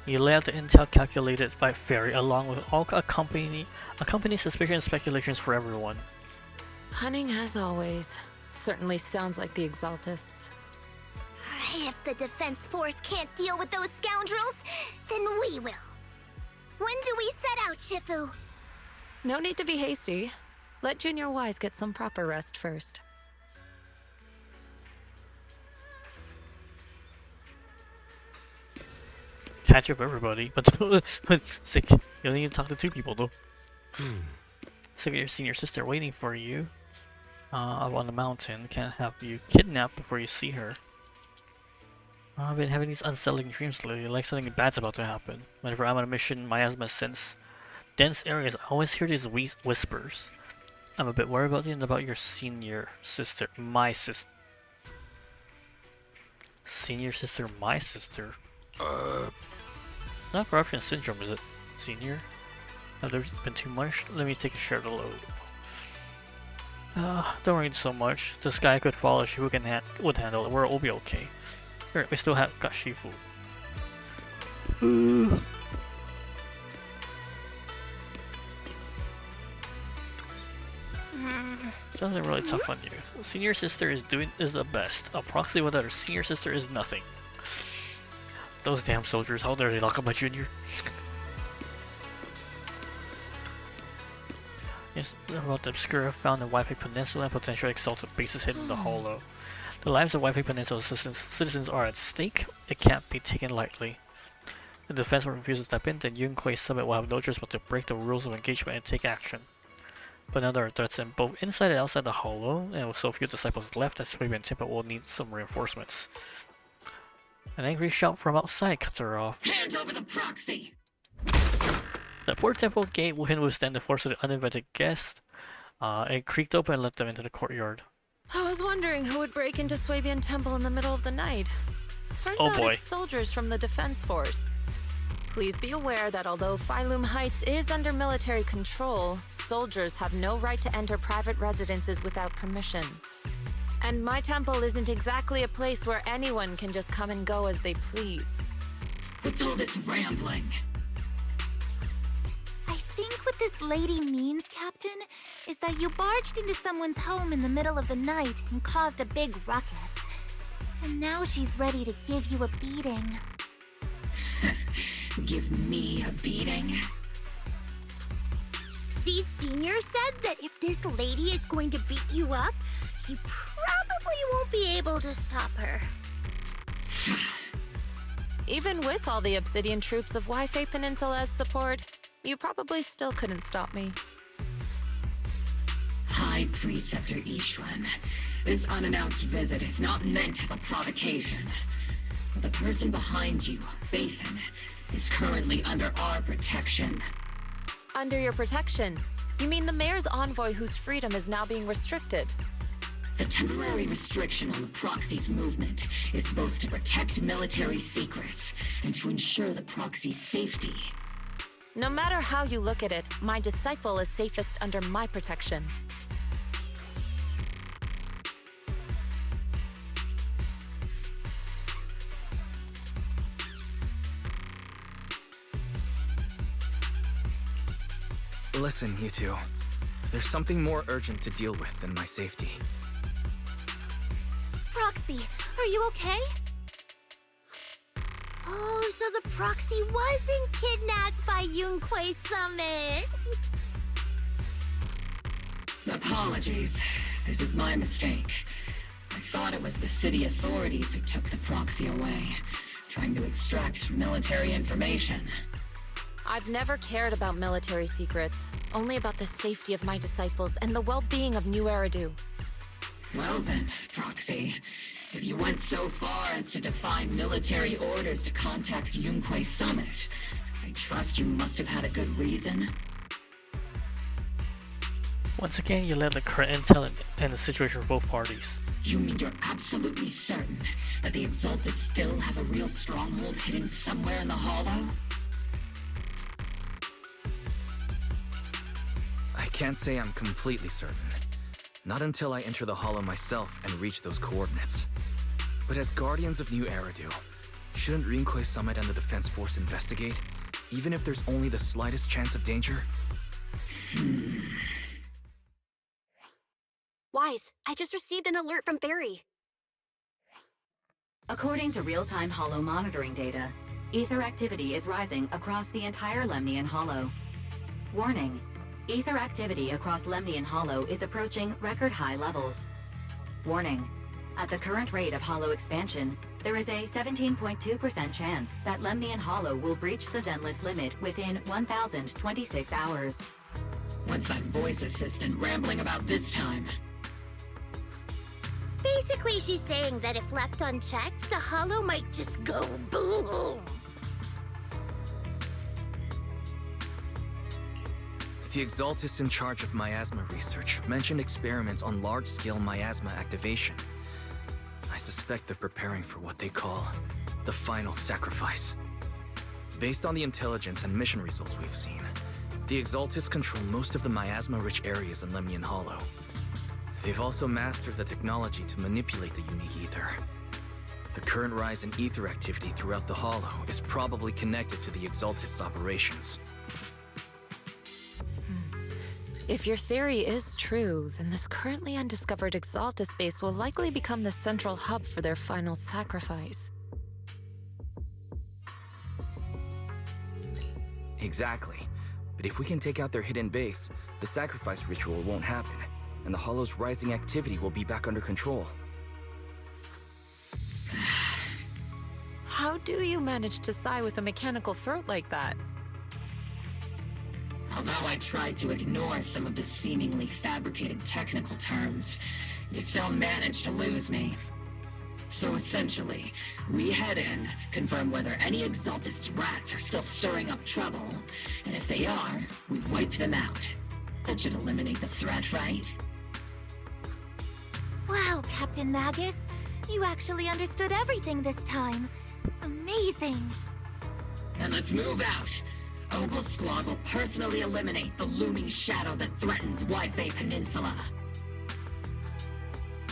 [SPEAKER 1] You lay out the intel calculated by Fairy, along with all accompanying suspicion and speculations for everyone.
[SPEAKER 7] Cunning as always. Certainly sounds like the Exaltists.
[SPEAKER 14] If the Defense Force can't deal with those scoundrels, then we will. When do we set out, Shifu?
[SPEAKER 7] No need to be hasty. Let Junior Wise get some proper rest first.
[SPEAKER 1] Catch up, everybody. But sick. You only need to talk to 2 people, though. Sick of your senior sister waiting for you up on the mountain. Can't have you kidnapped before you see her. I've been having these unsettling dreams lately, like something bad's about to happen. Whenever I'm on a mission, my asthma sense dense areas, I always hear these whispers. I'm a bit worried about you and about your senior sister. My sister. Senior sister, my sister. Not corruption syndrome, is it? Senior? Oh, there's been too much. Let me take a share of the load. Don't worry so much. This guy could follow. She would handle it. We'll be okay. Here, we still got Shifu. Something really tough on you. Senior sister is the best. A proxy without her senior sister is nothing. Those damn soldiers, how dare they lock up my junior? Yes, about the Obscura found in Wi-Fi Peninsula and potentially exalted bases hidden in the hollow. The lives of Wi-Fi Peninsula citizens are at stake. It can't be taken lightly. If the defense will refuse to step in, then Yunquei Summit will have no choice but to break the rules of engagement and take action. But now there are threats in both inside and outside the hollow, and with so few disciples left, that Swaby and Timpa will need some reinforcements. An angry shout from outside cuts her off.
[SPEAKER 11] Hand over the proxy!
[SPEAKER 1] The poor temple gate wouldn't withstand the force of the uninvited guest. It creaked open and let them into the courtyard.
[SPEAKER 7] I was wondering who would break into Swabian Temple in the middle of the night. Turns out it's soldiers from the Defense Force. Please be aware that although Phylum Heights is under military control, soldiers have no right to enter private residences without permission. And my temple isn't exactly a place where anyone can just come and go as they please.
[SPEAKER 11] What's all this rambling?
[SPEAKER 4] I think what this lady means, Captain, is that you barged into someone's home in the middle of the night and caused a big ruckus. And now she's ready to give you a beating.
[SPEAKER 11] Give me a beating?
[SPEAKER 14] Seed Senior said that if this lady is going to beat you up, you probably won't be able to stop her.
[SPEAKER 7] Even with all the Obsidian troops of Wi-Fi Peninsula as support, you probably still couldn't stop me.
[SPEAKER 11] High Preceptor Ishwan, this unannounced visit is not meant as a provocation. But the person behind you, Bathan, is currently under our protection.
[SPEAKER 7] Under your protection? You mean the mayor's envoy whose freedom is now being restricted?
[SPEAKER 11] The temporary restriction on the proxy's movement is both to protect military secrets and to ensure the proxy's safety.
[SPEAKER 7] No matter how you look at it, my disciple is safest under my protection.
[SPEAKER 3] Listen, you two. There's something more urgent to deal with than my safety.
[SPEAKER 4] Proxy, are you okay?
[SPEAKER 14] Oh, so the proxy wasn't kidnapped by Yunquei Summit.
[SPEAKER 11] Apologies. This is my mistake. I thought it was the city authorities who took the proxy away, trying to extract military information.
[SPEAKER 7] I've never cared about military secrets, only about the safety of my disciples and the well-being of New Eridu.
[SPEAKER 11] Well then, Proxy, if you went so far as to defy military orders to contact Yunquei Summit, I trust you must have had a good reason.
[SPEAKER 1] Once again, you led the current intel and the situation for both parties.
[SPEAKER 11] You mean you're absolutely certain that the Exaltists still have a real stronghold hidden somewhere in the Hollow?
[SPEAKER 3] I can't say I'm completely certain. Not until I enter the Hollow myself and reach those coordinates. But as Guardians of New Eridu, Shouldn't Rinkwei Summit and the Defense Force investigate, even if there's only the slightest chance of danger?
[SPEAKER 6] Wise, I just received an alert from Barry.
[SPEAKER 15] According to real-time Hollow monitoring data, ether activity is rising across the entire Lemnian Hollow. Warning, ether activity across Lemnian Hollow is approaching record-high levels. Warning, at the current rate of Hollow expansion, there is a 17.2% chance that Lemnian Hollow will breach the Zenless limit within 1,026 hours.
[SPEAKER 11] What's that voice assistant rambling about this time?
[SPEAKER 14] Basically, she's saying that if left unchecked, the Hollow might just go boom.
[SPEAKER 3] The Exaltists in charge of miasma research mentioned experiments on large-scale miasma activation. I suspect they're preparing for what they call the final sacrifice. Based on the intelligence and mission results we've seen, the Exaltists control most of the miasma-rich areas in Lemnian Hollow. They've also mastered the technology to manipulate the unique ether. The current rise in ether activity throughout the Hollow is probably connected to the Exaltists' operations.
[SPEAKER 7] If your theory is true, then this currently undiscovered Exaltus base will likely become the central hub for their final sacrifice.
[SPEAKER 3] Exactly. But if we can take out their hidden base, the sacrifice ritual won't happen, and the Hollow's rising activity will be back under control.
[SPEAKER 7] How do you manage to sigh with a mechanical throat like that?
[SPEAKER 11] Although I tried to ignore some of the seemingly fabricated technical terms, you still managed to lose me. So essentially, we head in, confirm whether any Exaltist rats are still stirring up trouble, and if they are, we wipe them out. That should eliminate the threat, right?
[SPEAKER 4] Wow, Captain Magus. You actually understood everything this time. Amazing.
[SPEAKER 11] And let's move out. Obel Squad will personally eliminate the looming shadow that threatens Wi-Fi Peninsula.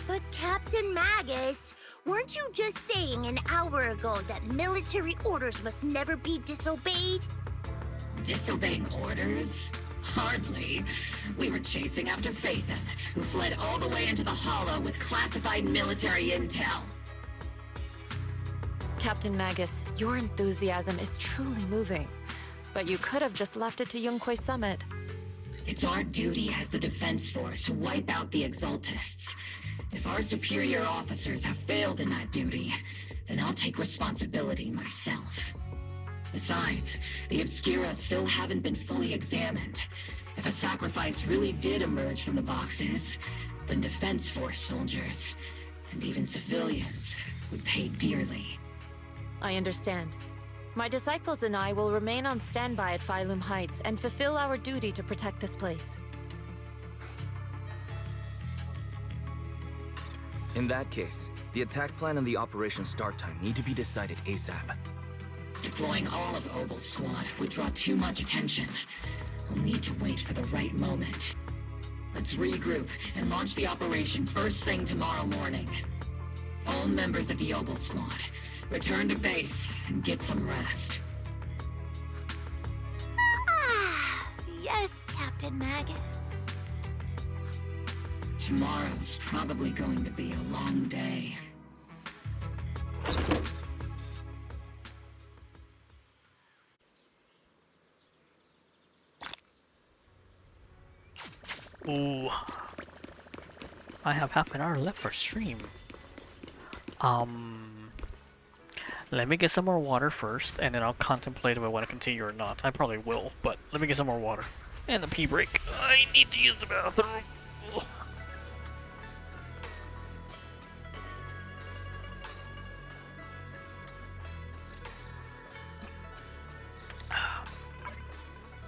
[SPEAKER 14] But Captain Magus, weren't you just saying an hour ago that military orders must never be disobeyed?
[SPEAKER 11] Disobeying orders? Hardly. We were chasing after Phaethon, who fled all the way into the Hollow with classified military intel.
[SPEAKER 7] Captain Magus, your enthusiasm is truly moving. But you could have just left it to Yunkwei Summit.
[SPEAKER 11] It's our duty as the Defense Force to wipe out the Exaltists. If our superior officers have failed in that duty, then I'll take responsibility myself. Besides, the Obscura still haven't been fully examined. If a sacrifice really did emerge from the boxes, then Defense Force soldiers, and even civilians, would pay dearly.
[SPEAKER 7] I understand. My disciples and I will remain on standby at Phylum Heights and fulfill our duty to protect this place.
[SPEAKER 3] In that case, the attack plan and the operation start time need to be decided ASAP.
[SPEAKER 11] Deploying all of Obel Squad would draw too much attention. We'll need to wait for the right moment. Let's regroup and launch the operation first thing tomorrow morning. All members of the Obel Squad, return to base and get some rest.
[SPEAKER 4] Ah, yes, Captain Magus.
[SPEAKER 11] Tomorrow's probably going to be a long day.
[SPEAKER 1] Ooh. I have half an hour left for stream. Let me get some more water first, and then I'll contemplate if I want to continue or not. I probably will, but let me get some more water. And a pee break. I need to use the bathroom.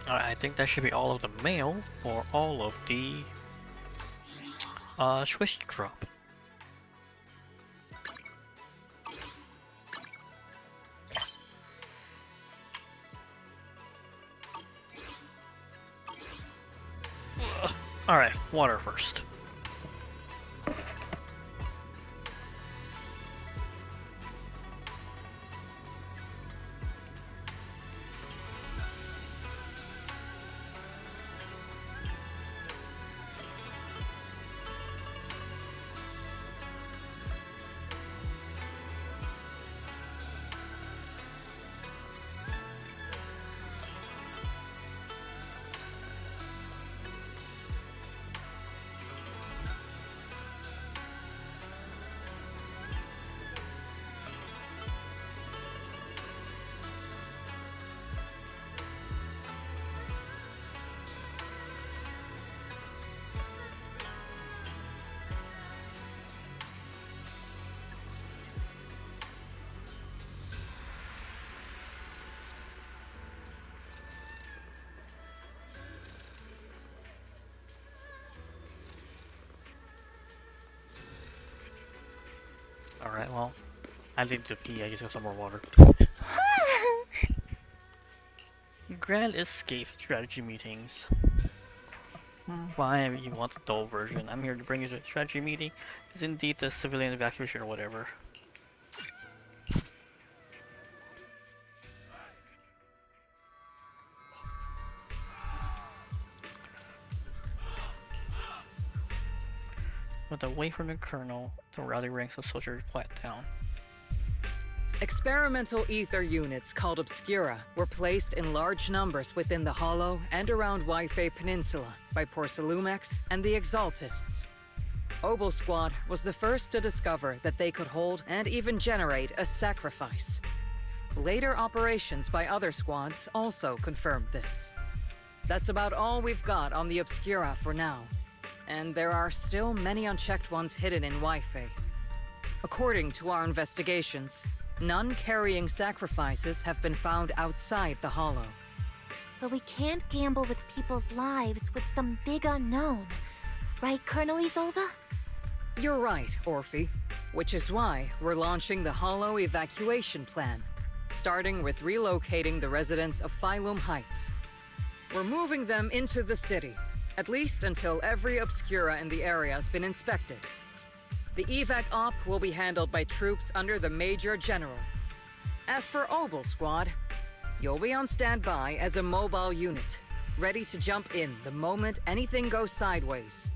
[SPEAKER 1] Alright, I think that should be all of the mail for all of the Swish drop. Alright, water first. Alright, well, I need to pee. I just got some more water. Grand Escape Strategy Meetings. Why you want the dull version? I'm here to bring you to a strategy meeting. Is indeed the civilian evacuation or whatever. With away from the colonel, the rally ranks of soldiers quiet down.
[SPEAKER 5] Experimental ether units called Obscura were placed in large numbers within the Hollow and around Waifei Peninsula by Porcelumex and the Exaltists. Obel Squad was the first to discover that they could hold and even generate a sacrifice. Later operations by other squads also confirmed this. That's about all we've got on the Obscura for now, and there are still many unchecked ones hidden in Waifei. According to our investigations, none carrying sacrifices have been found outside the Hollow.
[SPEAKER 4] But we can't gamble with people's lives with some big unknown. Right, Colonel Isolde?
[SPEAKER 5] You're right, Orphe. Which is why we're launching the Hollow evacuation plan, starting with relocating the residents of Phylum Heights. We're moving them into the city, at least until every Obscura in the area has been inspected. The evac op will be handled by troops under the Major General. As for Obel Squad, you'll be on standby as a mobile unit, ready to jump in the moment anything goes sideways.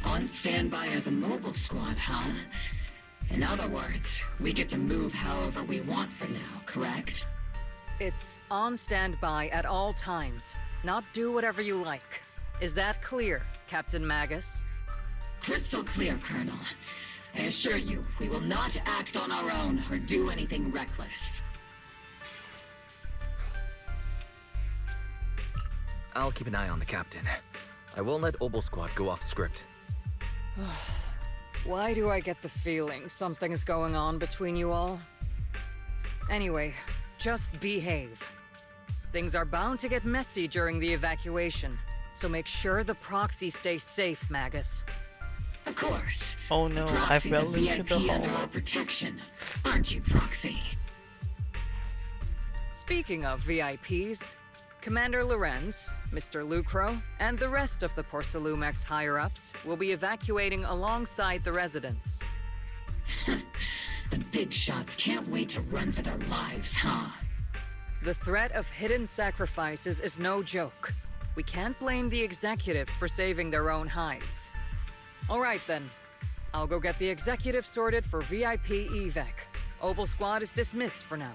[SPEAKER 11] On standby as a mobile squad, huh? In other words, we get to move however we want for now, correct?
[SPEAKER 5] It's on standby at all times, not do whatever you like. Is that clear, Captain Magus?
[SPEAKER 11] Crystal clear, Colonel. I assure you, we will not act on our own or do anything reckless.
[SPEAKER 3] I'll keep an eye on the captain. I won't let Obel Squad go off script.
[SPEAKER 5] Why do I get the feeling something's going on between you all? Anyway, just behave. Things are bound to get messy during the evacuation, so make sure the proxy stays safe, Magus.
[SPEAKER 11] Of course.
[SPEAKER 1] Oh no, I fell into the
[SPEAKER 11] VIP under
[SPEAKER 1] hole.
[SPEAKER 11] our protection, aren't you, Proxy?
[SPEAKER 5] Speaking of VIPs, Commander Lorenz, Mr. Lucro, and the rest of the Porcelumex higher-ups will be evacuating alongside the residents.
[SPEAKER 11] The big shots can't wait to run for their lives, huh?
[SPEAKER 5] The threat of hidden sacrifices is no joke. We can't blame the executives for saving their own hides. Alright then, I'll go get the executive sorted for VIP evac. Obel Squad is dismissed for now.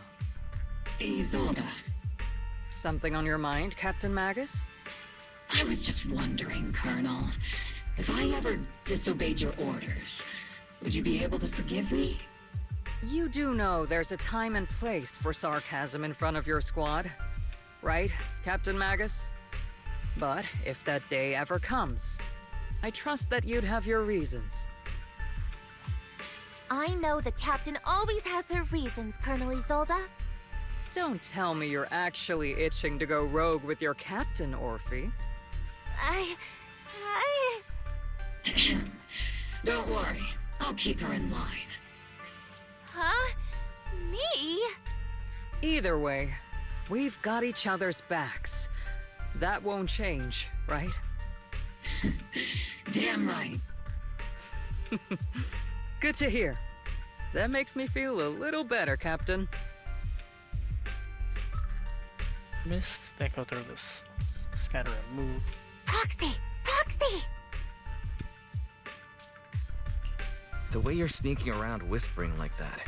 [SPEAKER 11] Isolde.
[SPEAKER 5] Something on your mind, Captain Magus?
[SPEAKER 11] I was just wondering, Colonel. If I ever disobeyed your orders, would you be able to forgive me?
[SPEAKER 5] You do know there's a time and place for sarcasm in front of your squad, right, Captain Magus? But if that day ever comes, I trust that you'd have your reasons.
[SPEAKER 4] I know the captain always has her reasons, Colonel Isolde.
[SPEAKER 5] Don't tell me you're actually itching to go rogue with your captain, Orphe.
[SPEAKER 11] Don't worry, I'll keep her in line.
[SPEAKER 4] Huh? Me?
[SPEAKER 5] Either way, we've got each other's backs. That won't change, right?
[SPEAKER 11] Damn right.
[SPEAKER 5] Good to hear. That makes me feel a little better, Captain.
[SPEAKER 1] Miss, they go through this scatter and move.
[SPEAKER 4] Proxy! Proxy!
[SPEAKER 3] The way you're sneaking around whispering like that,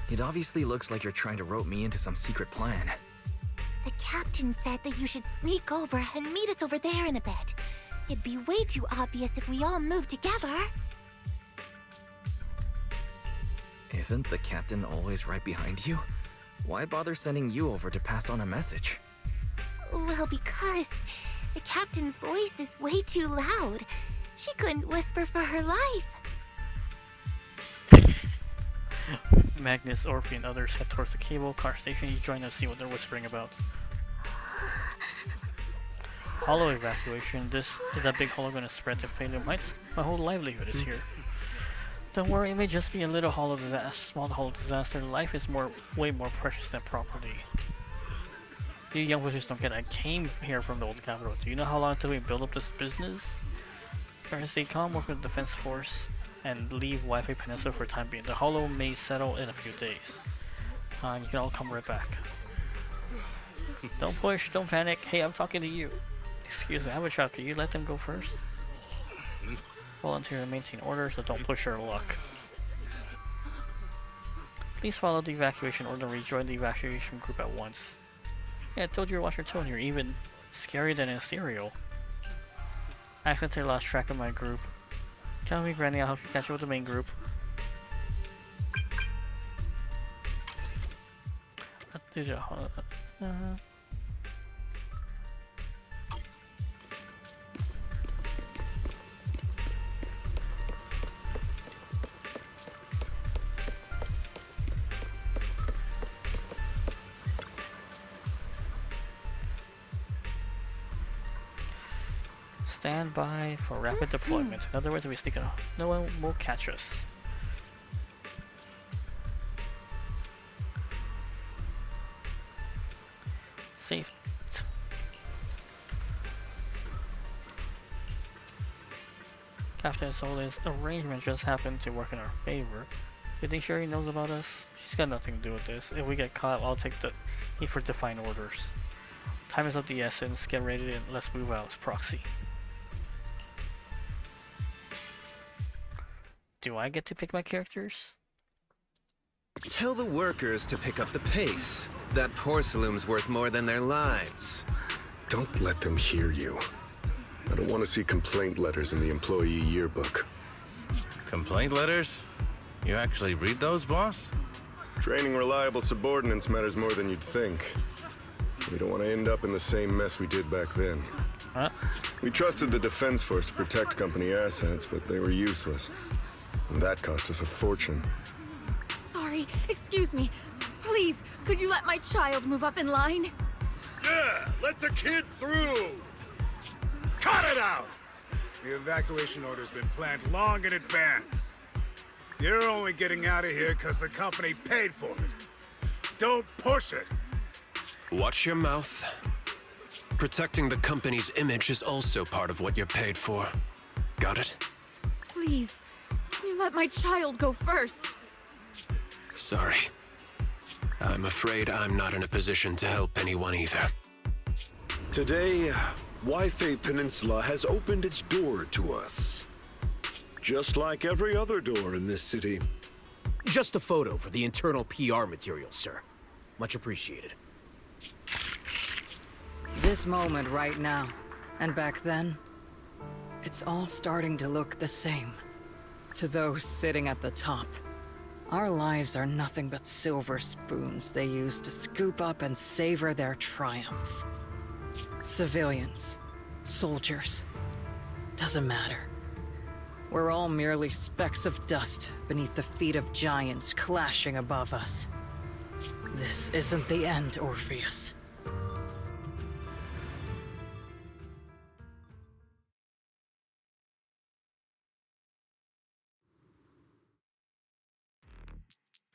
[SPEAKER 3] it obviously looks like you're trying to rope me into some secret plan.
[SPEAKER 4] The captain said that you should sneak over and meet us over there in a bit. It'd be way too obvious if we all moved together.
[SPEAKER 3] Isn't the captain always right behind you? Why bother sending you over to pass on a message?
[SPEAKER 4] Well, because the captain's voice is way too loud. She couldn't whisper for her life.
[SPEAKER 1] Magnus, Orphe, and others head towards the cable car station. You join them to see what they're whispering about. Hollow evacuation. Is that big hollow going to spread to Phylum Heights? My whole livelihood is here. Don't worry, it may just be a little hollow disaster, small hollow disaster. Life is way more precious than property. You young wizards don't get it. I came here from the old capital. Do you know how long until we build up this business? Stay calm, work with the defense force, and leave Wi-Fi Peninsula for the time being. The hollow may settle in a few days. You can all come right back. Don't push, don't panic. Hey, I'm talking to you. Excuse me, I have a child. Can you let them go first? Volunteer to maintain order, so don't push your luck. Please follow the evacuation order and rejoin the evacuation group at once. Yeah, I told you to watch your tone. You're even scarier than in stereo. I accidentally lost track of my group. Count me, Granny. I'll help you catch up with the main group. Stand by for rapid deployment. In other words, if we sneak out, no one will catch us. Safe. Captain Soleil's arrangement just happened to work in our favor. You think Sherry knows about us? She's got nothing to do with this. If we get caught, I'll take the heat for defiant orders. Time is of the essence. Get ready and let's move out. Proxy. Do I get to pick my characters?
[SPEAKER 8] Tell the workers to pick up the pace. That porcelain's worth more than their lives.
[SPEAKER 9] Don't let them hear you. I don't want to see complaint letters in the employee yearbook.
[SPEAKER 10] Complaint letters? You actually read those, boss?
[SPEAKER 9] Training reliable subordinates matters more than you'd think. We don't want to end up in the same mess we did back then.
[SPEAKER 1] Huh?
[SPEAKER 9] We trusted the defense force to protect company assets, but they were useless. And that cost us a fortune.
[SPEAKER 12] Sorry, excuse me. Please, could you let my child move up in line?
[SPEAKER 17] Yeah, let the kid through! Cut it out! The evacuation order's been planned long in advance. You're only getting out of here because the company paid for it. Don't push it!
[SPEAKER 21] Watch your mouth. Protecting the company's image is also part of what you're paid for. Got it?
[SPEAKER 12] Please, can you let my child go first?
[SPEAKER 21] Sorry. I'm afraid I'm not in a position to help anyone either.
[SPEAKER 9] Today, Wi-Fi Peninsula has opened its door to us. Just like every other door in this city.
[SPEAKER 20] Just a photo for the internal PR material, sir. Much appreciated.
[SPEAKER 5] This moment right now, and back then, it's all starting to look the same. To those sitting at the top, our lives are nothing but silver spoons they use to scoop up and savor their triumph. Civilians, soldiers, doesn't matter. We're all merely specks of dust beneath the feet of giants clashing above us. This isn't the end, Orpheus.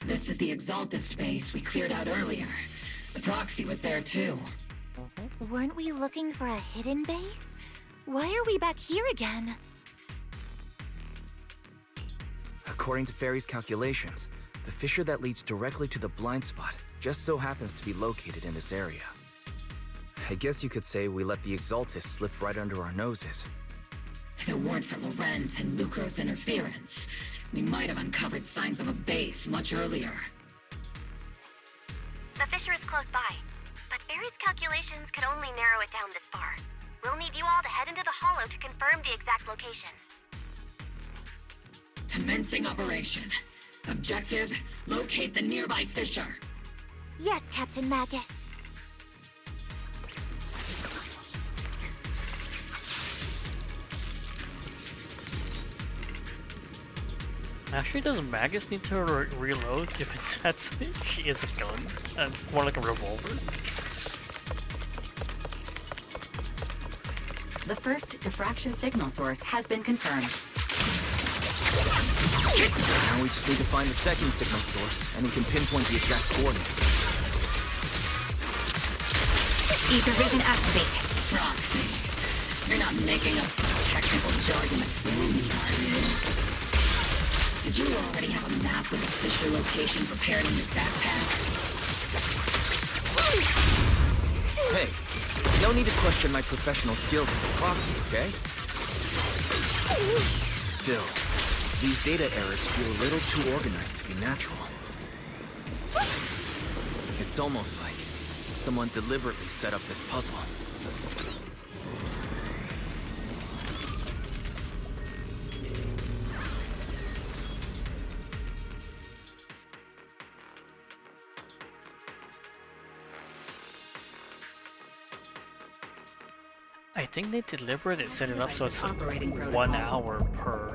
[SPEAKER 11] This is the Exaltist base we cleared out earlier. The proxy was there too.
[SPEAKER 4] Weren't we looking for a hidden base? Why are we back here again?
[SPEAKER 23] According to Fairy's calculations, the fissure that leads directly to the blind spot just so happens to be located in this area. I guess you could say we let the Exaltist slip right under our noses.
[SPEAKER 11] If it weren't for Lorenz and Lucro's interference, we might have uncovered signs of a base much earlier.
[SPEAKER 18] The fissure is close by, but Barry's calculations could only narrow it down this far. We'll need you all to head into the hollow to confirm the exact location.
[SPEAKER 11] Commencing operation. Objective, locate the nearby fissure.
[SPEAKER 4] Yes, Captain Magus.
[SPEAKER 1] Actually, does Magus need to reload if that's she is a gun? And it's more like a revolver.
[SPEAKER 15] The first diffraction signal source has been confirmed.
[SPEAKER 23] Now we just need to find the second signal source, and we can pinpoint the exact coordinates.
[SPEAKER 6] Ether vision activate.
[SPEAKER 11] Proxy. You're not making up some technical jargon to fool me, are you? Did you already have a map with the Fisher location prepared in your backpack?
[SPEAKER 23] Hey, no need to question my professional skills as a proxy, okay? Still, these data errors feel a little too organized to be natural. It's almost like someone deliberately set up this puzzle.
[SPEAKER 1] I think they deliberately set it up so it's 1 hour per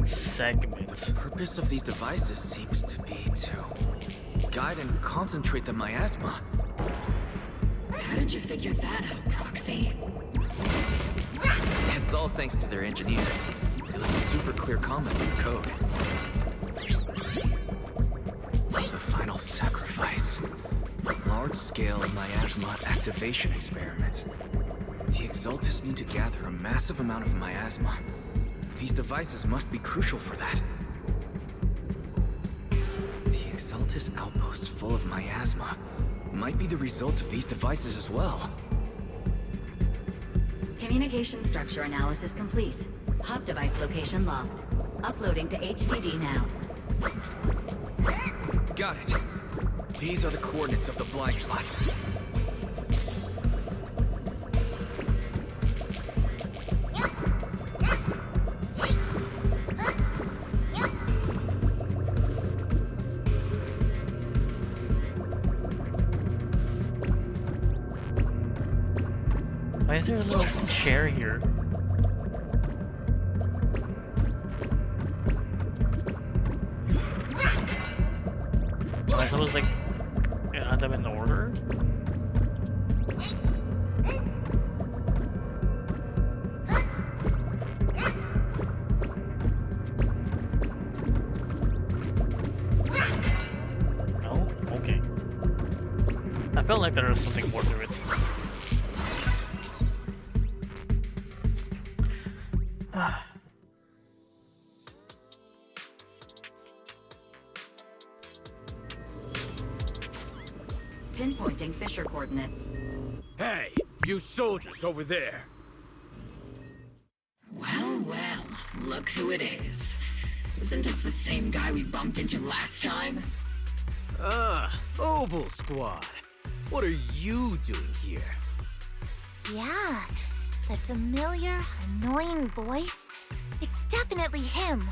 [SPEAKER 1] segment.
[SPEAKER 23] The purpose of these devices seems to be to guide and concentrate the miasma.
[SPEAKER 11] How did you figure that out, Proxy?
[SPEAKER 23] It's all thanks to their engineers. They left super clear comments in the code. The final sacrifice. Large-scale miasma activation experiment. The Exaltis need to gather a massive amount of miasma. These devices must be crucial for that. The Exaltis outposts full of miasma might be the result of these devices as well.
[SPEAKER 15] Communication structure analysis complete. Hub device location locked. Uploading to HDD now.
[SPEAKER 23] Got it. These are the coordinates of the blind spot.
[SPEAKER 1] Why is there a little chair here? Am I supposed to like add them in order? No? Okay. I felt like there was something more to it.
[SPEAKER 15] Pinpointing Fisher coordinates.
[SPEAKER 17] Hey, you soldiers over there!
[SPEAKER 11] Well, look who it is. Isn't this the same guy we bumped into last time?
[SPEAKER 20] Obel Squad. What are you doing here?
[SPEAKER 4] Yeah, that familiar, annoying voice. It's definitely him.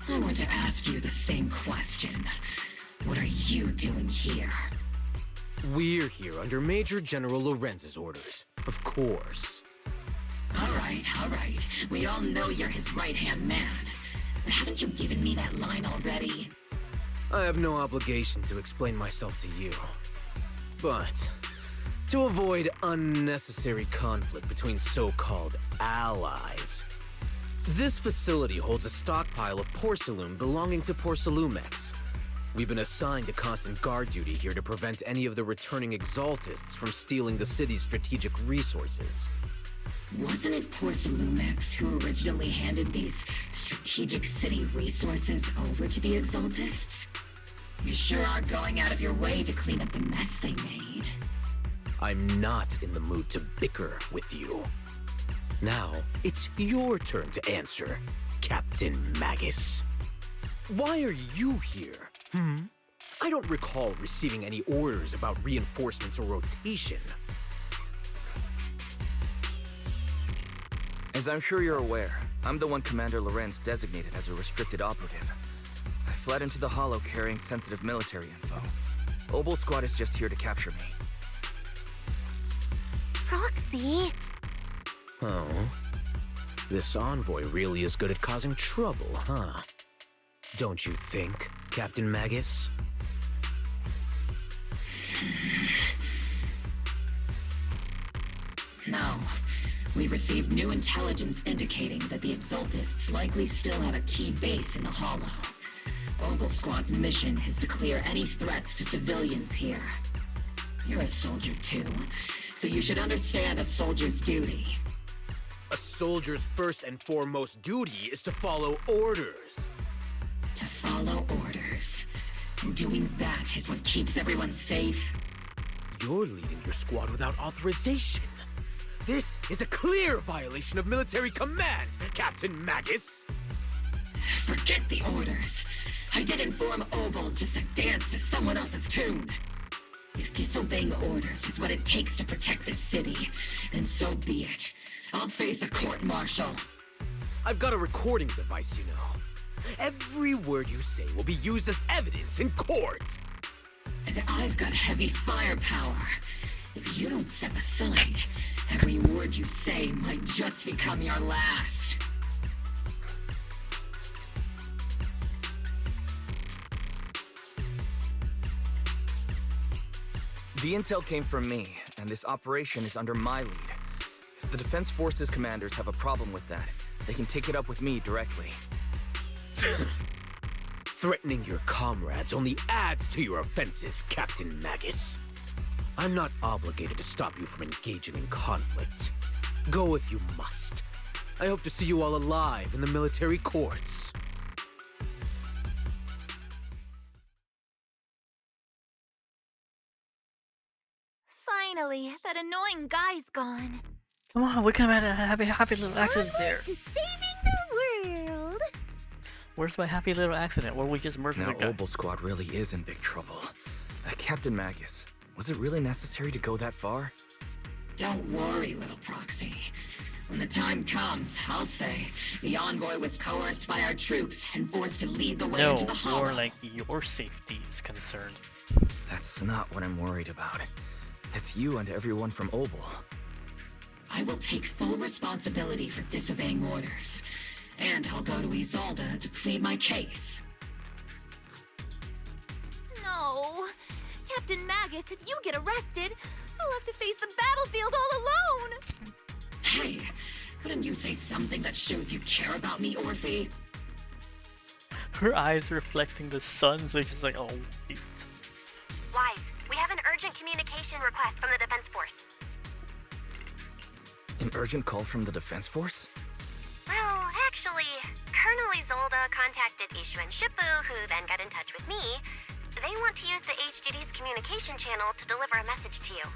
[SPEAKER 11] I want to ask you the same question. What are you doing here?
[SPEAKER 20] We're here under Major General Lorenz's orders, of course.
[SPEAKER 11] All right. We all know you're his right-hand man. But haven't you given me that line already?
[SPEAKER 20] I have no obligation to explain myself to you. But to avoid unnecessary conflict between so-called allies, this facility holds a stockpile of porcelain belonging to Porcelumex. We've been assigned to constant guard duty here to prevent any of the returning Exaltists from stealing the city's strategic resources.
[SPEAKER 11] Wasn't it Porcelumex who originally handed these strategic city resources over to the Exaltists? You sure are going out of your way to clean up the mess they made.
[SPEAKER 20] I'm not in the mood to bicker with you. Now, it's your turn to answer, Captain Magus. Why are you here? I don't recall receiving any orders about reinforcements or rotation.
[SPEAKER 23] As I'm sure you're aware, I'm the one Commander Lorenz designated as a restricted operative. I fled into the Hollow carrying sensitive military info. Obel Squad is just here to capture me.
[SPEAKER 4] Proxy?
[SPEAKER 20] Oh? This envoy really is good at causing trouble, huh? Don't you think, Captain Magus?
[SPEAKER 11] No. We've received new intelligence indicating that the Exaltists likely still have a key base in the Hollow. Ogle Squad's mission is to clear any threats to civilians here. You're a soldier too, so you should understand a soldier's duty.
[SPEAKER 20] A soldier's first and foremost duty is to follow orders.
[SPEAKER 11] To follow orders. And doing that is what keeps everyone safe.
[SPEAKER 20] You're leading your squad without authorization. This is a clear violation of military command, Captain Magus!
[SPEAKER 11] Forget the orders. I didn't form Ogle just to dance to someone else's tune. If disobeying orders is what it takes to protect this city, then so be it. I'll face a court-martial.
[SPEAKER 20] I've got a recording device, you know. Every word you say will be used as evidence in court.
[SPEAKER 11] And I've got heavy firepower. If you don't step aside, every word you say might just become your last.
[SPEAKER 23] The intel came from me, and this operation is under my lead. If the Defense Forces commanders have a problem with that, they can take it up with me directly.
[SPEAKER 20] Threatening your comrades only adds to your offenses, Captain Magus. I'm not obligated to stop you from engaging in conflict. Go if you must. I hope to see you all alive in the military courts.
[SPEAKER 4] Finally, that annoying guy's gone.
[SPEAKER 1] Come on, we could have had a happy little accident there.
[SPEAKER 14] To saving the world.
[SPEAKER 1] Where's my happy little accident where we just murdered
[SPEAKER 23] Now
[SPEAKER 1] a guy?
[SPEAKER 23] Ogle Squad really is in big trouble. Captain Magus, was it really necessary to go that far?
[SPEAKER 11] Don't worry, little proxy. When the time comes, I'll say the envoy was coerced by our troops and forced to lead the way
[SPEAKER 1] No,
[SPEAKER 11] into the Hollow.
[SPEAKER 1] more like your safety is concerned.
[SPEAKER 23] That's not what I'm worried about. It's you and everyone from Oble.
[SPEAKER 11] I will take full responsibility for disobeying orders. And I'll go to Isolde to plead my case.
[SPEAKER 4] No. Captain Magus, if you get arrested, I'll have to face the battlefield all alone.
[SPEAKER 11] Hey, couldn't you say something that shows you care about me, Orphe?
[SPEAKER 1] Her eyes reflecting the sun, so she's like, oh, wait.
[SPEAKER 18] Wise, we have an urgent communication request from the Defense Force.
[SPEAKER 23] An urgent call from the Defense Force?
[SPEAKER 18] Well, actually, Colonel Isolde contacted Ishu and Shifu, who then got in touch with me. They want to use the HGD's communication channel to deliver a message to you.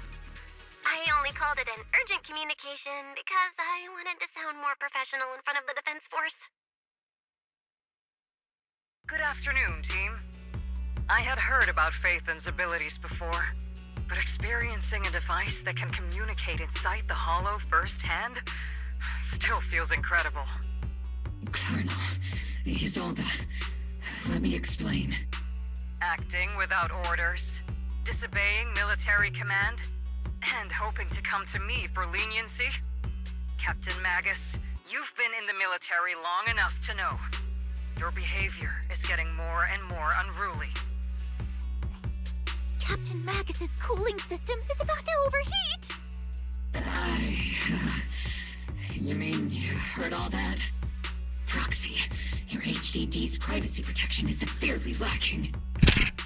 [SPEAKER 18] I only called it an urgent communication because I wanted to sound more professional in front of the Defense Force.
[SPEAKER 5] Good afternoon, team. I had heard about Phaethon's abilities before, but experiencing a device that can communicate inside the Hollow firsthand still feels incredible.
[SPEAKER 11] Colonel, Isolde, let me explain.
[SPEAKER 5] Acting without orders, disobeying military command, and hoping to come to me for leniency? Captain Magus, you've been in the military long enough to know. Your behavior is getting more and more unruly.
[SPEAKER 4] Captain Magus's cooling system is about to overheat!
[SPEAKER 11] You mean you heard all that? Proxy, your HDD's privacy protection is severely lacking.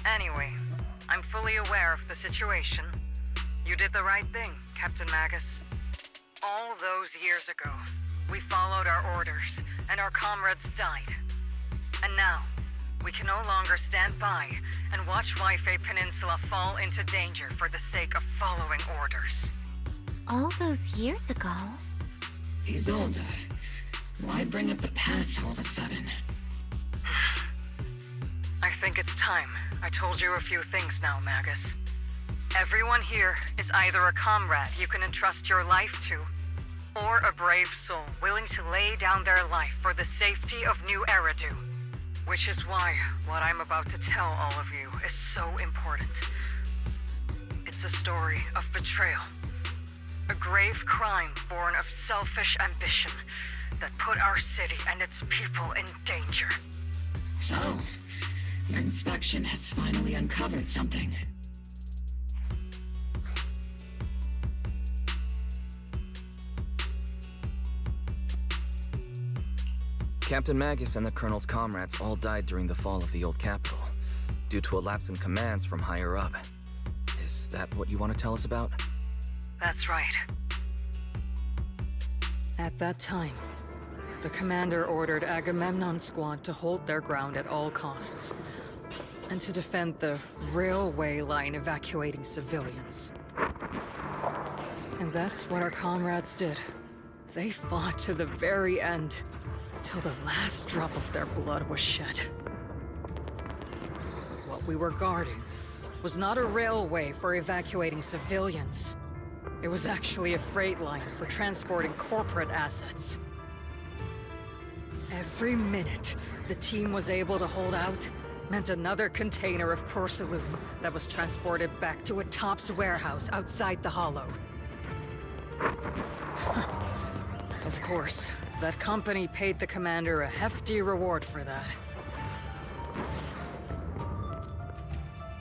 [SPEAKER 5] Anyway, I'm fully aware of the situation. You did the right thing, Captain Magus. All those years ago, we followed our orders, and our comrades died. And now, we can no longer stand by and watch Waifei Peninsula fall into danger for the sake of following orders.
[SPEAKER 4] All those years ago?
[SPEAKER 11] Isolde, why bring up the past all of a sudden?
[SPEAKER 5] I think it's time I told you a few things now, Magus. Everyone here is either a comrade you can entrust your life to, or a brave soul willing to lay down their life for the safety of New Eridu. Which is why what I'm about to tell all of you is so important. It's a story of betrayal. A grave crime born of selfish ambition that put our city and its people in danger.
[SPEAKER 11] So, your inspection has finally uncovered something.
[SPEAKER 23] Captain Magus and the Colonel's comrades all died during the fall of the old capital, due to a lapse in commands from higher up. Is that what you want to tell us about?
[SPEAKER 5] That's right. At that time, the commander ordered Agamemnon's squad to hold their ground at all costs, and to defend the railway line evacuating civilians. And that's what our comrades did. They fought to the very end, till the last drop of their blood was shed. What we were guarding was not a railway for evacuating civilians. It was actually a freight line for transporting corporate assets. Every minute the team was able to hold out meant another container of porcelain that was transported back to a Topps warehouse outside the Hollow. Of course, that company paid the commander a hefty reward for that.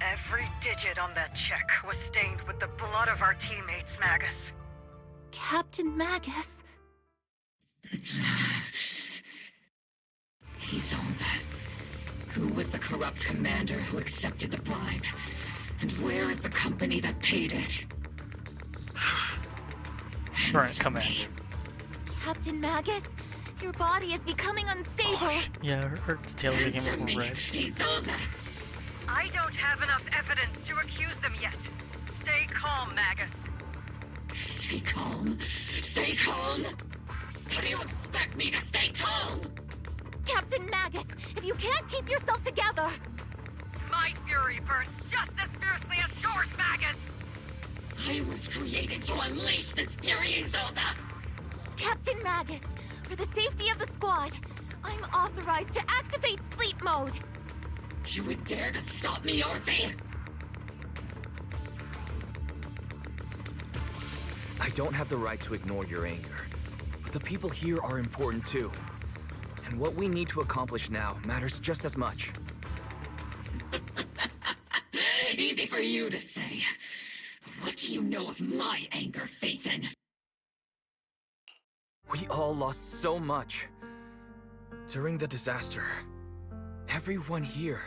[SPEAKER 5] Every digit on that check was stained with the blood of our teammates, Magus.
[SPEAKER 4] Captain Magus?
[SPEAKER 11] Isolde. Who was the corrupt commander who accepted the bribe? And where is the company that paid it?
[SPEAKER 1] Current commander.
[SPEAKER 4] Captain Magus? Your body is becoming unstable.
[SPEAKER 1] Yeah, her tail became a little red.
[SPEAKER 11] Isolde!
[SPEAKER 5] I don't have enough evidence to accuse them yet. Stay calm, Magus.
[SPEAKER 11] Stay calm? Stay calm? How do you expect me to stay calm?
[SPEAKER 4] Captain Magus, if you can't keep yourself together...
[SPEAKER 5] My fury burns just as fiercely as yours, Magus!
[SPEAKER 11] I was created to unleash this fury, Isolde!
[SPEAKER 4] Captain Magus, for the safety of the squad, I'm authorized to activate sleep mode.
[SPEAKER 11] You would dare to stop me, Orphe?
[SPEAKER 23] I don't have the right to ignore your anger, but the people here are important too. And what we need to accomplish now matters just as much.
[SPEAKER 11] Easy for you to say. What do you know of my anger, Phaethon?
[SPEAKER 23] We all lost so much. During the disaster, everyone here,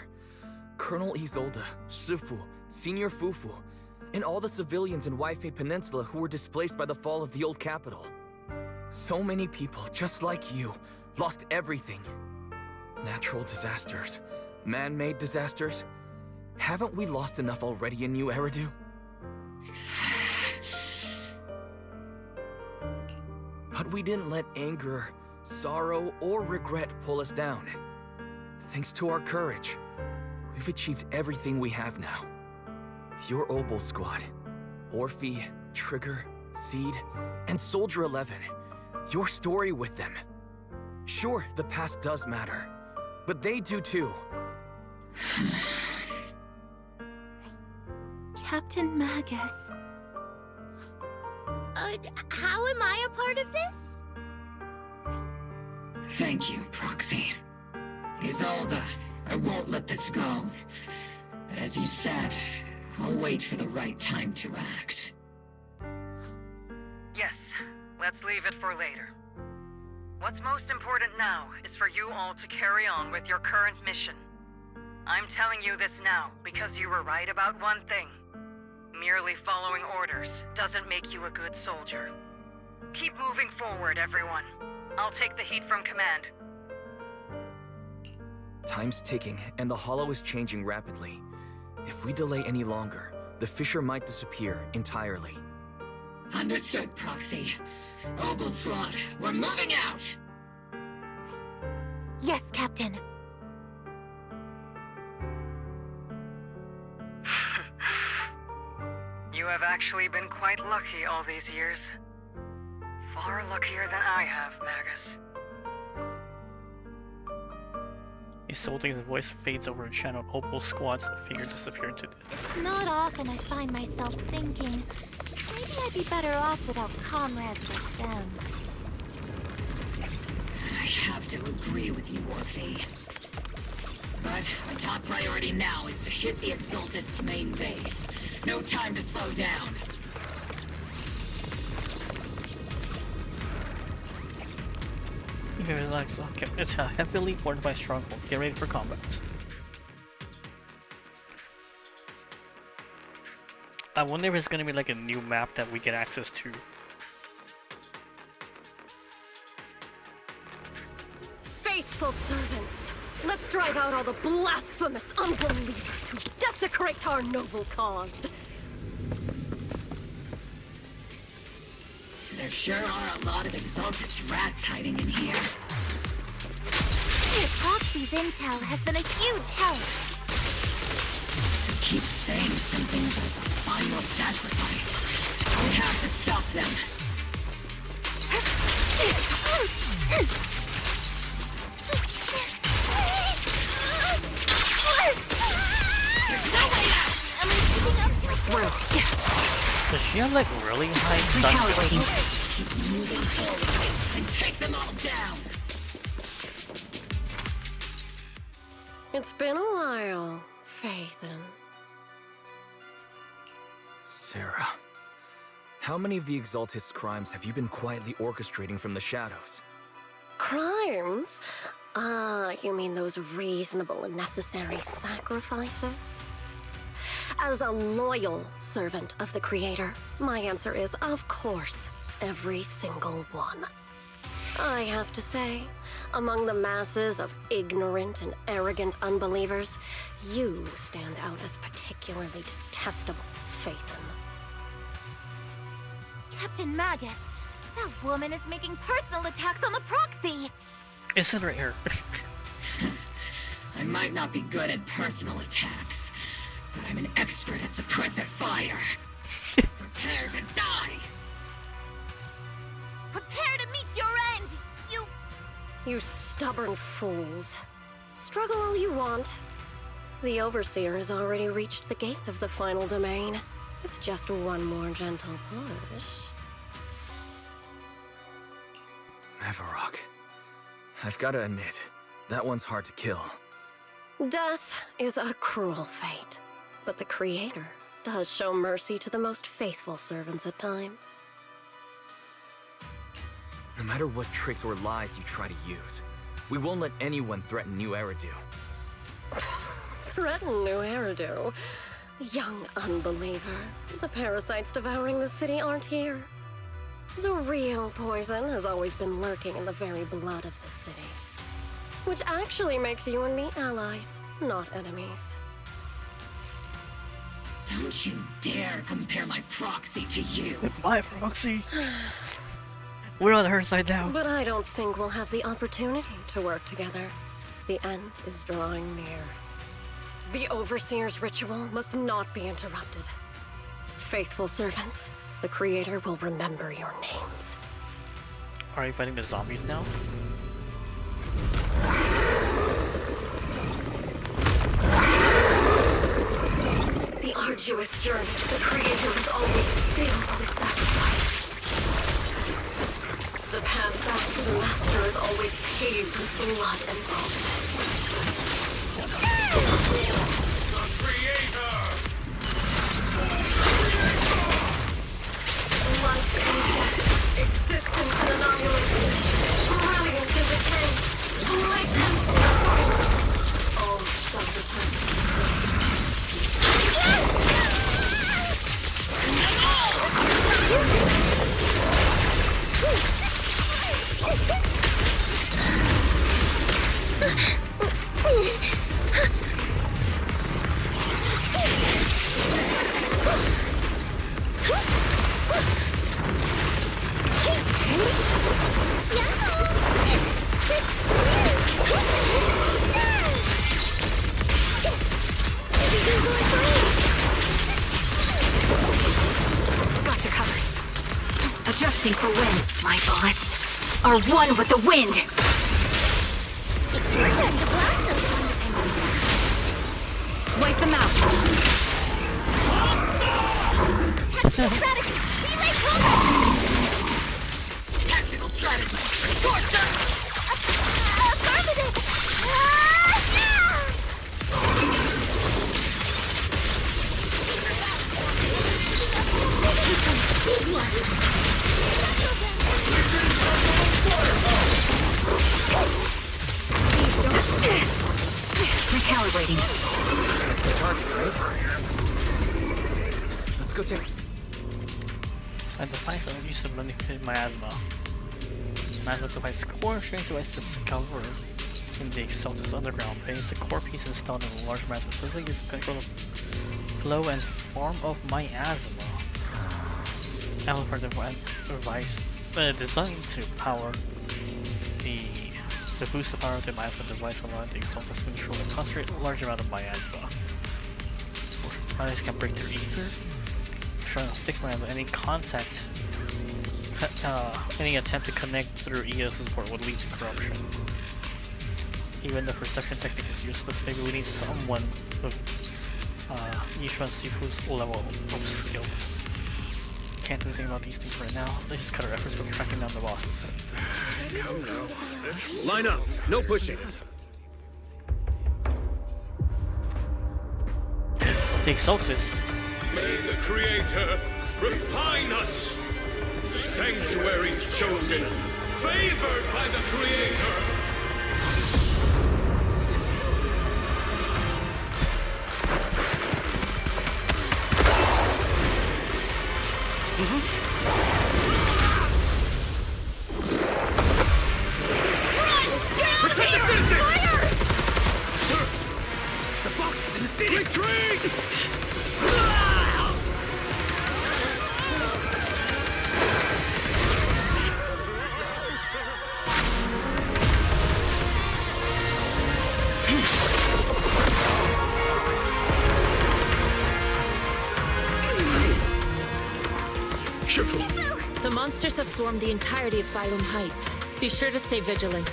[SPEAKER 23] Colonel Isolde, Shifu, Senior Fufu, and all the civilians in Waifei Peninsula who were displaced by the fall of the old capital. So many people, just like you, lost everything. Natural disasters, man-made disasters. Haven't we lost enough already in New Eridu? But we didn't let anger, sorrow, or regret pull us down. Thanks to our courage, we've achieved everything we have now. Your Obol squad, Orphe, Trigger, Seed, and Soldier 11. Your story with them. Sure, the past does matter, but they do too.
[SPEAKER 4] Captain Magus.
[SPEAKER 14] How am I a part of this?
[SPEAKER 11] Thank you, Proxy. Isolde, I won't let this go. But as you said, I'll wait for the right time to act.
[SPEAKER 5] Yes, let's leave it for later. What's most important now is for you all to carry on with your current mission. I'm telling you this now because you were right about one thing. Merely following orders doesn't make you a good soldier. Keep moving forward, everyone. I'll take the heat from command.
[SPEAKER 23] Time's ticking, and the Hollow is changing rapidly. If we delay any longer, the Fissure might disappear entirely.
[SPEAKER 11] Understood, Proxy. Obol Squad, we're moving out!
[SPEAKER 4] Yes, Captain.
[SPEAKER 5] You have actually been quite lucky all these years. Far luckier than I have, Magus.
[SPEAKER 1] Isolde's voice fades over a channel of Opal squads. The figure disappeared into
[SPEAKER 4] It's not often I find myself thinking, maybe I'd be better off without comrades like them.
[SPEAKER 11] I have to agree with you, Orphe. But our top priority now is to hit the Exaltist's main base. No time to slow down.
[SPEAKER 1] You relax. Okay, it's a heavily fortified stronghold. Get ready for combat. I wonder if it's gonna be like a new map that we get access to.
[SPEAKER 13] Faithful servants, let's drive out all the blasphemous unbelievers who desecrate our noble cause.
[SPEAKER 11] There sure are a lot of exalted rats hiding in here.
[SPEAKER 4] Proxy's intel has been a huge help.
[SPEAKER 11] They keep saying something about the final sacrifice. We have to stop them.
[SPEAKER 1] Does she have like really high stun?
[SPEAKER 11] Keep moving forward and take them all down.
[SPEAKER 13] It's been a while, Faithin.
[SPEAKER 23] Sarah, how many of the Exaltist's crimes have you been quietly orchestrating from the shadows?
[SPEAKER 13] Crimes? Ah, you mean those reasonable and necessary sacrifices? As a loyal servant of the Creator, my answer is, of course, every single one. I have to say, among the masses of ignorant and arrogant unbelievers, you stand out as particularly detestable, Faithin.
[SPEAKER 4] Captain Magus, that woman is making personal attacks on the proxy!
[SPEAKER 1] It's in right here.
[SPEAKER 11] I might not be good at personal attacks, but I'm an expert at suppressive fire. Prepare to die!
[SPEAKER 4] Prepare to meet your end!
[SPEAKER 13] You stubborn fools. Struggle all you want. The Overseer has already reached the gate of the final domain. It's just one more gentle push.
[SPEAKER 23] Everrock. I've gotta admit, that one's hard to kill.
[SPEAKER 13] Death is a cruel fate, but the Creator does show mercy to the most faithful servants at times.
[SPEAKER 23] No matter what tricks or lies you try to use, we won't let anyone threaten New Eridu.
[SPEAKER 13] Threaten New Eridu? Young unbeliever. The parasites devouring the city aren't here. The real poison has always been lurking in the very blood of the city. Which actually makes you and me allies, not enemies.
[SPEAKER 11] Don't you dare compare my proxy to you.
[SPEAKER 1] My proxy? We're on her side now.
[SPEAKER 13] But I don't think we'll have the opportunity to work together. The end is drawing near. The Overseer's ritual must not be interrupted. Faithful servants, the Creator will remember your names.
[SPEAKER 1] Are you fighting the zombies now?
[SPEAKER 13] The arduous journey to the Creator is always filled with sacrifice. The path back to the Master is always paved with blood and bones.
[SPEAKER 17] The Creator!
[SPEAKER 13] Life and death, existence and annihilation, brilliance and decay, light and suffering, all shall return to
[SPEAKER 6] Got you covered. Adjusting for wind. My bullets are one with the wind.
[SPEAKER 4] It's your turn to blast them!
[SPEAKER 6] Wipe them out.
[SPEAKER 4] Technocratic relay combat!
[SPEAKER 11] Tactical strategy! Force them!
[SPEAKER 4] Affirmative!
[SPEAKER 1] use to manipulate miasma. Miasma device core strange device discovered in the Exaltus underground base. The core piece installed in a large miasma system used to control the flow and form of miasma. Amplifier device designed to power the boost the power of the miasma device, allowing the Exaltus to control and concentrate a large amount of miasma. Miasma can break through ether, showing a thick miasma. Any attempt to connect through EOS support would lead to corruption. Even the perception technique is useless. Maybe we need someone with Yishuan Sifu's level of skill. Can't do anything about these things right now. Let's just cut our efforts with tracking down the bosses.
[SPEAKER 9] Come now.
[SPEAKER 20] Line up! No pushing!
[SPEAKER 1] The Exaltus.
[SPEAKER 2] May the Creator refine us! Sanctuaries chosen, favored by the Creator! Protect the citizens! Fire! The box is in the city! Retreat!
[SPEAKER 7] The monsters have swarmed the entirety of Phylum Heights. Be sure to stay vigilant.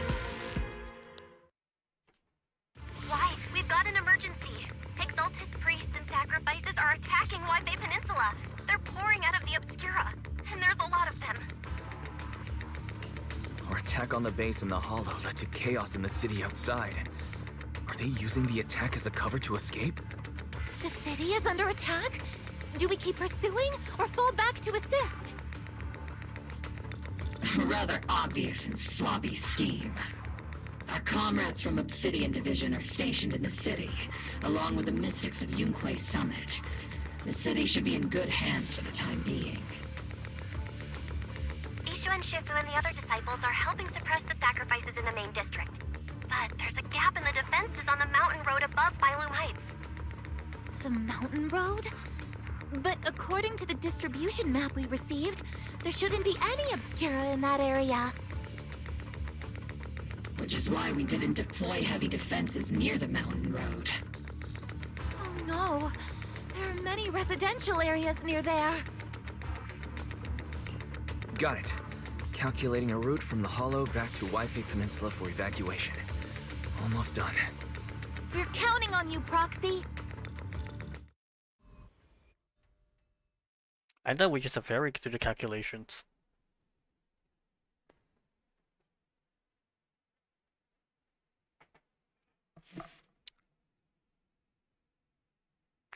[SPEAKER 18] Wife, we've got an emergency. Exaltus priests and sacrifices are attacking Waifei Peninsula. They're pouring out of the Obscura, and there's a lot of them.
[SPEAKER 23] Our attack on the base in the Hollow led to chaos in the city outside. Are they using the attack as a cover to escape?
[SPEAKER 4] The city is under attack? Do we keep pursuing or fall back to assist?
[SPEAKER 11] A rather obvious and sloppy scheme. Our comrades from Obsidian Division are stationed in the city, along with the mystics of Yunquei Summit. The city should be in good hands for the time being.
[SPEAKER 18] Ishu and Shifu and the other disciples are helping suppress the sacrifices in the main district. But there's a gap in the defenses on the mountain road above Phylum Heights.
[SPEAKER 4] The mountain road? But according to the distribution map we received, there shouldn't be any Obscura in that area.
[SPEAKER 11] Which is why we didn't deploy heavy defenses near the mountain road.
[SPEAKER 4] Oh no, there are many residential areas near there.
[SPEAKER 23] Got it. Calculating a route from the Hollow back to Waifei Peninsula for evacuation. Almost done.
[SPEAKER 4] We're counting on you, Proxy.
[SPEAKER 1] I thought we just have Eric do the calculations.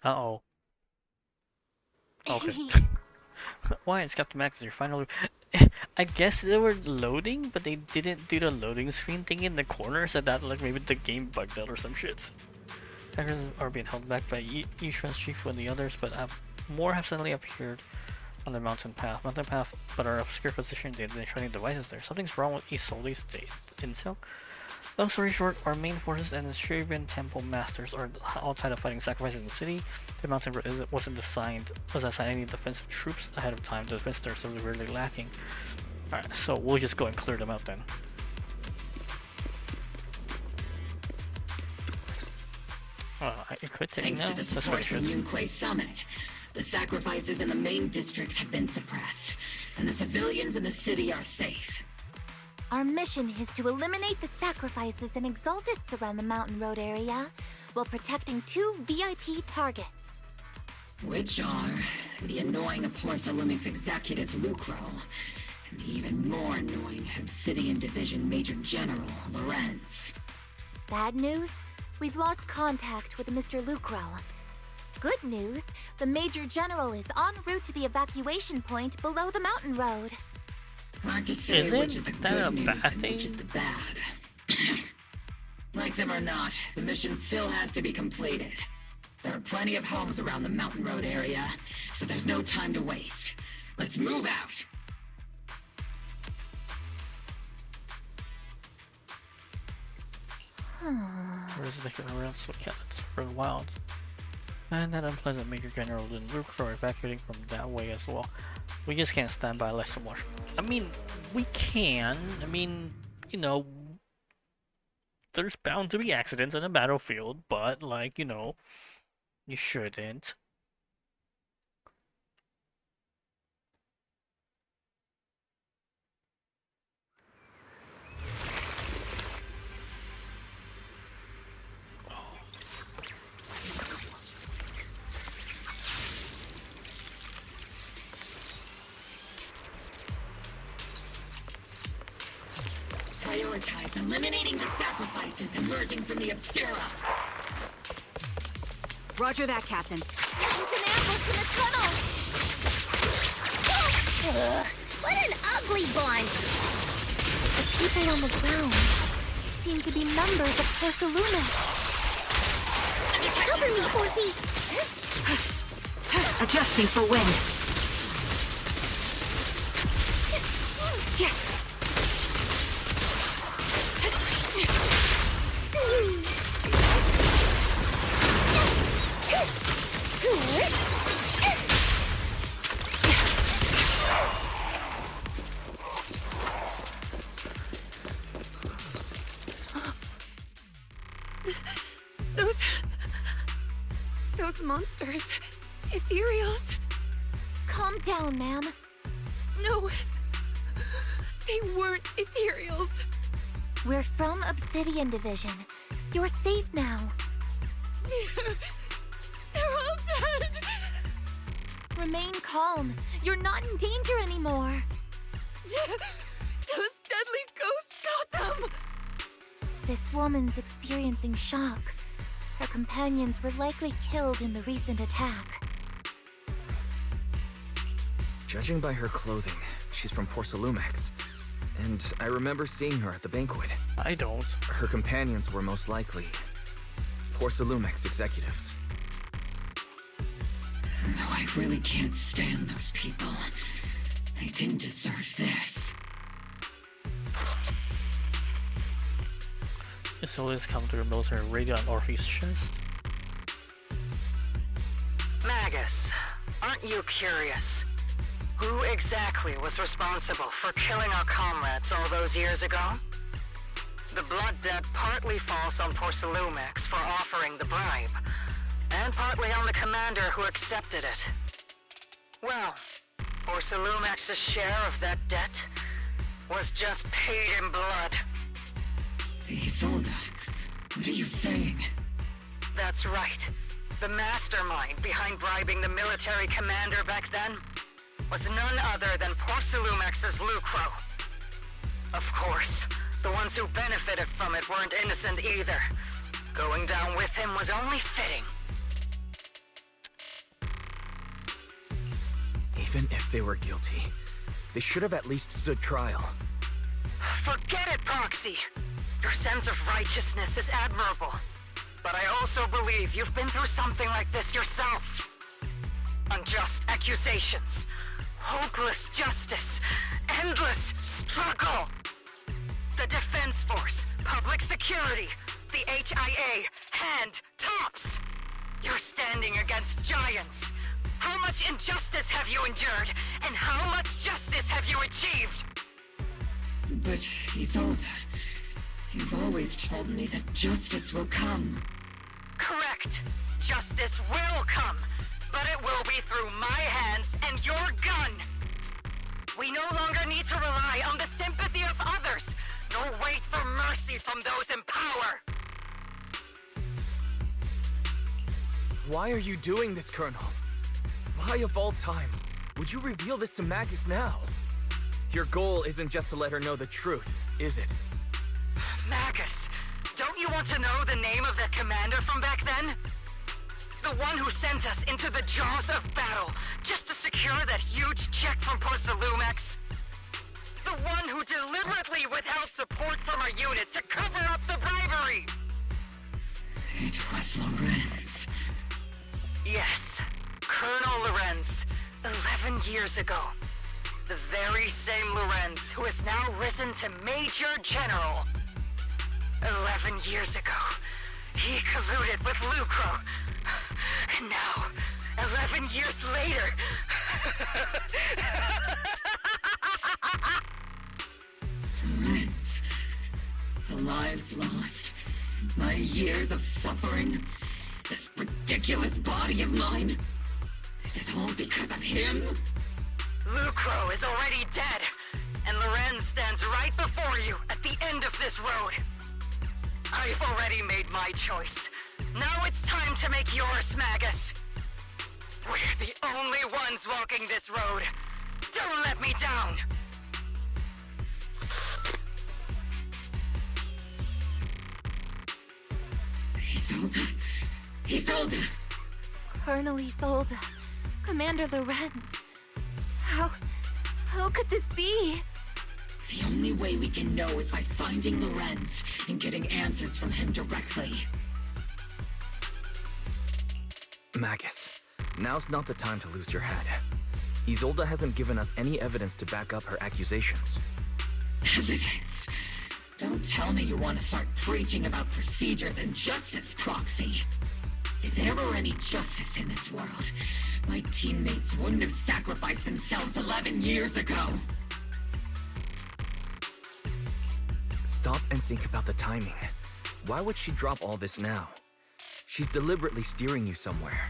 [SPEAKER 1] Uh-oh. Okay. Why? It's Captain Max, you're finally... I guess they were loading, but they didn't do the loading screen thing in the corner, so that like maybe the game bugged out or some shit. Hackers are being held back by Yishuan's Shifu and the others, but more have suddenly appeared on the mountain path. But our obscure position did the training devices there. Something's wrong with Isolde's intel. Long story short, our main forces and the Shuriken Temple Masters are all tied up fighting sacrifices in the city. The mountain wasn't assigned any defensive troops ahead of time. The defense there are severely lacking. Alright, so we'll just go and clear them out then. It could take
[SPEAKER 11] Thanks
[SPEAKER 1] now.
[SPEAKER 11] to the support from Yunquei Summit, the sacrifices in the main district have been suppressed, and the civilians in the city are safe.
[SPEAKER 4] Our mission is to eliminate the sacrifices and exaltists around the mountain road area while protecting 2 VIP targets.
[SPEAKER 11] Which are the annoying Porsa Lumix executive Lucro, and the even more annoying Obsidian Division Major General Lorenz.
[SPEAKER 4] Bad news? We've lost contact with Mr. Lucro. Good news, the Major General is en route to the evacuation point below the mountain road.
[SPEAKER 11] Hard to say which is the good news and which is the bad. Like them or not, the mission still has to be completed. There are plenty of homes around the mountain road area, so there's no time to waste. Let's move out.
[SPEAKER 1] Where's the different around so yeah, let's run wild. And that unpleasant Major General and Luke are evacuating from that way as well. We just can't stand by less so much. I mean, we can. I mean, you know, there's bound to be accidents in a battlefield, but like, you know, you shouldn't.
[SPEAKER 11] Prioritize eliminating the sacrifices emerging from the Obscura.
[SPEAKER 12] Roger that, Captain.
[SPEAKER 4] There's an ambush in the tunnel!
[SPEAKER 14] What an ugly bunch!
[SPEAKER 4] The people on the ground seem to be members of Porthalumex.
[SPEAKER 14] Cover me, Porphy!
[SPEAKER 6] Adjusting for wind.
[SPEAKER 4] Those monsters. Ethereals. Calm down, ma'am. No. They weren't Ethereals. We're from Obsidian Division. You're safe now. They're all dead. Remain calm. You're not in danger anymore. Those deadly ghosts got them. This woman's experiencing shock. Her companions were likely killed in the recent attack.
[SPEAKER 23] Judging by her clothing, she's from Porthalumex. And I remember seeing her at the banquet.
[SPEAKER 1] I don't.
[SPEAKER 23] Her companions were most likely Porthalumex executives.
[SPEAKER 11] No, I really can't stand those people. They didn't deserve this.
[SPEAKER 1] So let's come to a military radio on Orpheus' chest.
[SPEAKER 16] Magus, aren't you curious? Who exactly was responsible for killing our comrades all those years ago? The blood debt partly falls on Porthalumex for offering the bribe, and partly on the commander who accepted it. Well, Porthalumex's share of that debt was just paid in blood.
[SPEAKER 11] Isolde, what are you saying?
[SPEAKER 16] That's right. The mastermind behind bribing the military commander back then was none other than Porthalumex's Lucro. Of course, the ones who benefited from it weren't innocent either. Going down with him was only fitting.
[SPEAKER 23] Even if they were guilty, they should have at least stood trial.
[SPEAKER 16] Forget it, Proxy! Your sense of righteousness is admirable. But I also believe you've been through something like this yourself. Unjust accusations, hopeless justice, endless struggle. The Defense Force, public security, the HIA, hand, tops. You're standing against giants. How much injustice have you endured, and how much justice have you achieved?
[SPEAKER 11] But, Isolde, you've always told me that justice will come.
[SPEAKER 16] Correct. Justice will come, but it will be through my hands and your gun. We no longer need to rely on the sympathy of others, nor wait for mercy from those in power.
[SPEAKER 23] Why are you doing this, Colonel? Why of all times would you reveal this to Magus now? Your goal isn't just to let her know the truth, is it?
[SPEAKER 16] Magus, don't you want to know the name of that commander from back then? The one who sent us into the jaws of battle just to secure that huge check from Porthalumex? The one who deliberately withheld support from our unit to cover up the bribery?
[SPEAKER 11] It was Lorenz.
[SPEAKER 16] Yes, Colonel Lorenz, 11 years ago. The very same Lorenz who has now risen to Major General. 11 years ago, he colluded with Lucro. And now, 11 years later...
[SPEAKER 11] Friends. The lives lost. My years of suffering. This ridiculous body of mine. Is it all because of him?
[SPEAKER 16] Lucro is already dead, and Lorenz stands right before you at the end of this road. I've already made my choice. Now it's time to make yours, Magus. We're the only ones walking this road. Don't let me down.
[SPEAKER 11] Isolde. Isolde.
[SPEAKER 4] Colonel Isolde. Commander Lorenz. How could this be?
[SPEAKER 11] The only way we can know is by finding Lorenz and getting answers from him directly.
[SPEAKER 23] Magus, now's not the time to lose your head. Isolde hasn't given us any evidence to back up her accusations.
[SPEAKER 11] Evidence? Don't tell me you want to start preaching about procedures and justice, Proxy. If there were any justice in this world, my teammates wouldn't have sacrificed themselves 11 years ago.
[SPEAKER 23] Stop and think about the timing. Why would she drop all this now? She's deliberately steering you somewhere.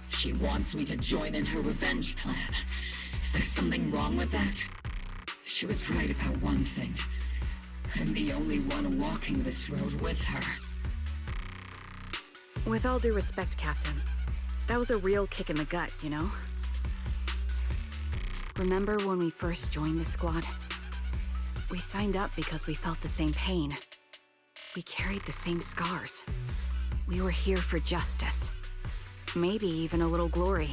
[SPEAKER 11] She wants me to join in her revenge plan. Is there something wrong with that? She was right about one thing. I'm the only one walking this road with her.
[SPEAKER 12] With all due respect, Captain, that was a real kick in the gut, you know? Remember when we first joined the squad? We signed up because we felt the same pain. We carried the same scars. We were here for justice. Maybe even a little glory.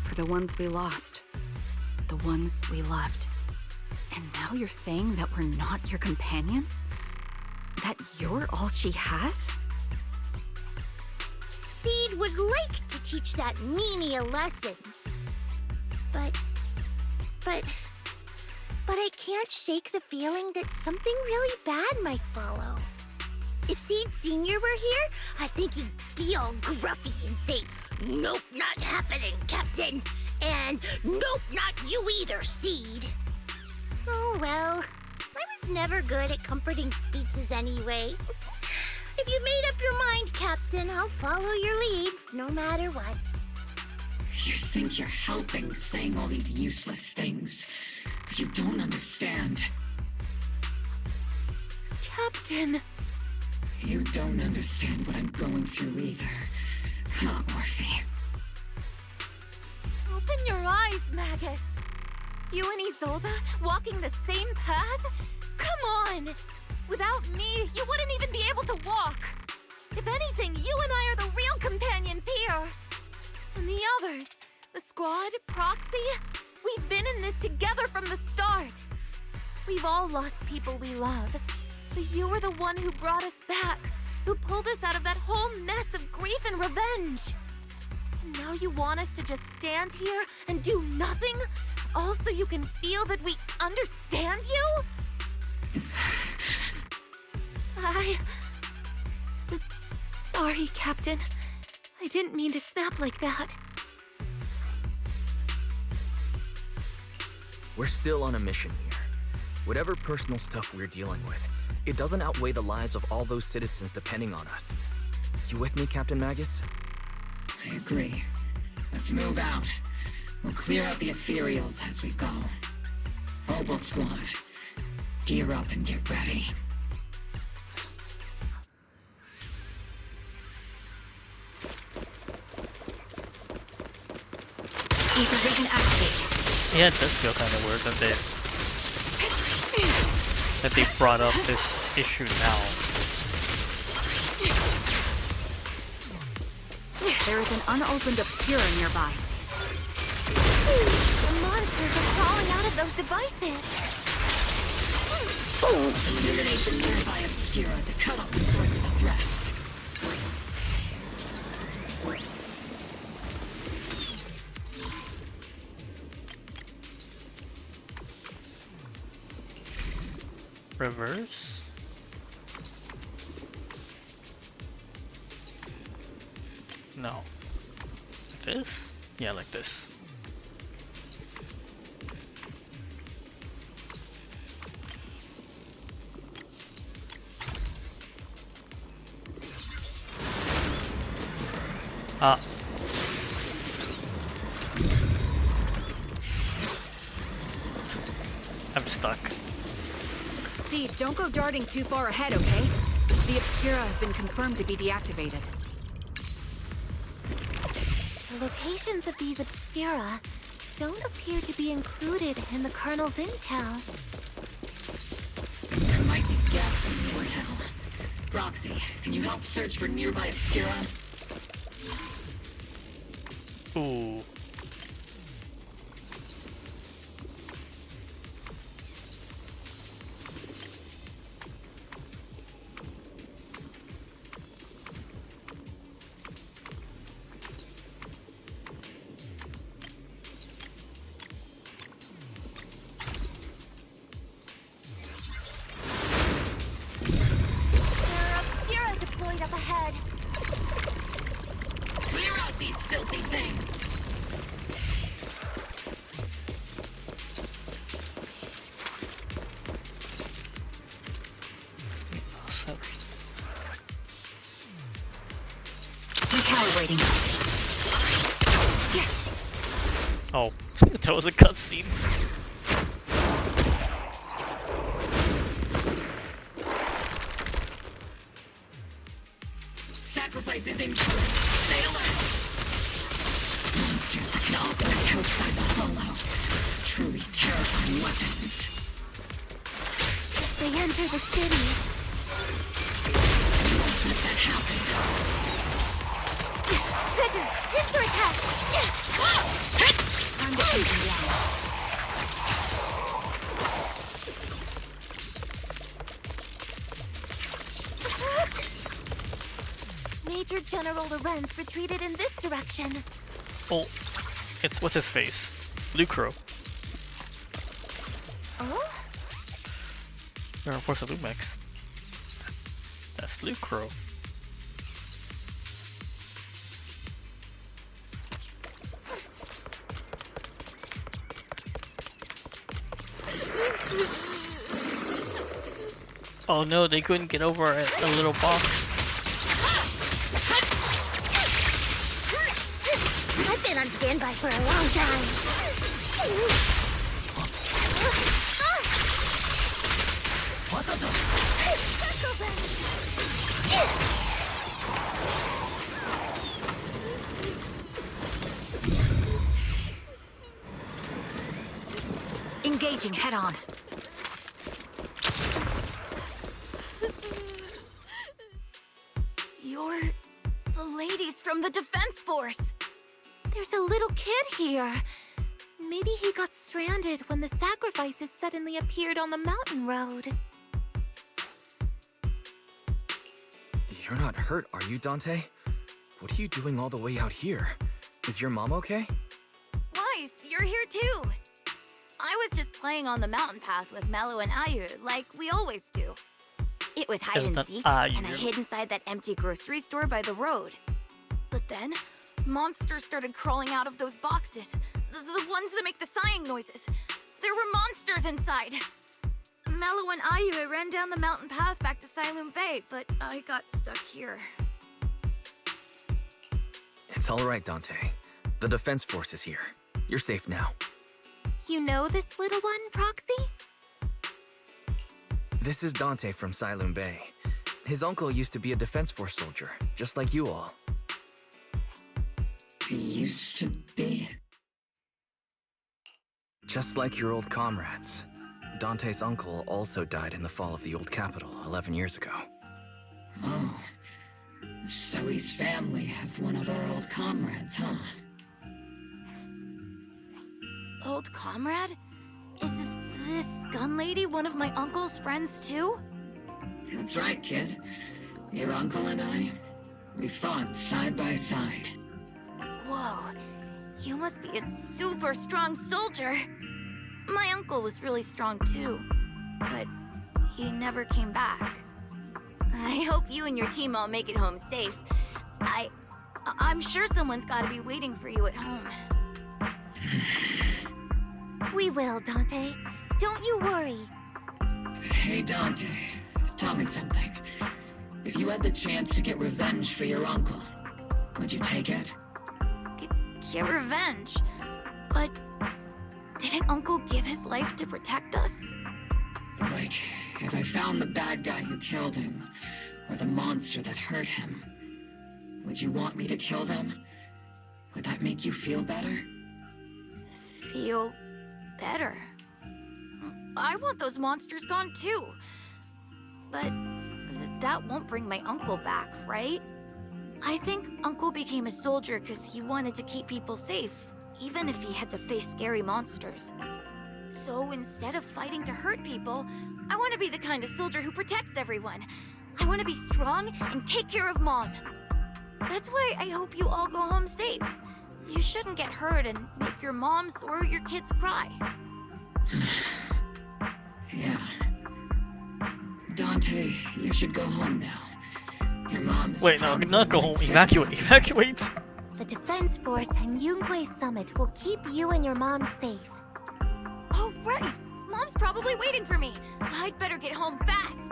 [SPEAKER 12] For the ones we lost. The ones we loved. And now you're saying that we're not your companions? That you're all she has?
[SPEAKER 14] Seed would like to teach that meanie a lesson. But I can't shake the feeling that something really bad might follow. If Seed Sr. were here, I think he'd be all gruffy and say, "Nope, not happening, Captain." And "Nope, not you either, Seed." Oh well, I was never good at comforting speeches anyway. If you made up your mind, Captain, I'll follow your lead, no matter what.
[SPEAKER 11] You think you're helping, saying all these useless things. But you don't understand.
[SPEAKER 4] Captain!
[SPEAKER 11] You don't understand what I'm going through either. Huh, Orphe?
[SPEAKER 4] Open your eyes, Magus! You and Isolde walking the same path? Come on! Without me, you wouldn't even be able to walk! If anything, you and I are the real companions here! And the others, the squad, Proxy, we've been in this together from the start! We've all lost people we love, but you were the one who brought us back, who pulled us out of that whole mess of grief and revenge! And now you want us to just stand here and do nothing? All so you can feel that we understand you? Sorry, Captain. I didn't mean to snap like that.
[SPEAKER 23] We're still on a mission here. Whatever personal stuff we're dealing with, it doesn't outweigh the lives of all those citizens depending on us. You with me, Captain Magus?
[SPEAKER 11] I agree. Let's move out. We'll clear out the ethereals as we go. Obel Squad, gear up and get ready.
[SPEAKER 6] Supervision activate.
[SPEAKER 1] Yeah, it does feel kind of weird that they brought up this issue now.
[SPEAKER 12] There is an unopened Obscura nearby.
[SPEAKER 4] The monsters are crawling out of those devices!
[SPEAKER 11] Illumination nearby Obscura to cut off the source of the threat.
[SPEAKER 1] Reverse? No. Like this? Yeah, like this. Ah. I'm stuck.
[SPEAKER 12] See, don't go darting too far ahead, okay? The Obscura have been confirmed to be deactivated.
[SPEAKER 4] The locations of these Obscura don't appear to be included in the Colonel's intel.
[SPEAKER 11] There might be gaps in the intel. Roxy, can you help search for nearby Obscura?
[SPEAKER 1] Ooh.
[SPEAKER 4] There are Obscura deployed up ahead.
[SPEAKER 11] Clear out these filthy things!
[SPEAKER 6] Recalibrating.
[SPEAKER 1] Oh, that was a cutscene.
[SPEAKER 11] Sacrifice is in course. Stay alert! Monsters that can operate outside the hollow. Truly terrifying weapons.
[SPEAKER 4] If they enter the city,
[SPEAKER 11] We won't let that happen.
[SPEAKER 4] trigger! Pincer attack!
[SPEAKER 12] I'm taking down.
[SPEAKER 4] Major General Lorenz retreated in this direction.
[SPEAKER 1] Oh, it's what's his face? Lucro.
[SPEAKER 4] Oh?
[SPEAKER 1] Or of course a Lumex. That's Lucro. Oh no, they couldn't get over a little box.
[SPEAKER 14] I've been on standby for a long time.
[SPEAKER 12] Engaging head on.
[SPEAKER 4] You're the ladies from the Defense Force. There's a little kid here. Maybe he got stranded when the sacrifices suddenly appeared on the mountain road.
[SPEAKER 23] You're not hurt, are you, Dante? What are you doing all the way out here? Is your mom okay?
[SPEAKER 3] Weiss, you're here too. I was just playing on the mountain path with Mello and Ayu, like we always do. It was hide and seek, and I hid inside that empty grocery store by the road. But then, monsters started crawling out of those boxes. The ones that make the sighing noises. There were monsters inside. Mello and Ayu ran down the mountain path back to Silent Bay, but I got stuck here.
[SPEAKER 23] It's all right, Dante. The Defense Force is here. You're safe now.
[SPEAKER 4] You know this little one, Proxy?
[SPEAKER 23] This is Dante from Silent Bay. His uncle used to be a Defense Force soldier, just like you all.
[SPEAKER 11] He used to be?
[SPEAKER 23] Just like your old comrades. Dante's uncle also died in the fall of the old capital 11 years ago.
[SPEAKER 11] Oh. Zoe's family have one of our old comrades, huh?
[SPEAKER 3] Old comrade? Is this gun lady one of my uncle's friends too?
[SPEAKER 11] That's right, kid. Your uncle and I, we fought side by side.
[SPEAKER 3] Whoa, you must be a super strong soldier. My uncle was really strong too, but he never came back. I hope you and your team all make it home safe. I'm sure someone's gotta be waiting for you at home.
[SPEAKER 14] We will, Dante. Don't you worry.
[SPEAKER 11] Hey, Dante. Tell me something. If you had the chance to get revenge for your uncle, would you take it?
[SPEAKER 3] Get revenge? But didn't Uncle give his life to protect us?
[SPEAKER 11] Like, if I found the bad guy who killed him, or the monster that hurt him, would you want me to kill them? Would that make you feel better?
[SPEAKER 3] Feel better? I want those monsters gone too. But that won't bring my uncle back, right? I think Uncle became a soldier because he wanted to keep people safe, even if he had to face scary monsters. So instead of fighting to hurt people, I want to be the kind of soldier who protects everyone. I want to be strong and take care of Mom. That's why I hope you all go home safe. You shouldn't get hurt and make your moms or your kids cry.
[SPEAKER 11] Yeah. Dante, you should go home now. Your mom is
[SPEAKER 1] Wait, no, not go home. Evacuate. Evacuate.
[SPEAKER 14] The Defense Force and Yunque Summit will keep you and your mom safe.
[SPEAKER 3] Oh, right! Mom's probably waiting for me. I'd better get home fast.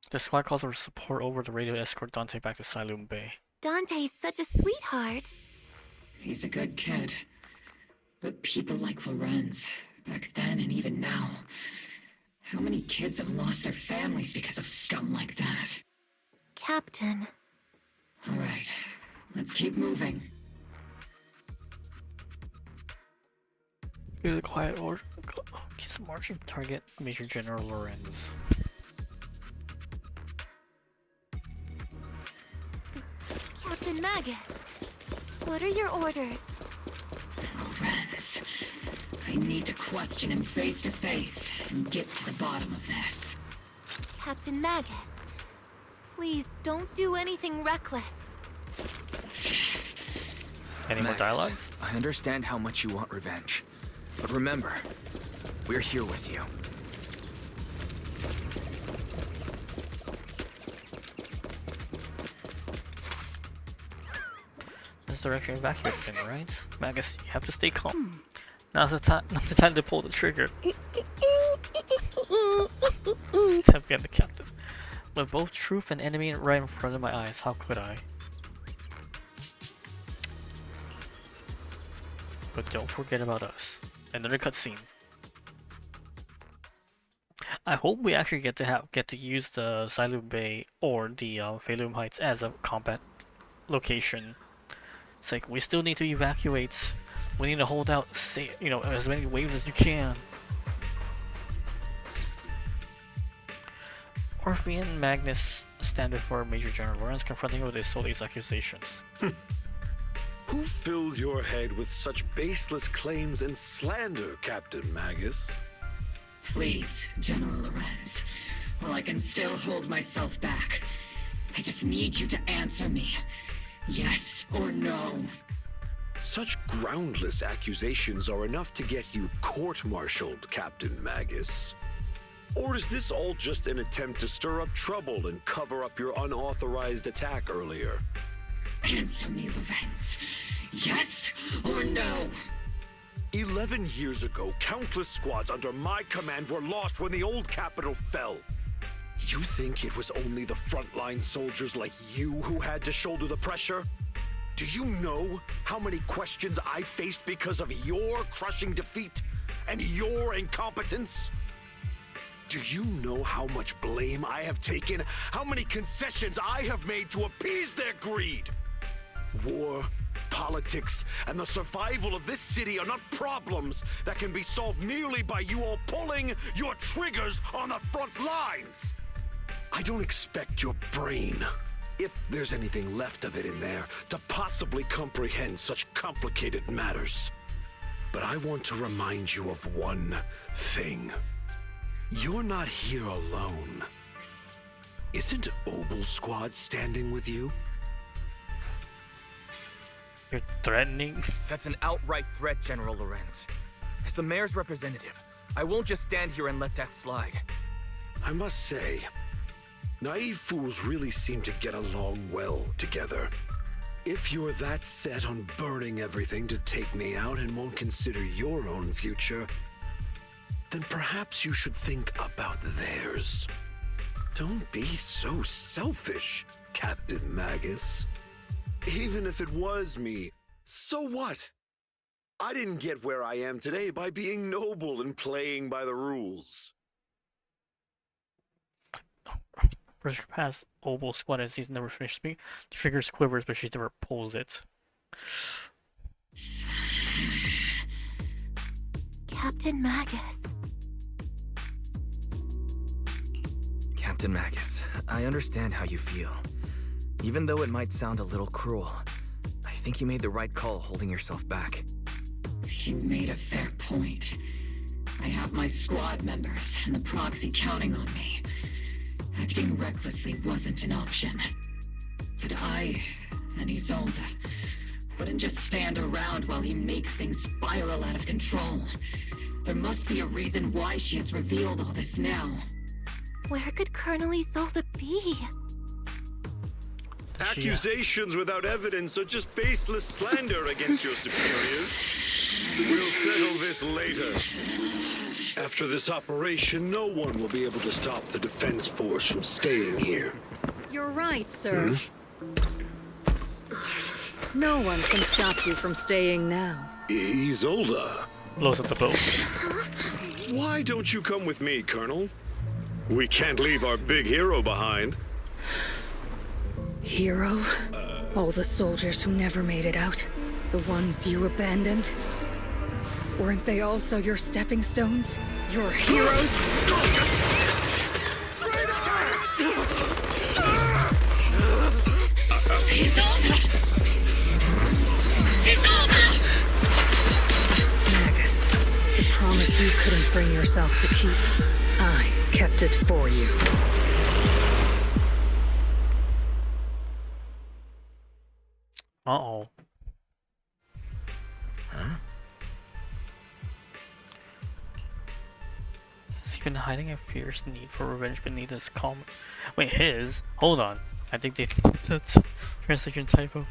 [SPEAKER 1] The squad calls for support over the radio to escort Dante back to Siloam Bay.
[SPEAKER 14] Dante's such a sweetheart.
[SPEAKER 11] He's a good kid. But people like Lorenz, back then and even now, how many kids have lost their families because of scum like that?
[SPEAKER 14] Captain.
[SPEAKER 11] All right, let's keep moving.
[SPEAKER 1] Here's a quiet order. Keep marching. Target Major General Lorenz.
[SPEAKER 14] Captain Magus, what are your orders?
[SPEAKER 11] Lorenz, I need to question him face to face and get to the bottom of this.
[SPEAKER 14] Captain Magus, please don't do anything reckless.
[SPEAKER 1] Any more dialogues?
[SPEAKER 23] I understand how much you want revenge. But remember, we're here with you.
[SPEAKER 1] This direction evacuation, right? Magus, you have to stay calm. Now's the time. Not the time to pull the trigger. Step in the captain. With both truth and enemy right in front of my eyes, how could I? But don't forget about us. Another cutscene. I hope we actually get to use the Siloam Bay or the Phalum Heights as a combat location. It's like we still need to evacuate. We need to hold out, as many waves as you can. Orphe and Magnus stand before Major General Lorenz, confronting him with Isole's accusations.
[SPEAKER 9] Who filled your head with such baseless claims and slander, Captain Magus?
[SPEAKER 11] Please, General Lorenz. While I can still hold myself back, I just need you to answer me. Yes or no?
[SPEAKER 9] Such groundless accusations are enough to get you court-martialed, Captain Magus. Or is this all just an attempt to stir up trouble and cover up your unauthorized attack earlier?
[SPEAKER 11] Answer me, Lorenz. Yes or no?
[SPEAKER 9] 11 years ago, countless squads under my command were lost when the old capital fell. You think it was only the frontline soldiers like you who had to shoulder the pressure? Do you know how many questions I faced because of your crushing defeat and your incompetence? Do you know how much blame I have taken? How many concessions I have made to appease their greed? War, politics, and the survival of this city are not problems that can be solved merely by you all pulling your triggers on the front lines. I don't expect your brain, if there's anything left of it in there, to possibly comprehend such complicated matters. But I want to remind you of one thing. You're not here alone. Isn't Obel's squad standing with you?
[SPEAKER 1] You're threatening?
[SPEAKER 23] That's an outright threat, General Lorenz. As the mayor's representative, I won't just stand here and let that slide.
[SPEAKER 9] I must say, Naive fools really seem to get along well together. If you're that set on burning everything to take me out and won't consider your own future, then perhaps you should think about theirs. Don't be so selfish, Captain Magus. Even if it was me, so what? I didn't get where I am today by being noble and playing by the rules.
[SPEAKER 1] Brush past Obel squad as he's never finished speaking. Triggers quivers, but she never pulls it.
[SPEAKER 4] Captain Magus.
[SPEAKER 23] Captain Magus, I understand how you feel. Even though it might sound a little cruel, I think you made the right call holding yourself back.
[SPEAKER 11] He made a fair point. I have my squad members and the proxy counting on me. Acting recklessly wasn't an option. But I and Isolde wouldn't just stand around while he makes things spiral out of control. There must be a reason why she has revealed all this now.
[SPEAKER 4] Where could Colonel Isolde be?
[SPEAKER 9] Accusations without evidence are just baseless slander against your superiors. We'll settle this later. After this operation, no one will be able to stop the Defense Force from staying here.
[SPEAKER 5] You're right, sir. No one can stop you from staying now.
[SPEAKER 9] Isolde.
[SPEAKER 1] Blows up the boat.
[SPEAKER 9] Why don't you come with me, Colonel? We can't leave our big hero behind.
[SPEAKER 5] Hero? All the soldiers who never made it out? The ones you abandoned? Weren't they also your stepping stones? Your heroes?
[SPEAKER 11] Isolde! Isolde!
[SPEAKER 5] Magus, the promise you couldn't bring yourself to keep. I kept it for you.
[SPEAKER 1] Uh-oh.
[SPEAKER 23] Huh?
[SPEAKER 1] Has he been hiding a fierce need for revenge beneath his calm? Wait, his? Hold on. I think that's translation typo.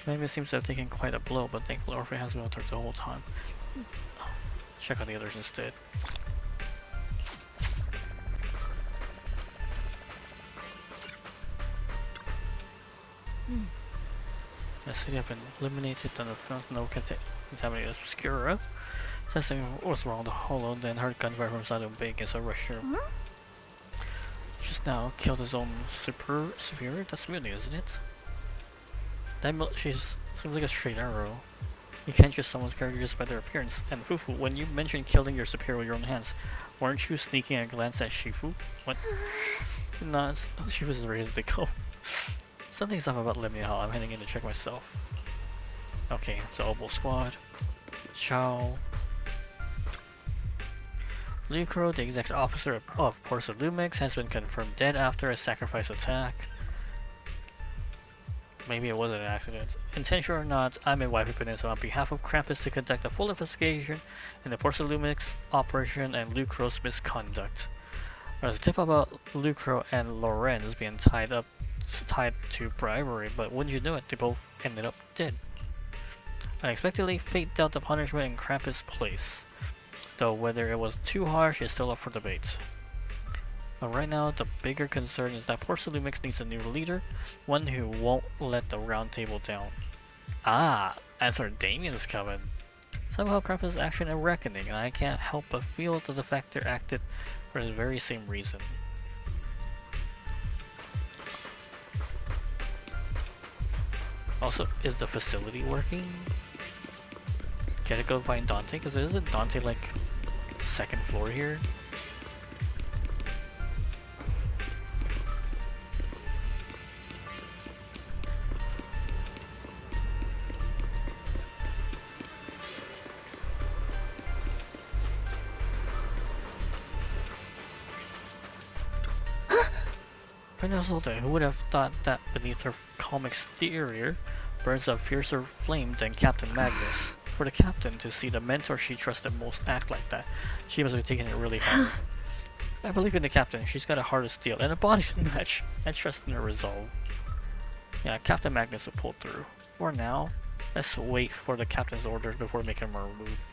[SPEAKER 1] Maybe it seems to have taken quite a blow, but thankfully Orphan has been attacked the whole time. Check out the others instead. The city have been eliminated and the films no contaminated obscura. Sensing what's wrong with the hollow, then heard gunfire from inside of big as a rusher. Just now killed his own superior? That's mutiny, isn't it? That seems like a straight arrow. You can't judge someone's character just by their appearance. And Fufu, when you mentioned killing your superior with your own hands, weren't you sneaking a glance at Shifu? What? Nah, Shifu's ready to go. Something's off about Lemnia Hall. I'm heading in to check myself. Okay, it's the Obel squad. Ciao. Lucro, the executive officer of Porsa Lumix, has been confirmed dead after a sacrifice attack. Maybe it wasn't an accident. Intentional or not, I'm in Waifu Peninsula on behalf of Krampus to conduct a full investigation in the Porsa Lumix operation and Lucro's misconduct. There's a tip about Lucro and Lorenz being tied to bribery, but wouldn't you know it, they both ended up dead. Unexpectedly, fate dealt the punishment in Krampus' place, though whether it was too harsh is still up for debate. But right now, the bigger concern is that Porsa Lumix needs a new leader, one who won't let the round table down. Ah, Answer Damien's coming. Somehow Krampus is actually a reckoning, and I can't help but feel that the Defector acted for the very same reason. Also, is the facility working? Can I go find Dante? Because isn't Dante like second floor here? Who would have thought that beneath her calm exterior burns a fiercer flame than Captain Magnus? For the captain to see the mentor she trusted most act like that, she must have taken it really hard. I believe in the captain. She's got a heart of steel and a body to match. I trust in her resolve. Yeah, Captain Magnus will pull through. For now, let's wait for the captain's orders before making a move.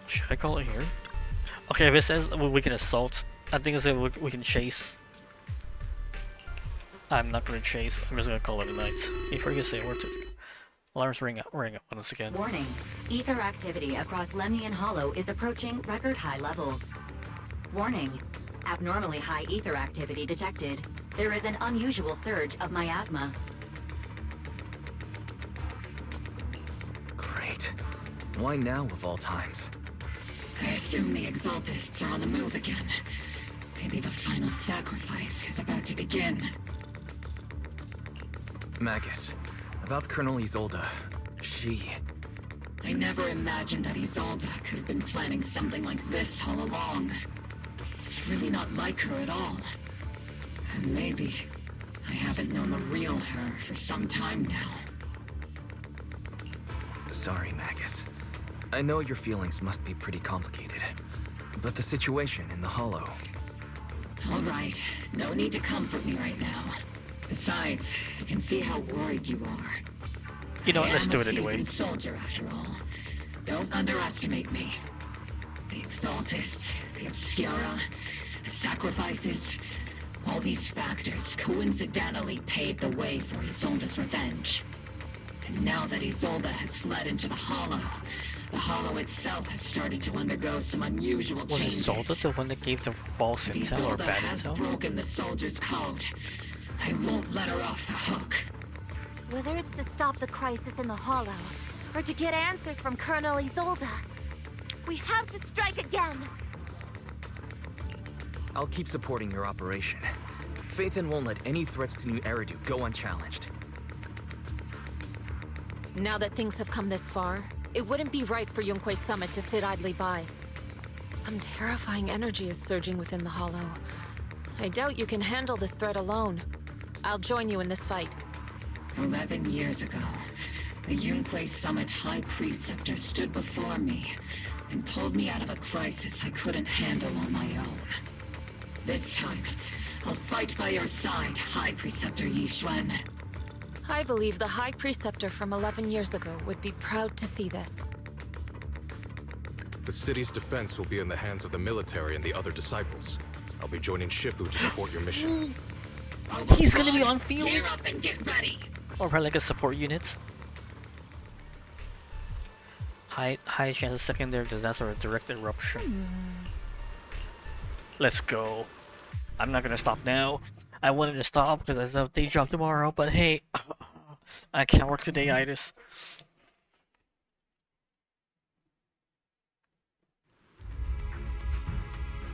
[SPEAKER 1] Should I call it here? Okay, if it says we can assault, I think it's we can chase. I'm not gonna chase. I'm just gonna call it a night. Before you say a word to alarms ring up once again.
[SPEAKER 15] Warning. Ether activity across Lemnian Hollow is approaching record high levels. Warning. Abnormally high ether activity detected. There is an unusual surge of miasma.
[SPEAKER 23] Great. Why now of all times?
[SPEAKER 11] I assume the Exaltists are on the move again. Maybe the final sacrifice is about to begin.
[SPEAKER 23] Magus, about Colonel Isolde, she...
[SPEAKER 11] I never imagined that Isolde could have been planning something like this all along. It's really not like her at all. And maybe I haven't known the real her for some time now.
[SPEAKER 23] Sorry, Magus. I know your feelings must be pretty complicated, but the situation in the Hollow...
[SPEAKER 11] All right, no need to comfort me right now. Besides, I can see how worried you are.
[SPEAKER 1] You know what, let's do it
[SPEAKER 11] anyway.
[SPEAKER 1] anyway.
[SPEAKER 11] I'm a seasoned soldier after all. Don't underestimate me. The Exaltists, the Obscura, the sacrifices, all these factors coincidentally paved the way for Isolde's revenge. And now that Isolde has fled into the Hollow itself has started to undergo some unusual changes.
[SPEAKER 1] Was Isolde the one that gave them false intel or bad
[SPEAKER 11] has
[SPEAKER 1] intel?
[SPEAKER 11] broken the soldier's code. I won't let her off the hook.
[SPEAKER 4] Whether it's to stop the crisis in the Hollow, or to get answers from Colonel Isolde, we have to strike again!
[SPEAKER 23] I'll keep supporting your operation. Phaethon won't let any threats to New Eridu go unchallenged.
[SPEAKER 7] Now that things have come this far, it wouldn't be right for Yunque's summit to sit idly by. Some terrifying energy is surging within the Hollow. I doubt you can handle this threat alone. I'll join you in this fight.
[SPEAKER 11] 11 years ago, the Yunque Summit High Preceptor stood before me and pulled me out of a crisis I couldn't handle on my own. This time, I'll fight by your side, High Preceptor Yixuan.
[SPEAKER 7] I believe the High Preceptor from 11 years ago would be proud to see this.
[SPEAKER 8] The city's defense will be in the hands of the military and the other disciples. I'll be joining Shifu to support your mission.
[SPEAKER 1] He's gonna be on field?
[SPEAKER 11] Gear up and get ready!
[SPEAKER 1] Or probably like a support unit. High chance of secondary disaster or direct eruption. Let's go. I'm not gonna stop now. I wanted to stop because I have a day job tomorrow, but hey, I can't work today, Itis.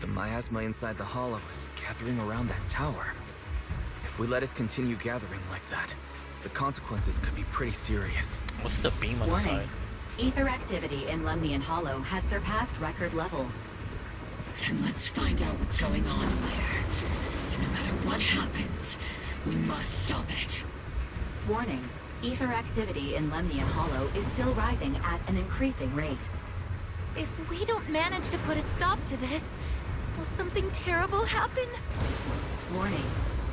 [SPEAKER 23] The miasma inside the Hollow is gathering around that tower. If we let it continue gathering like that, the consequences could be pretty serious.
[SPEAKER 1] What's the beam on the
[SPEAKER 15] Warning.
[SPEAKER 1] side?
[SPEAKER 15] Ether activity in Lemnian Hollow has surpassed record levels.
[SPEAKER 11] And let's find out what's going on in there. And no matter what happens, we must stop it.
[SPEAKER 15] Warning. Ether activity in Lemnian Hollow is still rising at an increasing rate.
[SPEAKER 4] If we don't manage to put a stop to this, will something terrible happen?
[SPEAKER 15] Warning.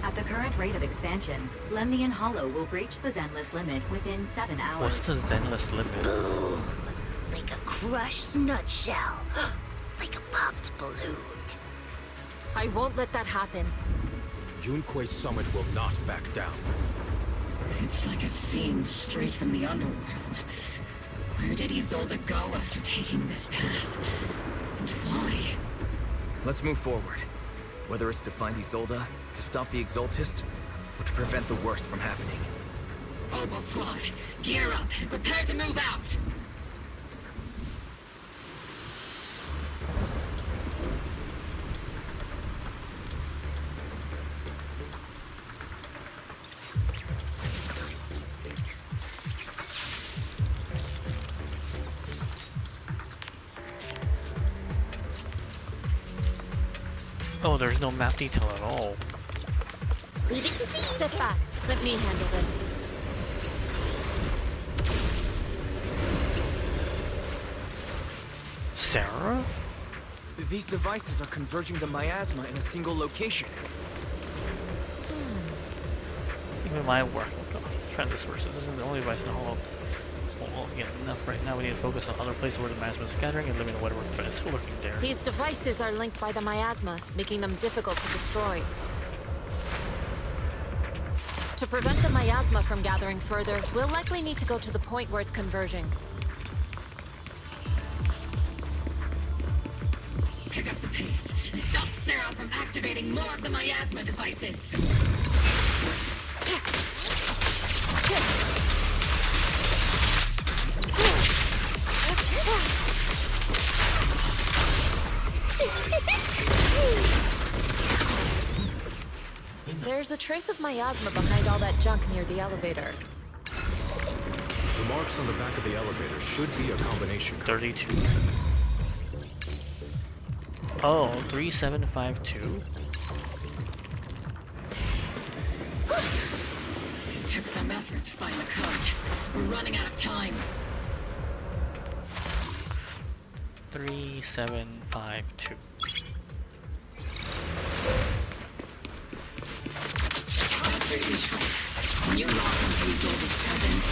[SPEAKER 15] At the current rate of expansion, Lemnian Hollow will breach the Zenless limit within 7 hours.
[SPEAKER 1] What's the Zenless limit?
[SPEAKER 14] Boom! Like a crushed nutshell. Like a popped balloon.
[SPEAKER 7] I won't let that happen.
[SPEAKER 8] Yunque's summit will not back down.
[SPEAKER 11] It's like a scene straight from the underworld. Where did Isolde go after taking this path? And why?
[SPEAKER 23] Let's move forward. Whether it's to find Isolde, to stop the Exaltist, or to prevent the worst from happening.
[SPEAKER 11] Oboe Squad, gear up and prepare to move out!
[SPEAKER 1] Oh, there's no map detail at all.
[SPEAKER 4] Leave it to see. Step back. Let me handle this.
[SPEAKER 1] Sarah?
[SPEAKER 23] These devices are converging the miasma in a single location.
[SPEAKER 1] Even my work transverses isn't the only device in the Hollow. Well, again, enough right now. We need to focus on other places where the miasma is scattering and limit whatever threat is lurking there.
[SPEAKER 7] These devices are linked by the miasma, making them difficult to destroy. To prevent the miasma from gathering further, we'll likely need to go to the point where it's converging.
[SPEAKER 11] Pick up the pace and stop Sarah from activating more of the miasma devices.
[SPEAKER 7] There's a trace of miasma behind all that junk near the elevator.
[SPEAKER 8] The marks on the back of the elevator should be a combination code.
[SPEAKER 1] 32. Oh, 3752.
[SPEAKER 11] It took some effort to find the code. We're running out of time.
[SPEAKER 1] 3752.
[SPEAKER 11] Can you lock into Isolde's presence?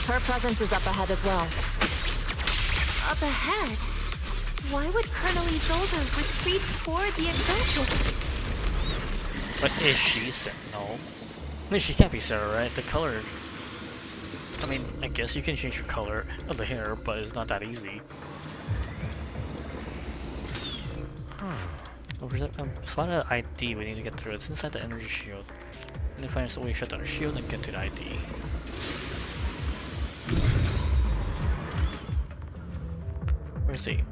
[SPEAKER 7] Her presence is up ahead as well.
[SPEAKER 4] Up ahead? Why would Colonel Isolde retreat toward the Exalted?
[SPEAKER 1] But is she Sarah? No. I mean, she can't be Sarah, right? The color... I mean, I guess you can change your color of the hair, but it's not that easy. Spot an ID we need to get through. It's inside the energy shield. We need to find a way to shut down the shield and get to the ID. Where's he?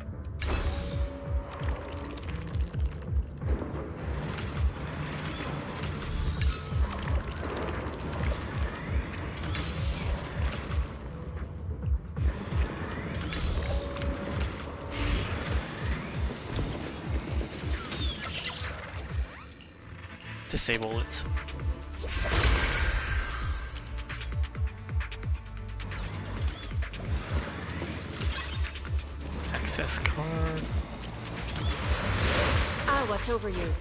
[SPEAKER 1] Disable it. Access card.
[SPEAKER 7] I'll watch over you.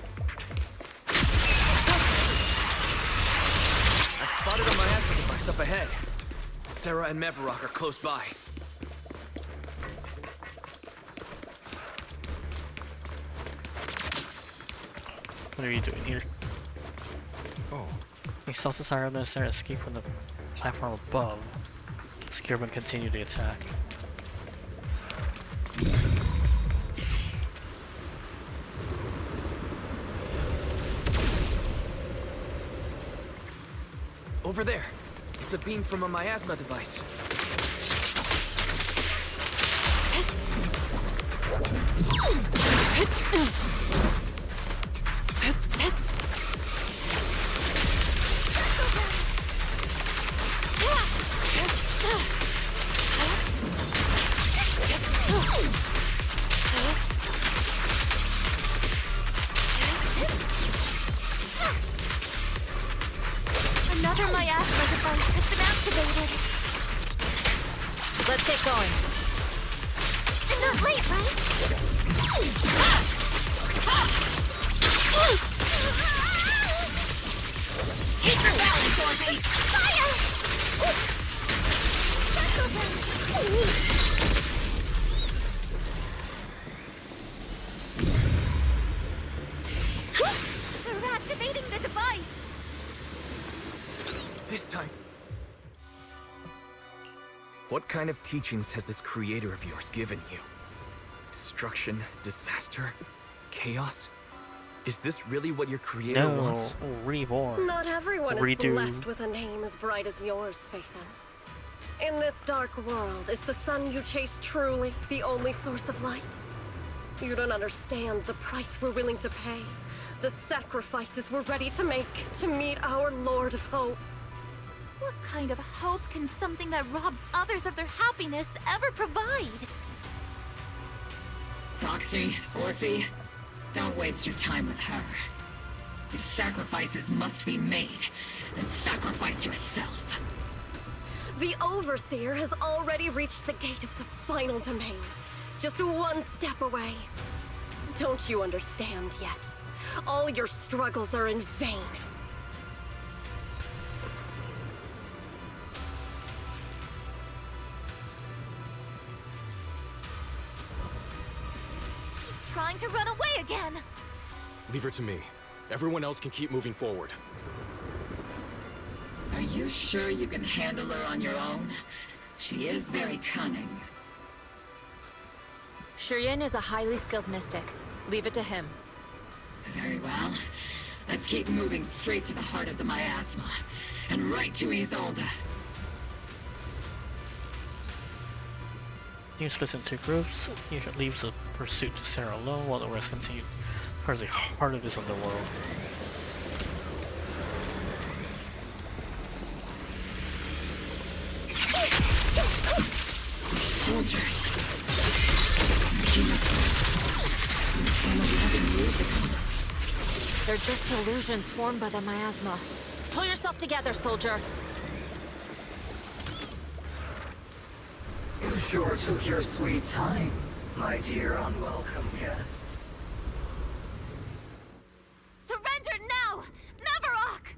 [SPEAKER 23] I've spotted a miasma device up ahead. Sarah and Mevarok are close by.
[SPEAKER 1] What are you doing here?
[SPEAKER 8] Oh.
[SPEAKER 1] We saw Sarah and Sarah escape from the platform above. Skirman continued the attack.
[SPEAKER 23] Over there. It's a beam from a miasma device.
[SPEAKER 4] Another miasma device has been activated.
[SPEAKER 7] Let's get going.
[SPEAKER 4] I'm not late, right?
[SPEAKER 11] Keep your balance, Dorothy!
[SPEAKER 4] Fire! They're activating the device!
[SPEAKER 23] This time. What kind of teachings has this creator of yours given you? Destruction, disaster, chaos? Is this really what your creator wants?
[SPEAKER 1] Reborn.
[SPEAKER 13] Not everyone is
[SPEAKER 1] Redo.
[SPEAKER 13] blessed with a name as bright as yours, Phaethon. In this dark world, is the sun you chase truly the only source of light? You don't understand the price we're willing to pay, the sacrifices we're ready to make to meet our Lord of Hope.
[SPEAKER 4] What kind of hope can something that robs others of their happiness ever provide?
[SPEAKER 11] Roxy, Orphe, don't waste your time with her. If sacrifices must be made, then sacrifice yourself.
[SPEAKER 13] The Overseer has already reached the gate of the final domain. Just one step away. Don't you understand yet? All your struggles are in vain.
[SPEAKER 4] She's trying to run away again!
[SPEAKER 8] Leave her to me. Everyone else can keep moving forward.
[SPEAKER 11] Are you sure you can handle her on your own? She is very cunning.
[SPEAKER 7] Shireen is a highly skilled mystic. Leave it to him.
[SPEAKER 11] Very well. Let's keep moving straight to the heart of the miasma. And right to Isolde.
[SPEAKER 1] Teams split into groups. Each leaves the pursuit to Sarah alone while the rest continue towards the heart of this underworld.
[SPEAKER 11] Soldiers.
[SPEAKER 7] They're just illusions formed by the miasma. Pull yourself together, soldier.
[SPEAKER 16] You sure took your sweet time, my dear unwelcome guests.
[SPEAKER 4] Surrender now! Mavarok!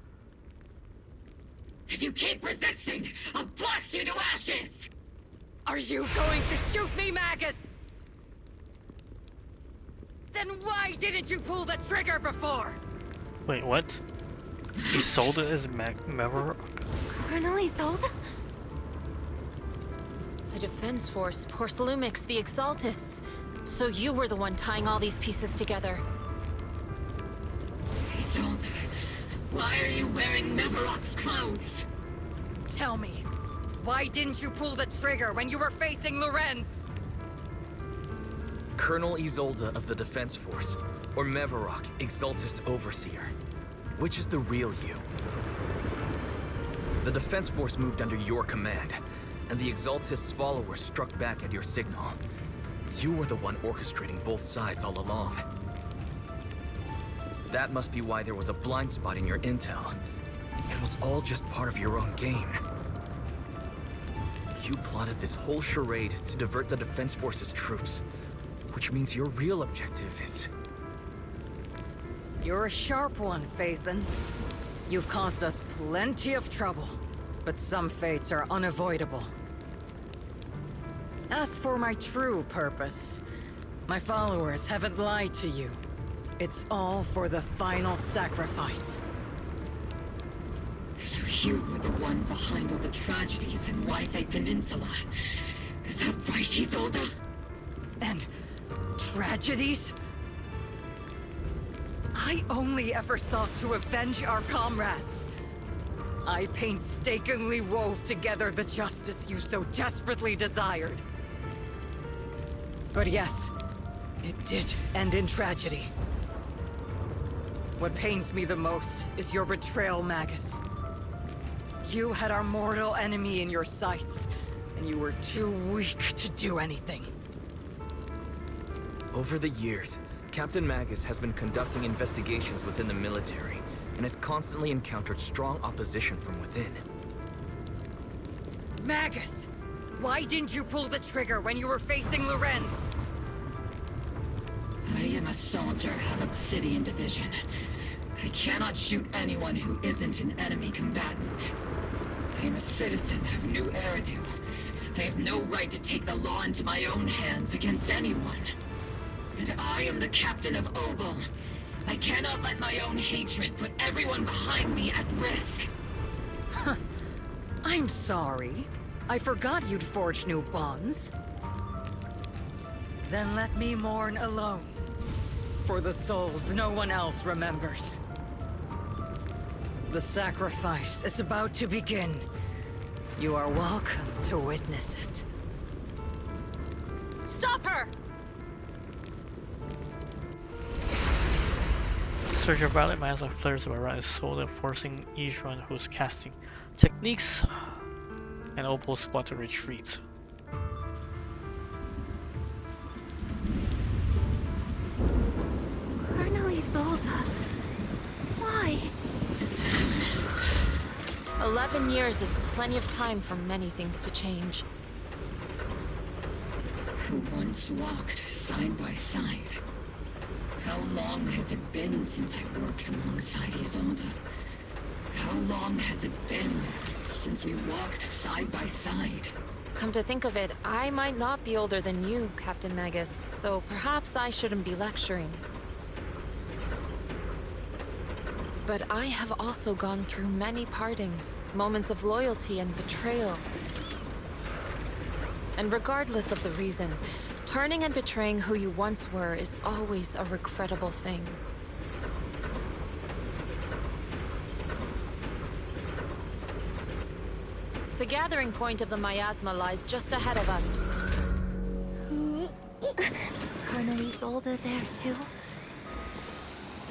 [SPEAKER 11] If you keep resisting, I'll blast you to ashes!
[SPEAKER 5] Are you going to shoot me, Magus? Then why didn't you pull the trigger before?
[SPEAKER 1] Wait, what? Isolde is Mavarok?
[SPEAKER 4] Colonel Isolde?
[SPEAKER 7] The Defense Force, Porcelumix, the Exaltists. So you were the one tying all these pieces together.
[SPEAKER 11] Isolde, why are you wearing Mavarok's clothes?
[SPEAKER 5] Tell me, why didn't you pull the trigger when you were facing Lorenz?
[SPEAKER 23] Colonel Isolde of the Defense Force, or Mavarok, Exaltist Overseer. Which is the real you? The Defense Force moved under your command, and the Exaltist's followers struck back at your signal. You were the one orchestrating both sides all along. That must be why there was a blind spot in your intel. It was all just part of your own game. You plotted this whole charade to divert the Defense Force's troops, which means your real objective is...
[SPEAKER 5] You're a sharp one, Phaethon. You've caused us plenty of trouble, but some fates are unavoidable. As for my true purpose, my followers haven't lied to you. It's all for the final sacrifice.
[SPEAKER 11] So you were the one behind all the tragedies in White Peninsula. Is that right, Isolde?
[SPEAKER 5] And tragedies? I only ever sought to avenge our comrades. I painstakingly wove together the justice you so desperately desired. But yes, it did end in tragedy. What pains me the most is your betrayal, Magus. You had our mortal enemy in your sights, and you were too weak to do anything.
[SPEAKER 23] Over the years, Captain Magus has been conducting investigations within the military, and has constantly encountered strong opposition from within.
[SPEAKER 5] Magus! Why didn't you pull the trigger when you were facing Lorenz?
[SPEAKER 11] I am a soldier of Obsidian Division. I cannot shoot anyone who isn't an enemy combatant. I am a citizen of New Eridu. I have no right to take the law into my own hands against anyone. And I am the captain of Obel. I cannot let my own hatred put everyone behind me at risk.
[SPEAKER 5] I'm sorry. I forgot you'd forged new bonds. Then let me mourn alone. For the souls no one else remembers. The sacrifice is about to begin. You are welcome to witness it.
[SPEAKER 7] Stop her!
[SPEAKER 1] Surge of violet miasma flares around his shoulder, forcing Ishran, who's casting techniques, and Opal squad to retreat.
[SPEAKER 4] Colonel Isolde. Why?
[SPEAKER 7] 11 years is plenty of time for many things to change.
[SPEAKER 11] Who once walked side by side. How long has it been since I worked alongside Isolde? How long has it been since we walked side by side?
[SPEAKER 7] Come to think of it, I might not be older than you, Captain Magus, so perhaps I shouldn't be lecturing. But I have also gone through many partings, moments of loyalty and betrayal. And regardless of the reason, turning and betraying who you once were is always a regrettable thing. The gathering point of the miasma lies just ahead of us.
[SPEAKER 3] Is Colonel Isolde there too?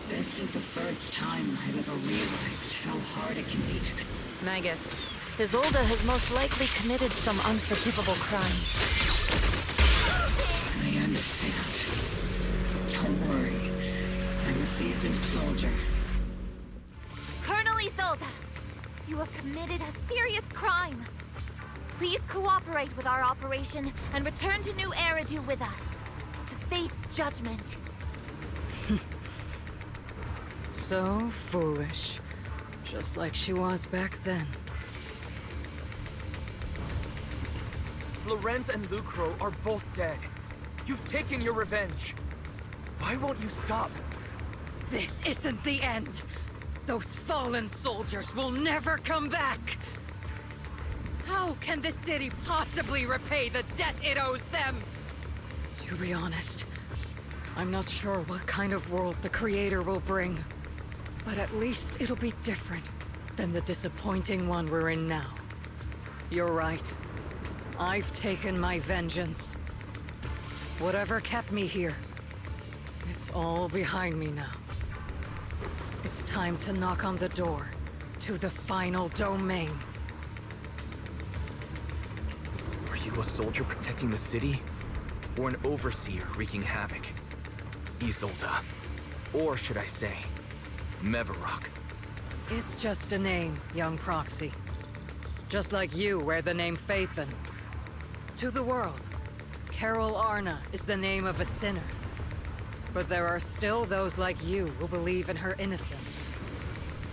[SPEAKER 11] This is the first time I've ever realized how hard it can be to...
[SPEAKER 7] Magus, Isolde has most likely committed some unforgivable crime.
[SPEAKER 11] I understand. Don't worry. I'm a seasoned soldier.
[SPEAKER 4] Colonel Isolde! You have committed a serious crime. Please cooperate with our operation and return to New Eridu with us to face judgment.
[SPEAKER 5] So foolish. Just like she was back then.
[SPEAKER 23] Lorenz and Lucro are both dead. You've taken your revenge. Why won't you stop?
[SPEAKER 5] This isn't the end. Those fallen soldiers will never come back! How can the city possibly repay the debt it owes them? To be honest, I'm not sure what kind of world the Creator will bring. But at least it'll be different than the disappointing one we're in now. You're right. I've taken my vengeance. Whatever kept me here, it's all behind me now. It's time to knock on the door to the final domain.
[SPEAKER 23] Are you a soldier protecting the city? Or an overseer wreaking havoc? Isolde. Or should I say, Mevarok?
[SPEAKER 5] It's just a name, young proxy. Just like you wear the name Phaethon. To the world, Carol Arna is the name of a sinner. But there are still those like you who believe in her innocence.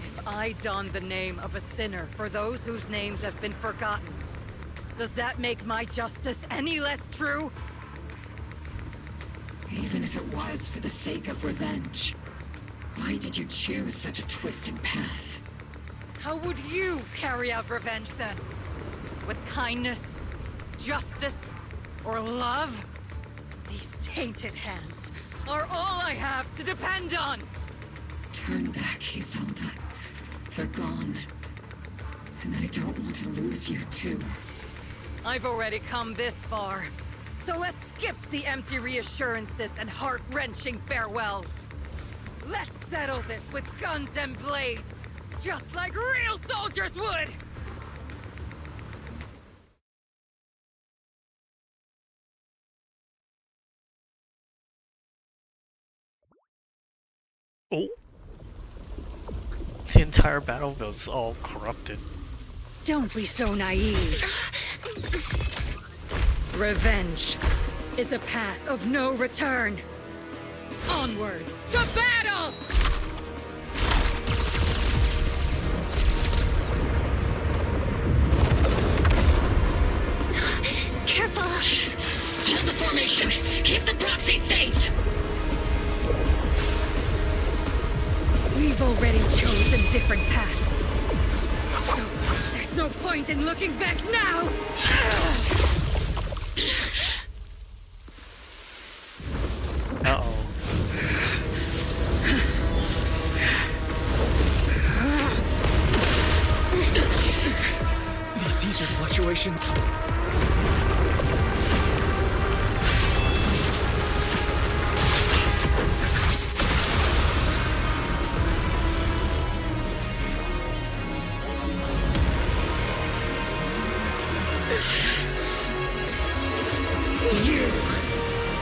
[SPEAKER 5] If I don the name of a sinner for those whose names have been forgotten, does that make my justice any less true?
[SPEAKER 11] Even if it was for the sake of revenge, why did you choose such a twisted path?
[SPEAKER 5] How would you carry out revenge then? With kindness, justice, or love? These tainted hands are all I have to depend on!
[SPEAKER 11] Turn back, Isolde. They're gone. And I don't want to lose you too.
[SPEAKER 5] I've already come this far. So let's skip the empty reassurances and heart-wrenching farewells. Let's settle this with guns and blades, just like real soldiers would!
[SPEAKER 1] Oh. The entire battlefield's all corrupted.
[SPEAKER 5] Don't be so naive. Revenge is a path of no return. Onwards to battle!
[SPEAKER 11] Careful! Hold the formation! Keep the proxy safe!
[SPEAKER 5] We've already chosen different paths. So, there's no point in looking back now!
[SPEAKER 1] Uh-oh.
[SPEAKER 23] These ether fluctuations.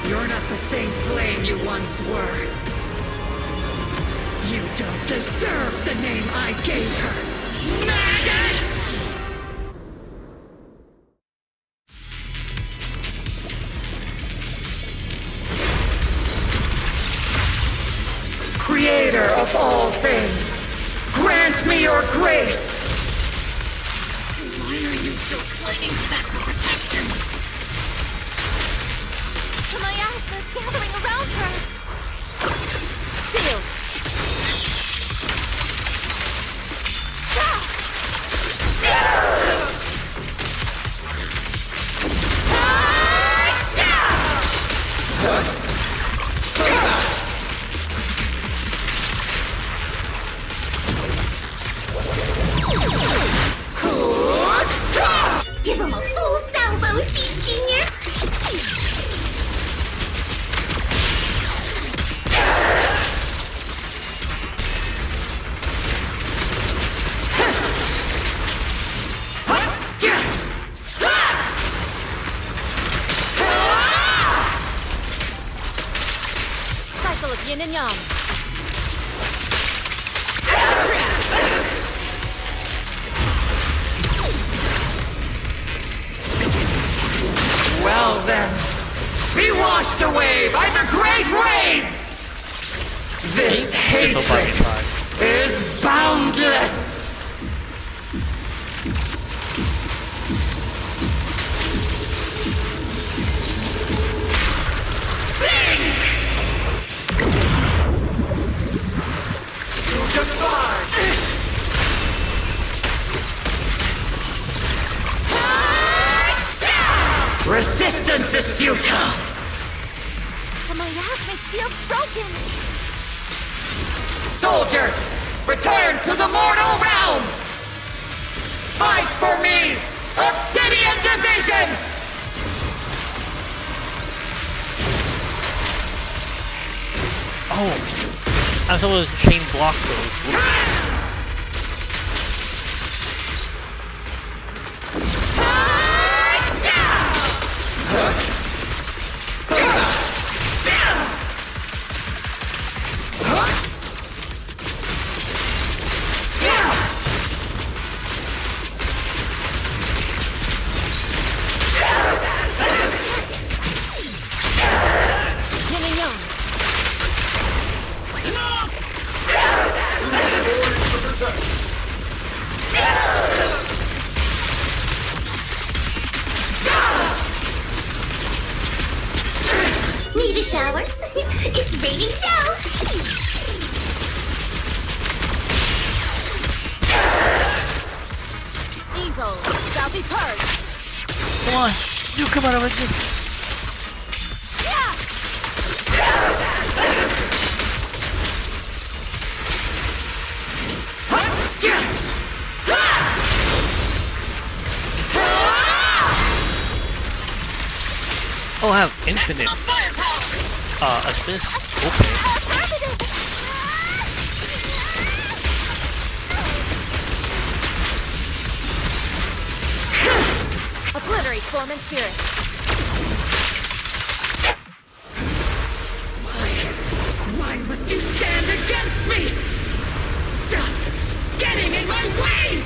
[SPEAKER 5] You're not the same flame you once were. You don't deserve the name I gave her. Magus!
[SPEAKER 11] Thanks back for protection.
[SPEAKER 4] The miasma's gathering around her. Seal.
[SPEAKER 14] Give him a full salvo, Seed Junior!
[SPEAKER 7] Cycle of yin and yang.
[SPEAKER 16] Well then, be washed away by the great rain! This hatred is boundless! Sink! You defy! Resistance is futile!
[SPEAKER 4] The miasmic shield's broken.
[SPEAKER 16] Soldiers, return to the mortal realm! Fight for me! Obsidian Division!
[SPEAKER 1] Oh, I thought it was chain block those.
[SPEAKER 7] Yin and yang.
[SPEAKER 14] Need a shower? It's raining showers!
[SPEAKER 7] Evil shall be purged.
[SPEAKER 1] Come on, you come out of resistance. Oh, I have infinite assists. Okay.
[SPEAKER 7] Obliterate form and spirit.
[SPEAKER 16] Why must you stand against me? Stop getting in my way!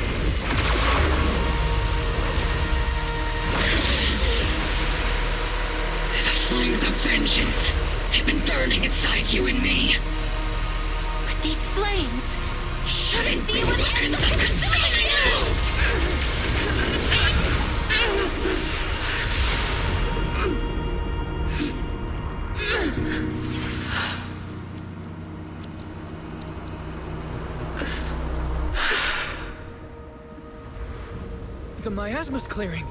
[SPEAKER 16] The flames of vengeance have been burning inside you and me.
[SPEAKER 4] But these flames
[SPEAKER 16] shouldn't be weapons that consume you!
[SPEAKER 23] The miasma's clearing.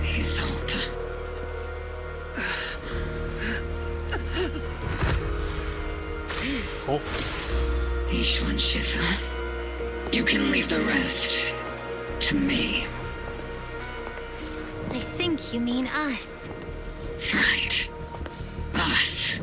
[SPEAKER 11] Isolde.
[SPEAKER 1] Oh.
[SPEAKER 11] Ishwan Shifu. You can leave the rest to me.
[SPEAKER 4] I think you mean us.
[SPEAKER 11] Right. Us.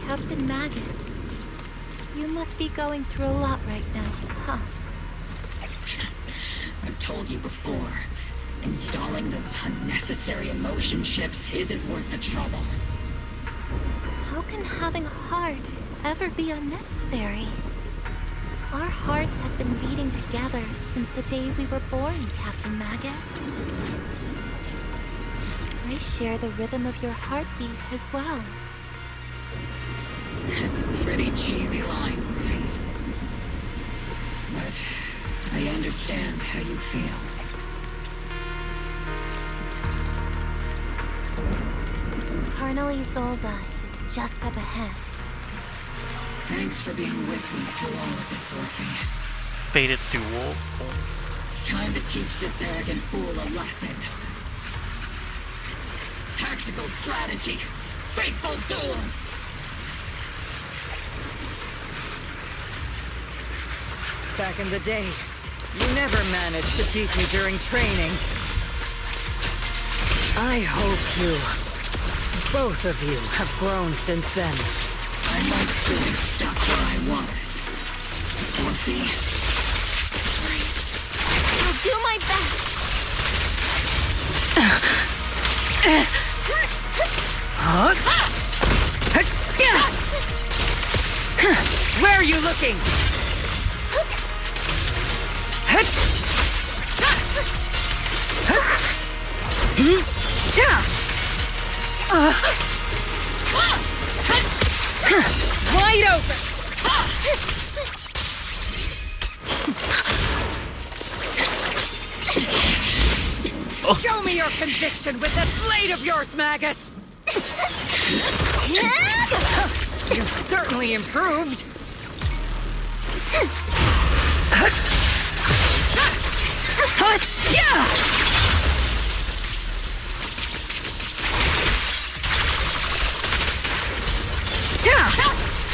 [SPEAKER 4] Captain Magus, you must be going through a lot right now, huh?
[SPEAKER 11] I've told you before, installing those unnecessary emotion chips isn't worth the trouble.
[SPEAKER 4] How can having a heart ever be unnecessary? Our hearts have been beating together since the day we were born, Captain Magus. I share the rhythm of your heartbeat as well.
[SPEAKER 11] That's a pretty cheesy line, right? But I understand how you feel.
[SPEAKER 4] Colonel Isolde is just up ahead.
[SPEAKER 11] Thanks for being with me through all of this, Orphe.
[SPEAKER 1] Fated duel.
[SPEAKER 11] It's time to teach this arrogant fool a lesson. Tactical strategy. Fateful duel.
[SPEAKER 5] Back in the day, you never managed to beat me during training. I hope both of you, have grown since then.
[SPEAKER 11] I might still be stuck where I was. Orphe.
[SPEAKER 4] I'll do my best.
[SPEAKER 5] Where are you looking? Wide open! Show me your conviction with that blade of yours, Magus! You've certainly improved.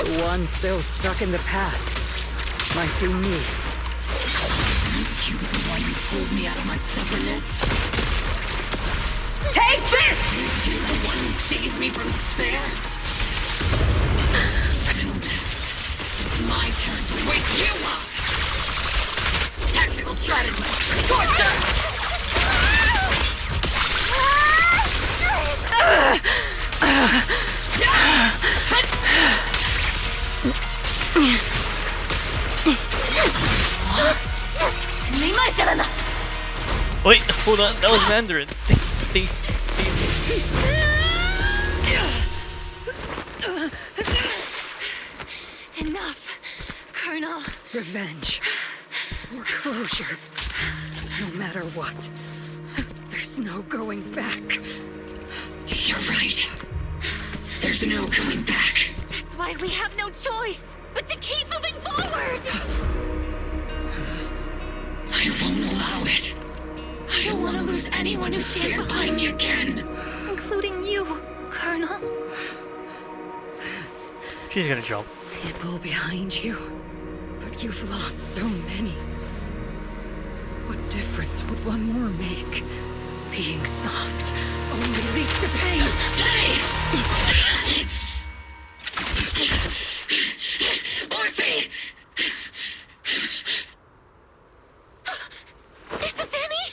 [SPEAKER 5] The one still stuck in the past might be me.
[SPEAKER 11] You were the one who pulled me out of my stubbornness.
[SPEAKER 5] Take this!
[SPEAKER 11] You the one who saved me from despair. It's my turn to wake you up. Tactical strategy. Scorcher!
[SPEAKER 1] Wait, hold on, that was Mandarin.
[SPEAKER 4] Enough, Colonel.
[SPEAKER 5] Revenge. Or closure. No matter what. There's no going back.
[SPEAKER 11] You're right. There's no going back.
[SPEAKER 4] That's why we have no choice but to keep moving forward!
[SPEAKER 11] I won't allow it. I don't want to lose anyone who stands behind me again.
[SPEAKER 4] Including you, Colonel.
[SPEAKER 1] She's gonna jump.
[SPEAKER 5] People behind you. But you've lost so many. What difference would one more make? Being soft only leads to pain.
[SPEAKER 11] Orphe!
[SPEAKER 4] Is it Danny?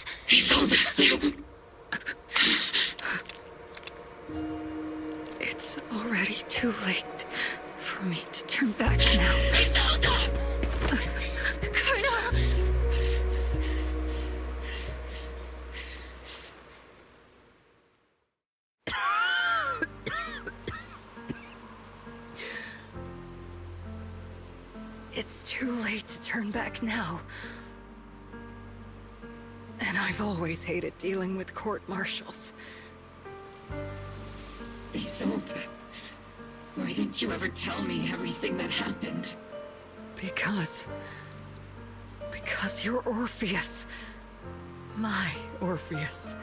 [SPEAKER 5] It's already too late for me to turn back now.
[SPEAKER 4] Colonel!
[SPEAKER 5] It's too late to turn back now. And I've always hated dealing with court-martials.
[SPEAKER 11] Isolde, why didn't you ever tell me everything that happened?
[SPEAKER 5] Because you're Orpheus. My Orpheus.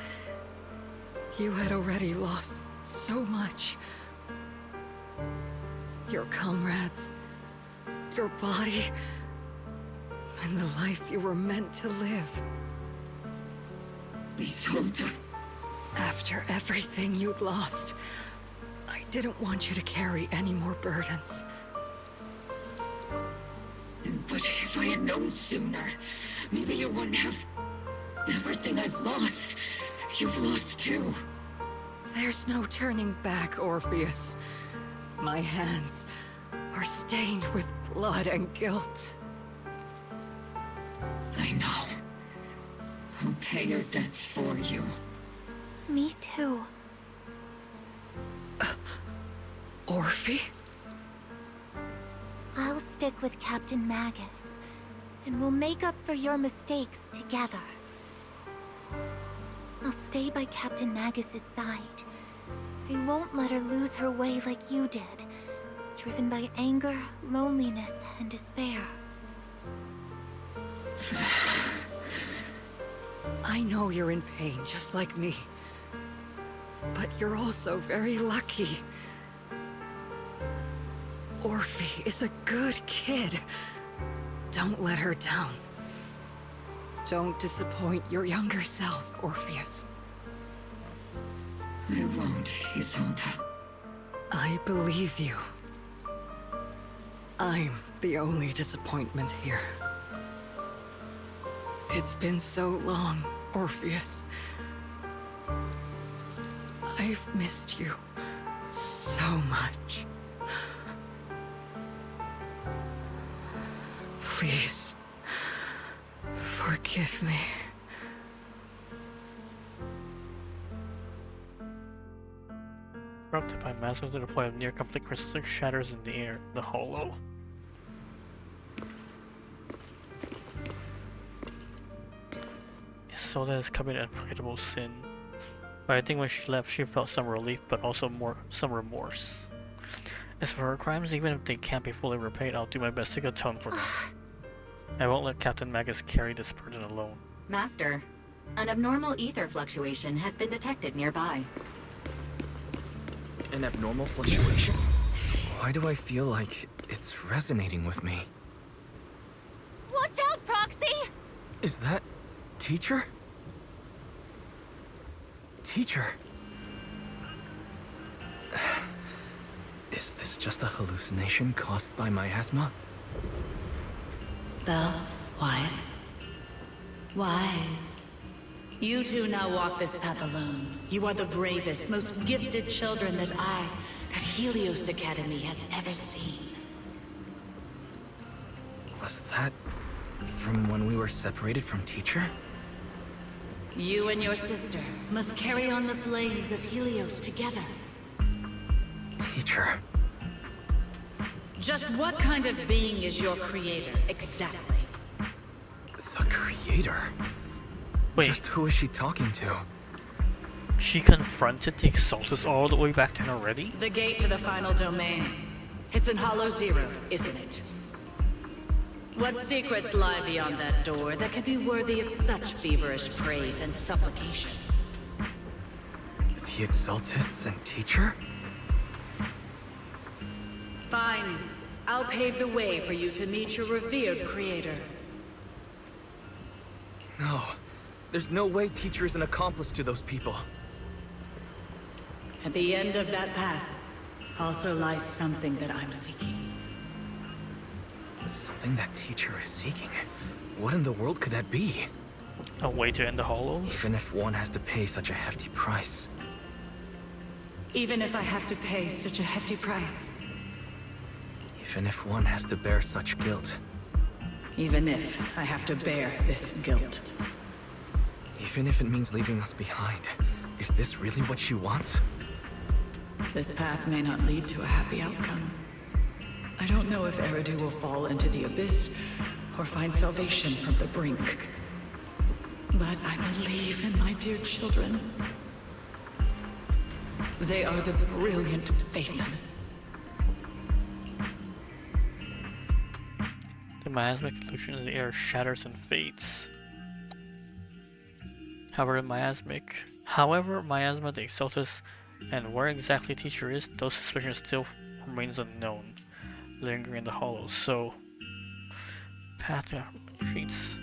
[SPEAKER 5] You had already lost so much. Your comrades, your body, and the life you were meant to live.
[SPEAKER 11] Isolde.
[SPEAKER 5] After everything you'd lost, I didn't want you to carry any more burdens.
[SPEAKER 11] But if I had known sooner, maybe you wouldn't have... Everything I've lost, you've lost too.
[SPEAKER 5] There's no turning back, Orpheus. My hands are stained with blood and guilt.
[SPEAKER 11] I know. I'll pay your debts for you.
[SPEAKER 4] Me too.
[SPEAKER 5] Orphe?
[SPEAKER 4] I'll stick with Captain Magus, and we'll make up for your mistakes together. I'll stay by Captain Magus's side. I won't let her lose her way like you did, driven by anger, loneliness, and despair.
[SPEAKER 5] I know you're in pain, just like me. But you're also very lucky. Orphe is a good kid. Don't let her down. Don't disappoint your younger self, Orpheus.
[SPEAKER 11] I won't, Isolde.
[SPEAKER 5] I believe you. I'm the only disappointment here. It's been so long, Orpheus. I've missed you so much. Please, forgive me.
[SPEAKER 1] Interrupted by massive deploy of near-complete crystal shatters in the air, the hollow. So that is committed an unforgettable sin. But I think when she left, she felt some relief, but also some remorse. As for her crimes, even if they can't be fully repaid, I'll do my best to atone for them. I won't let Captain Magus carry this burden alone.
[SPEAKER 15] Master, an abnormal ether fluctuation has been detected nearby.
[SPEAKER 23] An abnormal fluctuation? Why do I feel like it's resonating with me?
[SPEAKER 4] Watch out, Proxy!
[SPEAKER 23] Is that... Teacher? Teacher? Is this just a hallucination caused by miasma?
[SPEAKER 6] Belle, Wise. Wise. You two now walk this path alone. You are the bravest, most gifted children that Helios Academy has ever seen.
[SPEAKER 23] Was that from when we were separated from Teacher?
[SPEAKER 6] You and your sister must carry on the flames of Helios together.
[SPEAKER 23] Teacher.
[SPEAKER 6] Just what kind of being is your creator, exactly?
[SPEAKER 23] The creator?
[SPEAKER 1] Wait.
[SPEAKER 23] Just who is she talking to?
[SPEAKER 1] She confronted the Exaltus all the way back then already?
[SPEAKER 6] The gate to the final domain. It's in Hollow Zero, isn't it? What secrets lie beyond that door that could be worthy of such feverish praise and supplication?
[SPEAKER 23] The Exaltists and Teacher?
[SPEAKER 6] Fine. I'll pave the way for you to meet your revered creator.
[SPEAKER 23] No. There's no way Teacher is an accomplice to those people.
[SPEAKER 6] At the end of that path also lies something that I'm seeking.
[SPEAKER 23] Something that Teacher is seeking? What in the world could that be?
[SPEAKER 1] A way to end the hollows?
[SPEAKER 23] Even if one has to pay such a hefty price.
[SPEAKER 6] Even if I have to pay such a hefty price.
[SPEAKER 23] Even if one has to bear such guilt.
[SPEAKER 6] Even if I have to bear this guilt.
[SPEAKER 23] Even if it means leaving us behind. Is this really what she wants?
[SPEAKER 6] This path may not lead to a happy outcome. I don't know if Eridu will fall into the abyss or find salvation from the brink. But I believe in my dear children. They are the brilliant Phaethon.
[SPEAKER 1] The miasmic illusion in the air shatters and fades. However, miasma, the Exaltus, and where exactly Teacher is, those suspicions still remains unknown, lingering in the hollows. So, path to retreats,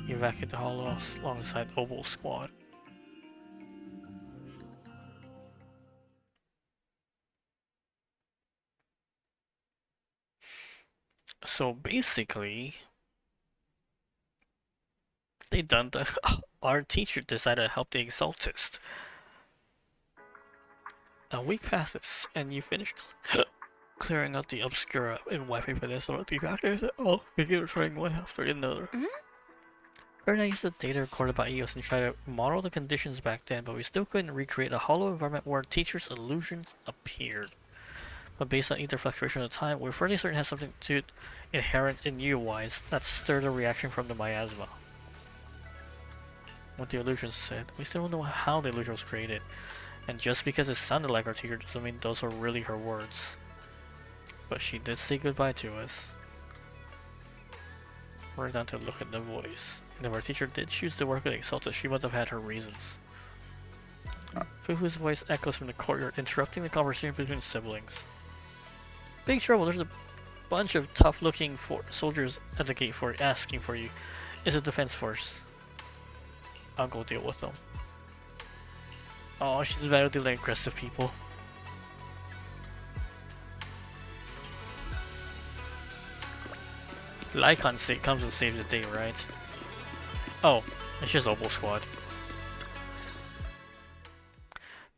[SPEAKER 1] evacuate the hollows alongside Opal Squad. So basically, they done the. Our teacher decided to help the Exaltist. A week passes, and you finish clearing out the obscura in Wi-Fi Peninsula. The factors begin trying one after another. Verna used the data recorded by EOS and tried to model the conditions back then, but we still couldn't recreate a hollow environment where teachers' illusions appeared. But based on ether fluctuation of time, we're fairly certain it has something to inherent in UIs that stirred a reaction from the miasma. What the illusion said. We still don't know how the illusion was created. And just because it sounded like our teacher doesn't mean those are really her words. But she did say goodbye to us. We're down to look at the voice. And if our teacher did choose to work with Exalted, she must have had her reasons. Fufu's voice echoes from the courtyard, interrupting the conversation between siblings. Big trouble, there's a bunch of tough-looking soldiers at the gate for asking for you. It's a defense force. I'll go deal with them. Oh, she's better than the aggressive people. Lycon comes and saves the day, right? Oh, it's just Opal Squad.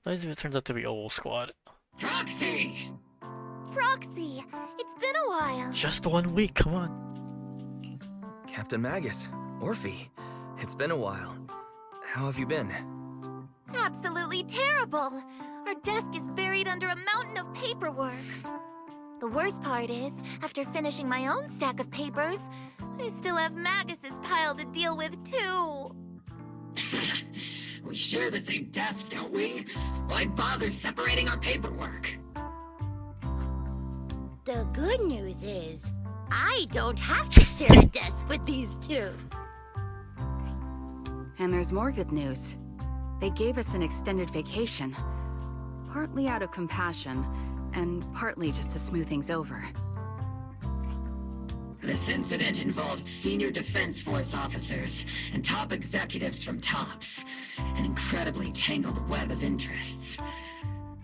[SPEAKER 1] Nice if it turns out to be Opal Squad.
[SPEAKER 16] Proxy!
[SPEAKER 4] Proxy, it's been a while.
[SPEAKER 1] Just 1 week, come on.
[SPEAKER 23] Captain Magus, Orphe, it's been a while. How have you been?
[SPEAKER 4] Absolutely terrible. Our desk is buried under a mountain of paperwork. The worst part is, after finishing my own stack of papers, I still have Magus's pile to deal with too.
[SPEAKER 11] We share the same desk, don't we? Why bother separating our paperwork?
[SPEAKER 14] The good news is, I don't have to share a desk with these two.
[SPEAKER 12] And there's more good news. They gave us an extended vacation. Partly out of compassion, and partly just to smooth things over.
[SPEAKER 11] This incident involved senior Defense Force officers and top executives from TOPS. An incredibly tangled web of interests.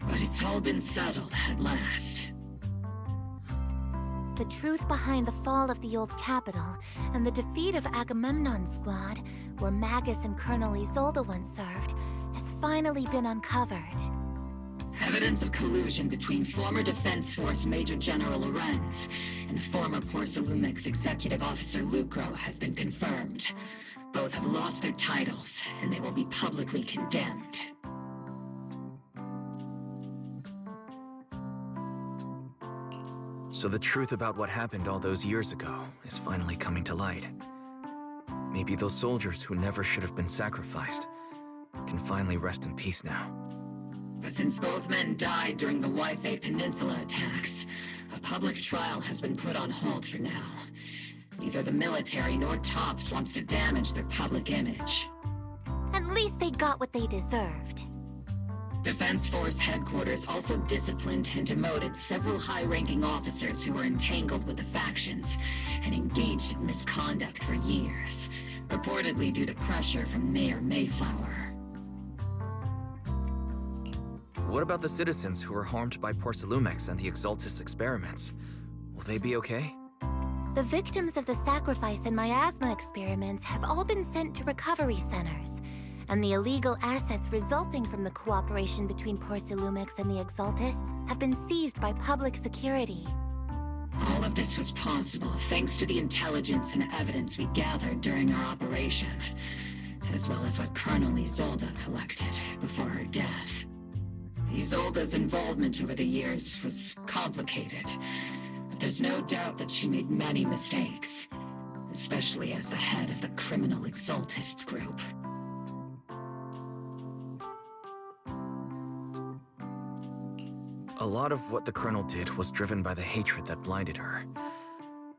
[SPEAKER 11] But it's all been settled at last.
[SPEAKER 4] The truth behind the fall of the old capital and the defeat of Agamemnon's squad, where Magus and Colonel Isolde once served, has finally been uncovered.
[SPEAKER 11] Evidence of collusion between former Defense Force Major General Lorenz and former Porcelumex Executive Officer Lucro has been confirmed. Both have lost their titles, and they will be publicly condemned.
[SPEAKER 23] So the truth about what happened all those years ago is finally coming to light. Maybe those soldiers who never should have been sacrificed can finally rest in peace now.
[SPEAKER 11] But since both men died during the Wi-Fi Peninsula attacks, a public trial has been put on hold for now. Neither the military nor TOPS wants to damage their public image.
[SPEAKER 4] At least they got what they deserved.
[SPEAKER 11] Defense Force headquarters also disciplined and demoted several high-ranking officers who were entangled with the factions and engaged in misconduct for years, reportedly due to pressure from Mayor Mayflower.
[SPEAKER 23] What about the citizens who were harmed by Porcelumex and the Exaltis experiments? Will they be okay?
[SPEAKER 4] The victims of the sacrifice and miasma experiments have all been sent to recovery centers, and the illegal assets resulting from the cooperation between Porcelumex and the Exaltists have been seized by public security.
[SPEAKER 11] All of this was possible thanks to the intelligence and evidence we gathered during our operation, as well as what Colonel Isolde collected before her death. Isolde's involvement over the years was complicated, but there's no doubt that she made many mistakes, especially as the head of the criminal Exaltists group.
[SPEAKER 23] A lot of what the Colonel did was driven by the hatred that blinded her.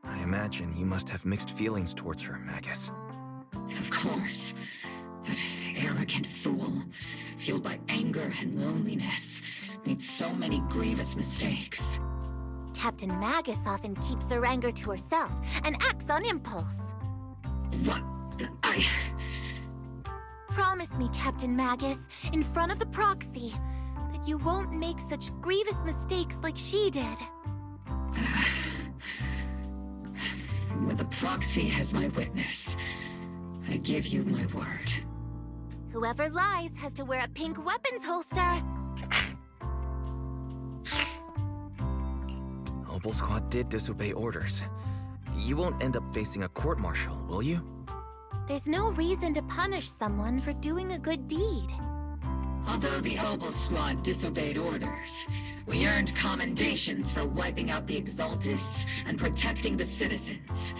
[SPEAKER 23] I imagine you must have mixed feelings towards her, Magus.
[SPEAKER 11] Of course. That arrogant fool, fueled by anger and loneliness, made so many grievous mistakes.
[SPEAKER 4] Captain Magus often keeps her anger to herself and acts on impulse.
[SPEAKER 11] What?
[SPEAKER 4] Promise me, Captain Magus, in front of the proxy, that you won't make such grievous mistakes like she did.
[SPEAKER 11] With the proxy as my witness, I give you my word.
[SPEAKER 4] Whoever lies has to wear a pink weapons holster.
[SPEAKER 23] Obel Squad did disobey orders. You won't end up facing a court-martial, will you?
[SPEAKER 4] There's no reason to punish someone for doing a good deed.
[SPEAKER 11] Although the Obel Squad disobeyed orders, we earned commendations for wiping out the Exaltists and protecting the citizens.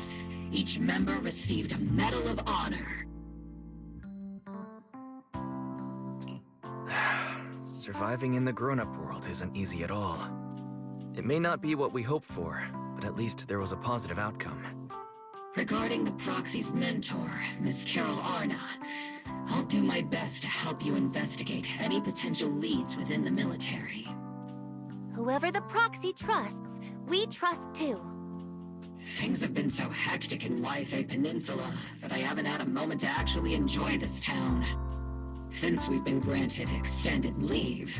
[SPEAKER 11] Each member received a Medal of Honor.
[SPEAKER 23] Surviving in the grown-up world isn't easy at all. It may not be what we hoped for, but at least there was a positive outcome.
[SPEAKER 11] Regarding the Proxy's mentor, Miss Carol Arna, I'll do my best to help you investigate any potential leads within the military.
[SPEAKER 4] Whoever the Proxy trusts, we trust too.
[SPEAKER 11] Things have been so hectic in Yfei Peninsula that I haven't had a moment to actually enjoy this town. Since we've been granted extended leave,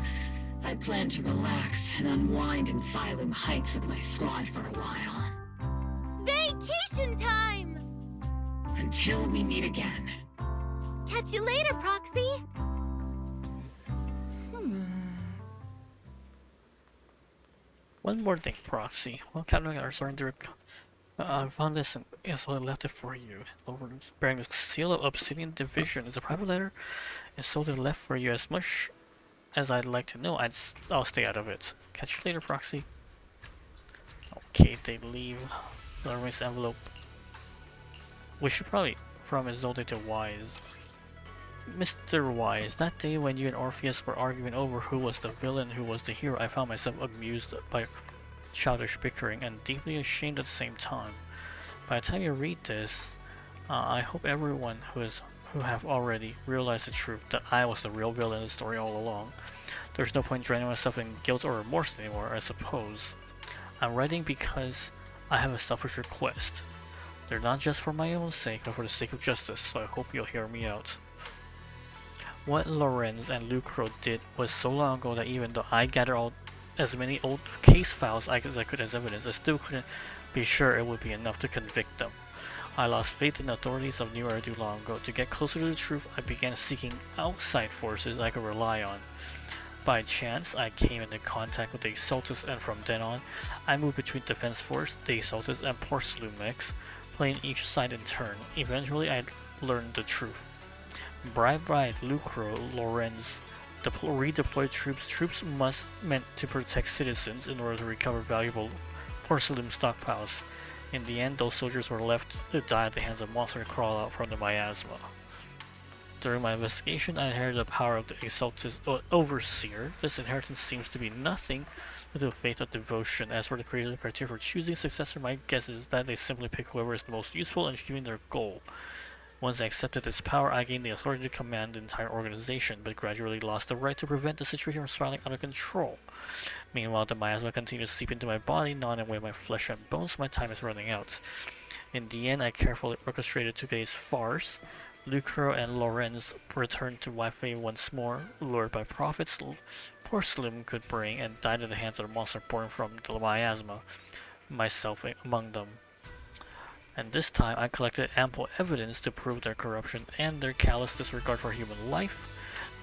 [SPEAKER 11] I plan to relax and unwind in Phylum Heights with my squad for a while.
[SPEAKER 4] Vacation time!
[SPEAKER 11] Until we meet again.
[SPEAKER 4] Catch you later, Proxy!
[SPEAKER 1] One more thing, Proxy. While Captain are starting to I found this and so I left it for you. Bearing the seal of Obsidian Division. It's a private letter, and so they left for you. As much as I'd like to know, I'll stay out of it. Catch you later, Proxy. Okay, they leave. The erase envelope. We should probably from Isolde to Wise. Mr. Wise, that day when you and Orpheus were arguing over who was the villain and who was the hero, I found myself amused by childish bickering and deeply ashamed at the same time. By the time you read this, I hope everyone who have already realized the truth that I was the real villain in the story all along. There's no point drowning myself in guilt or remorse anymore, I suppose. I'm writing because I have a selfish request. They're not just for my own sake, but for the sake of justice, so I hope you'll hear me out. What Lorenz and Lucro did was so long ago that even though I gathered as many old case files as I could as evidence, I still couldn't be sure it would be enough to convict them. I lost faith in the authorities of New Eridu long ago. To get closer to the truth, I began seeking outside forces I could rely on. By chance, I came into contact with the Exaltus, and from then on, I moved between Defense Force, the Exaltus, and Porcelumex, playing each side in turn. Eventually, I learned the truth. Bribed by Lucro, Lorenz redeployed troops meant to protect citizens in order to recover valuable porcelain stockpiles. In the end, those soldiers were left to die at the hands of monsters that crawl out from the miasma. During my investigation, I inherited the power of the Exaltus Overseer. This inheritance seems to be nothing to do with faith or devotion. As for the creator's criteria for choosing successor, my guess is that they simply pick whoever is the most useful in achieving their goal. Once I accepted this power, I gained the authority to command the entire organization, but gradually lost the right to prevent the situation from spiraling out of control. Meanwhile, the miasma continues to seep into my body, gnawing away my flesh and bones. My time is running out. In the end, I carefully orchestrated today's farce. Lucro and Lorenz returned to Yfei once more, lured by profits Porcelain could bring, and died at the hands of the monster born from the miasma, myself among them. And this time I collected ample evidence to prove their corruption and their callous disregard for human life.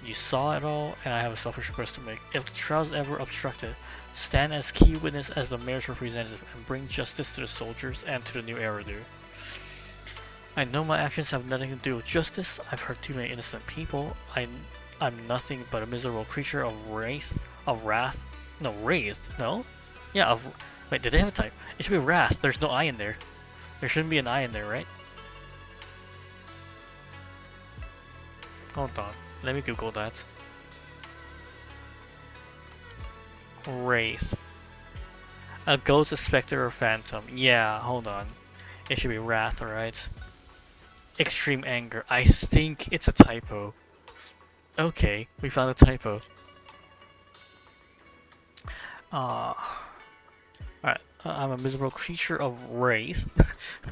[SPEAKER 1] You saw it all, and I have a selfish request to make. If the trial is ever obstructed, stand as key witness as the mayor's representative and bring justice to the soldiers and to the new Eridu. I know my actions have nothing to do with justice. I've hurt too many innocent people. I'm nothing but a miserable creature of wrath. Yeah, wait, did they have a type? It should be wrath. There's no I in there. There shouldn't be an I in there, right? Hold on. Let me Google that. Wraith. A ghost, a specter, or phantom. Yeah, hold on. It should be wrath, alright? Extreme anger. I think it's a typo. Okay, we found a typo. Alright, I'm a miserable creature of wraith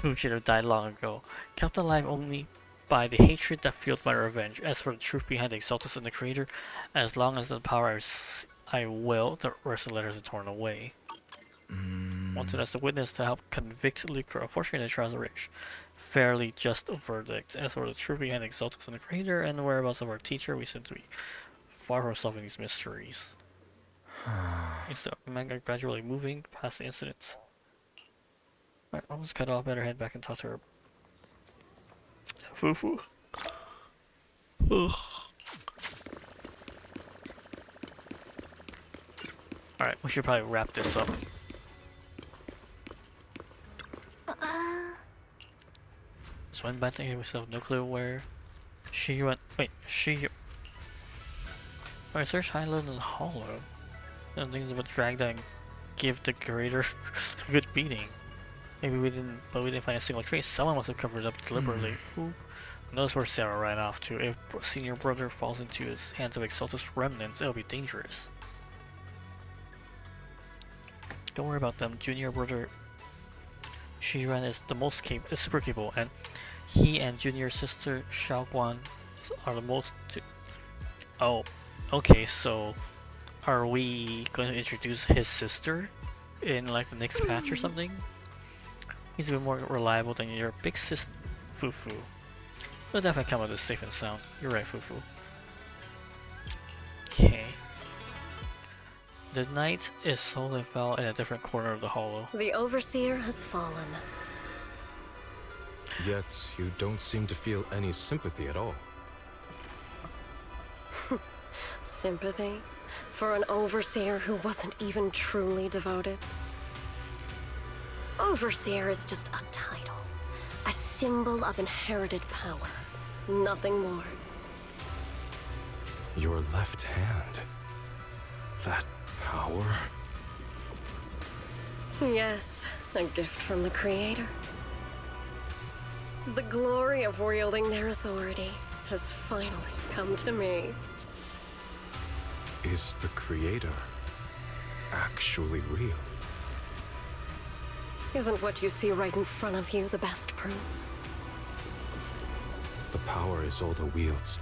[SPEAKER 1] who should have died long ago, kept alive only by the hatred that fueled my revenge. As for the truth behind the Exaltus and the Creator, as long as the power I will, the rest of the letters are torn away. Wanted as a witness to help convict Lucro. Unfortunately, the trials are rich. Fairly just verdict. As for the truth behind the Exaltus and the Creator and the whereabouts of our teacher, we seem to be far from solving these mysteries. It's the manga gradually moving past the incident. Alright, let's cut off. Better head back and talk to her. Fufu. Alright, we should probably wrap this up. Just went back to here with no clue where she went. Wait, she. Alright, search high, low, and hollow. And things about drag that and give the creator a good beating. Maybe we didn't, but we didn't find a single trace. Someone must have covered it up deliberately. Who knows where Sarah ran off to? If senior brother falls into his hands of Exaltus remnants, it'll be dangerous. Don't worry about them. Junior brother Shiran is the most is super capable, and he and junior sister Xiaoguan are the most. Oh, okay. So, are we going to introduce his sister in like the next patch or something? He's a bit more reliable than your big sis, Fufu. We'll definitely come with this safe and sound. You're right, Fufu. Okay. The night is slowly fell in a different corner of the hollow.
[SPEAKER 13] The Overseer has fallen.
[SPEAKER 8] Yet, you don't seem to feel any sympathy at all.
[SPEAKER 13] Sympathy? For an Overseer who wasn't even truly devoted? Overseer is just a title. A symbol of inherited power. Nothing more.
[SPEAKER 8] Your left hand. That power?
[SPEAKER 13] Yes, a gift from the Creator. The glory of wielding their authority has finally come to me.
[SPEAKER 8] Is the Creator actually real?
[SPEAKER 13] Isn't what you see right in front of you the best proof?
[SPEAKER 8] The power Isolde wields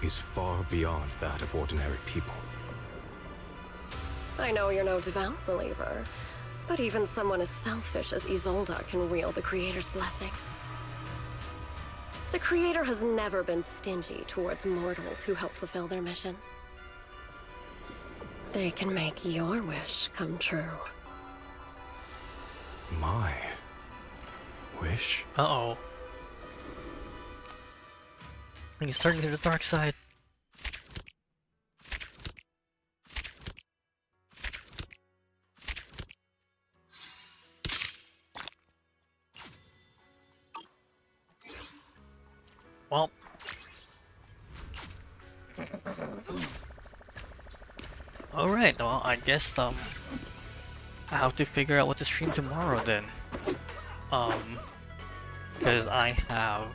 [SPEAKER 8] is far beyond that of ordinary people.
[SPEAKER 13] I know you're no devout believer, but even someone as selfish as Isolde can wield the Creator's blessing. The Creator has never been stingy towards mortals who help fulfill their mission. They can make your wish come true.
[SPEAKER 8] My wish?
[SPEAKER 1] Uh-oh. He's turning to the dark side. Well. Alright, well, I guess, I have to figure out what to stream tomorrow then. Because I have...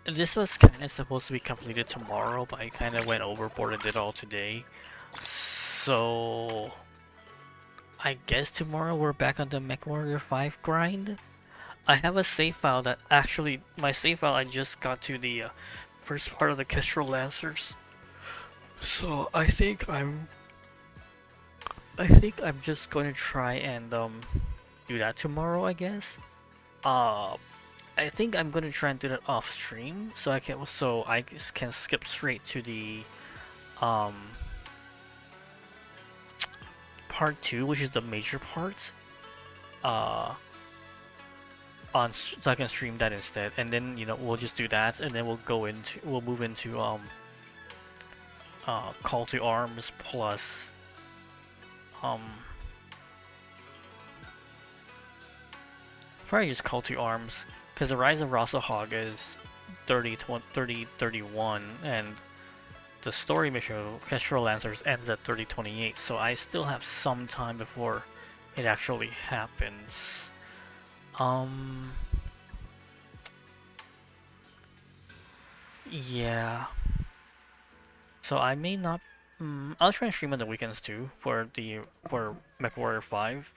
[SPEAKER 1] This was kind of supposed to be completed tomorrow, but I kind of went overboard and did all today. So... I guess tomorrow we're back on the MechWarrior 5 grind. I have a save file that actually... My save file, I just got to the first part of the Kestrel Lancers. So I think I'm just going to try and do that tomorrow, I guess. I think I'm going to try and do that off stream so I can skip straight to the part 2, which is the major part. So I can stream that instead, and then we'll just do that, and then we'll move into Call to Arms plus probably just Call to Arms, because the Rise of Rosahog is 30-31 and the story mission Kestrel Lancers ends at 30-28, so I still have some time before it actually happens. Yeah. So I may not. I'll try and stream on the weekends too for MechWarrior 5.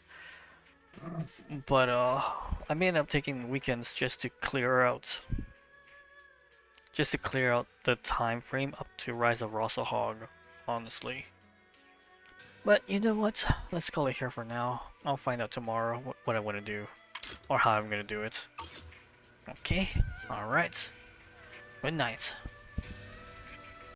[SPEAKER 1] But I may end up taking weekends just to clear out the time frame up to Rise of Rosahog, honestly. But you know what? Let's call it here for now. I'll find out tomorrow what I want to do or how I'm gonna do it. Okay. All right. Good night.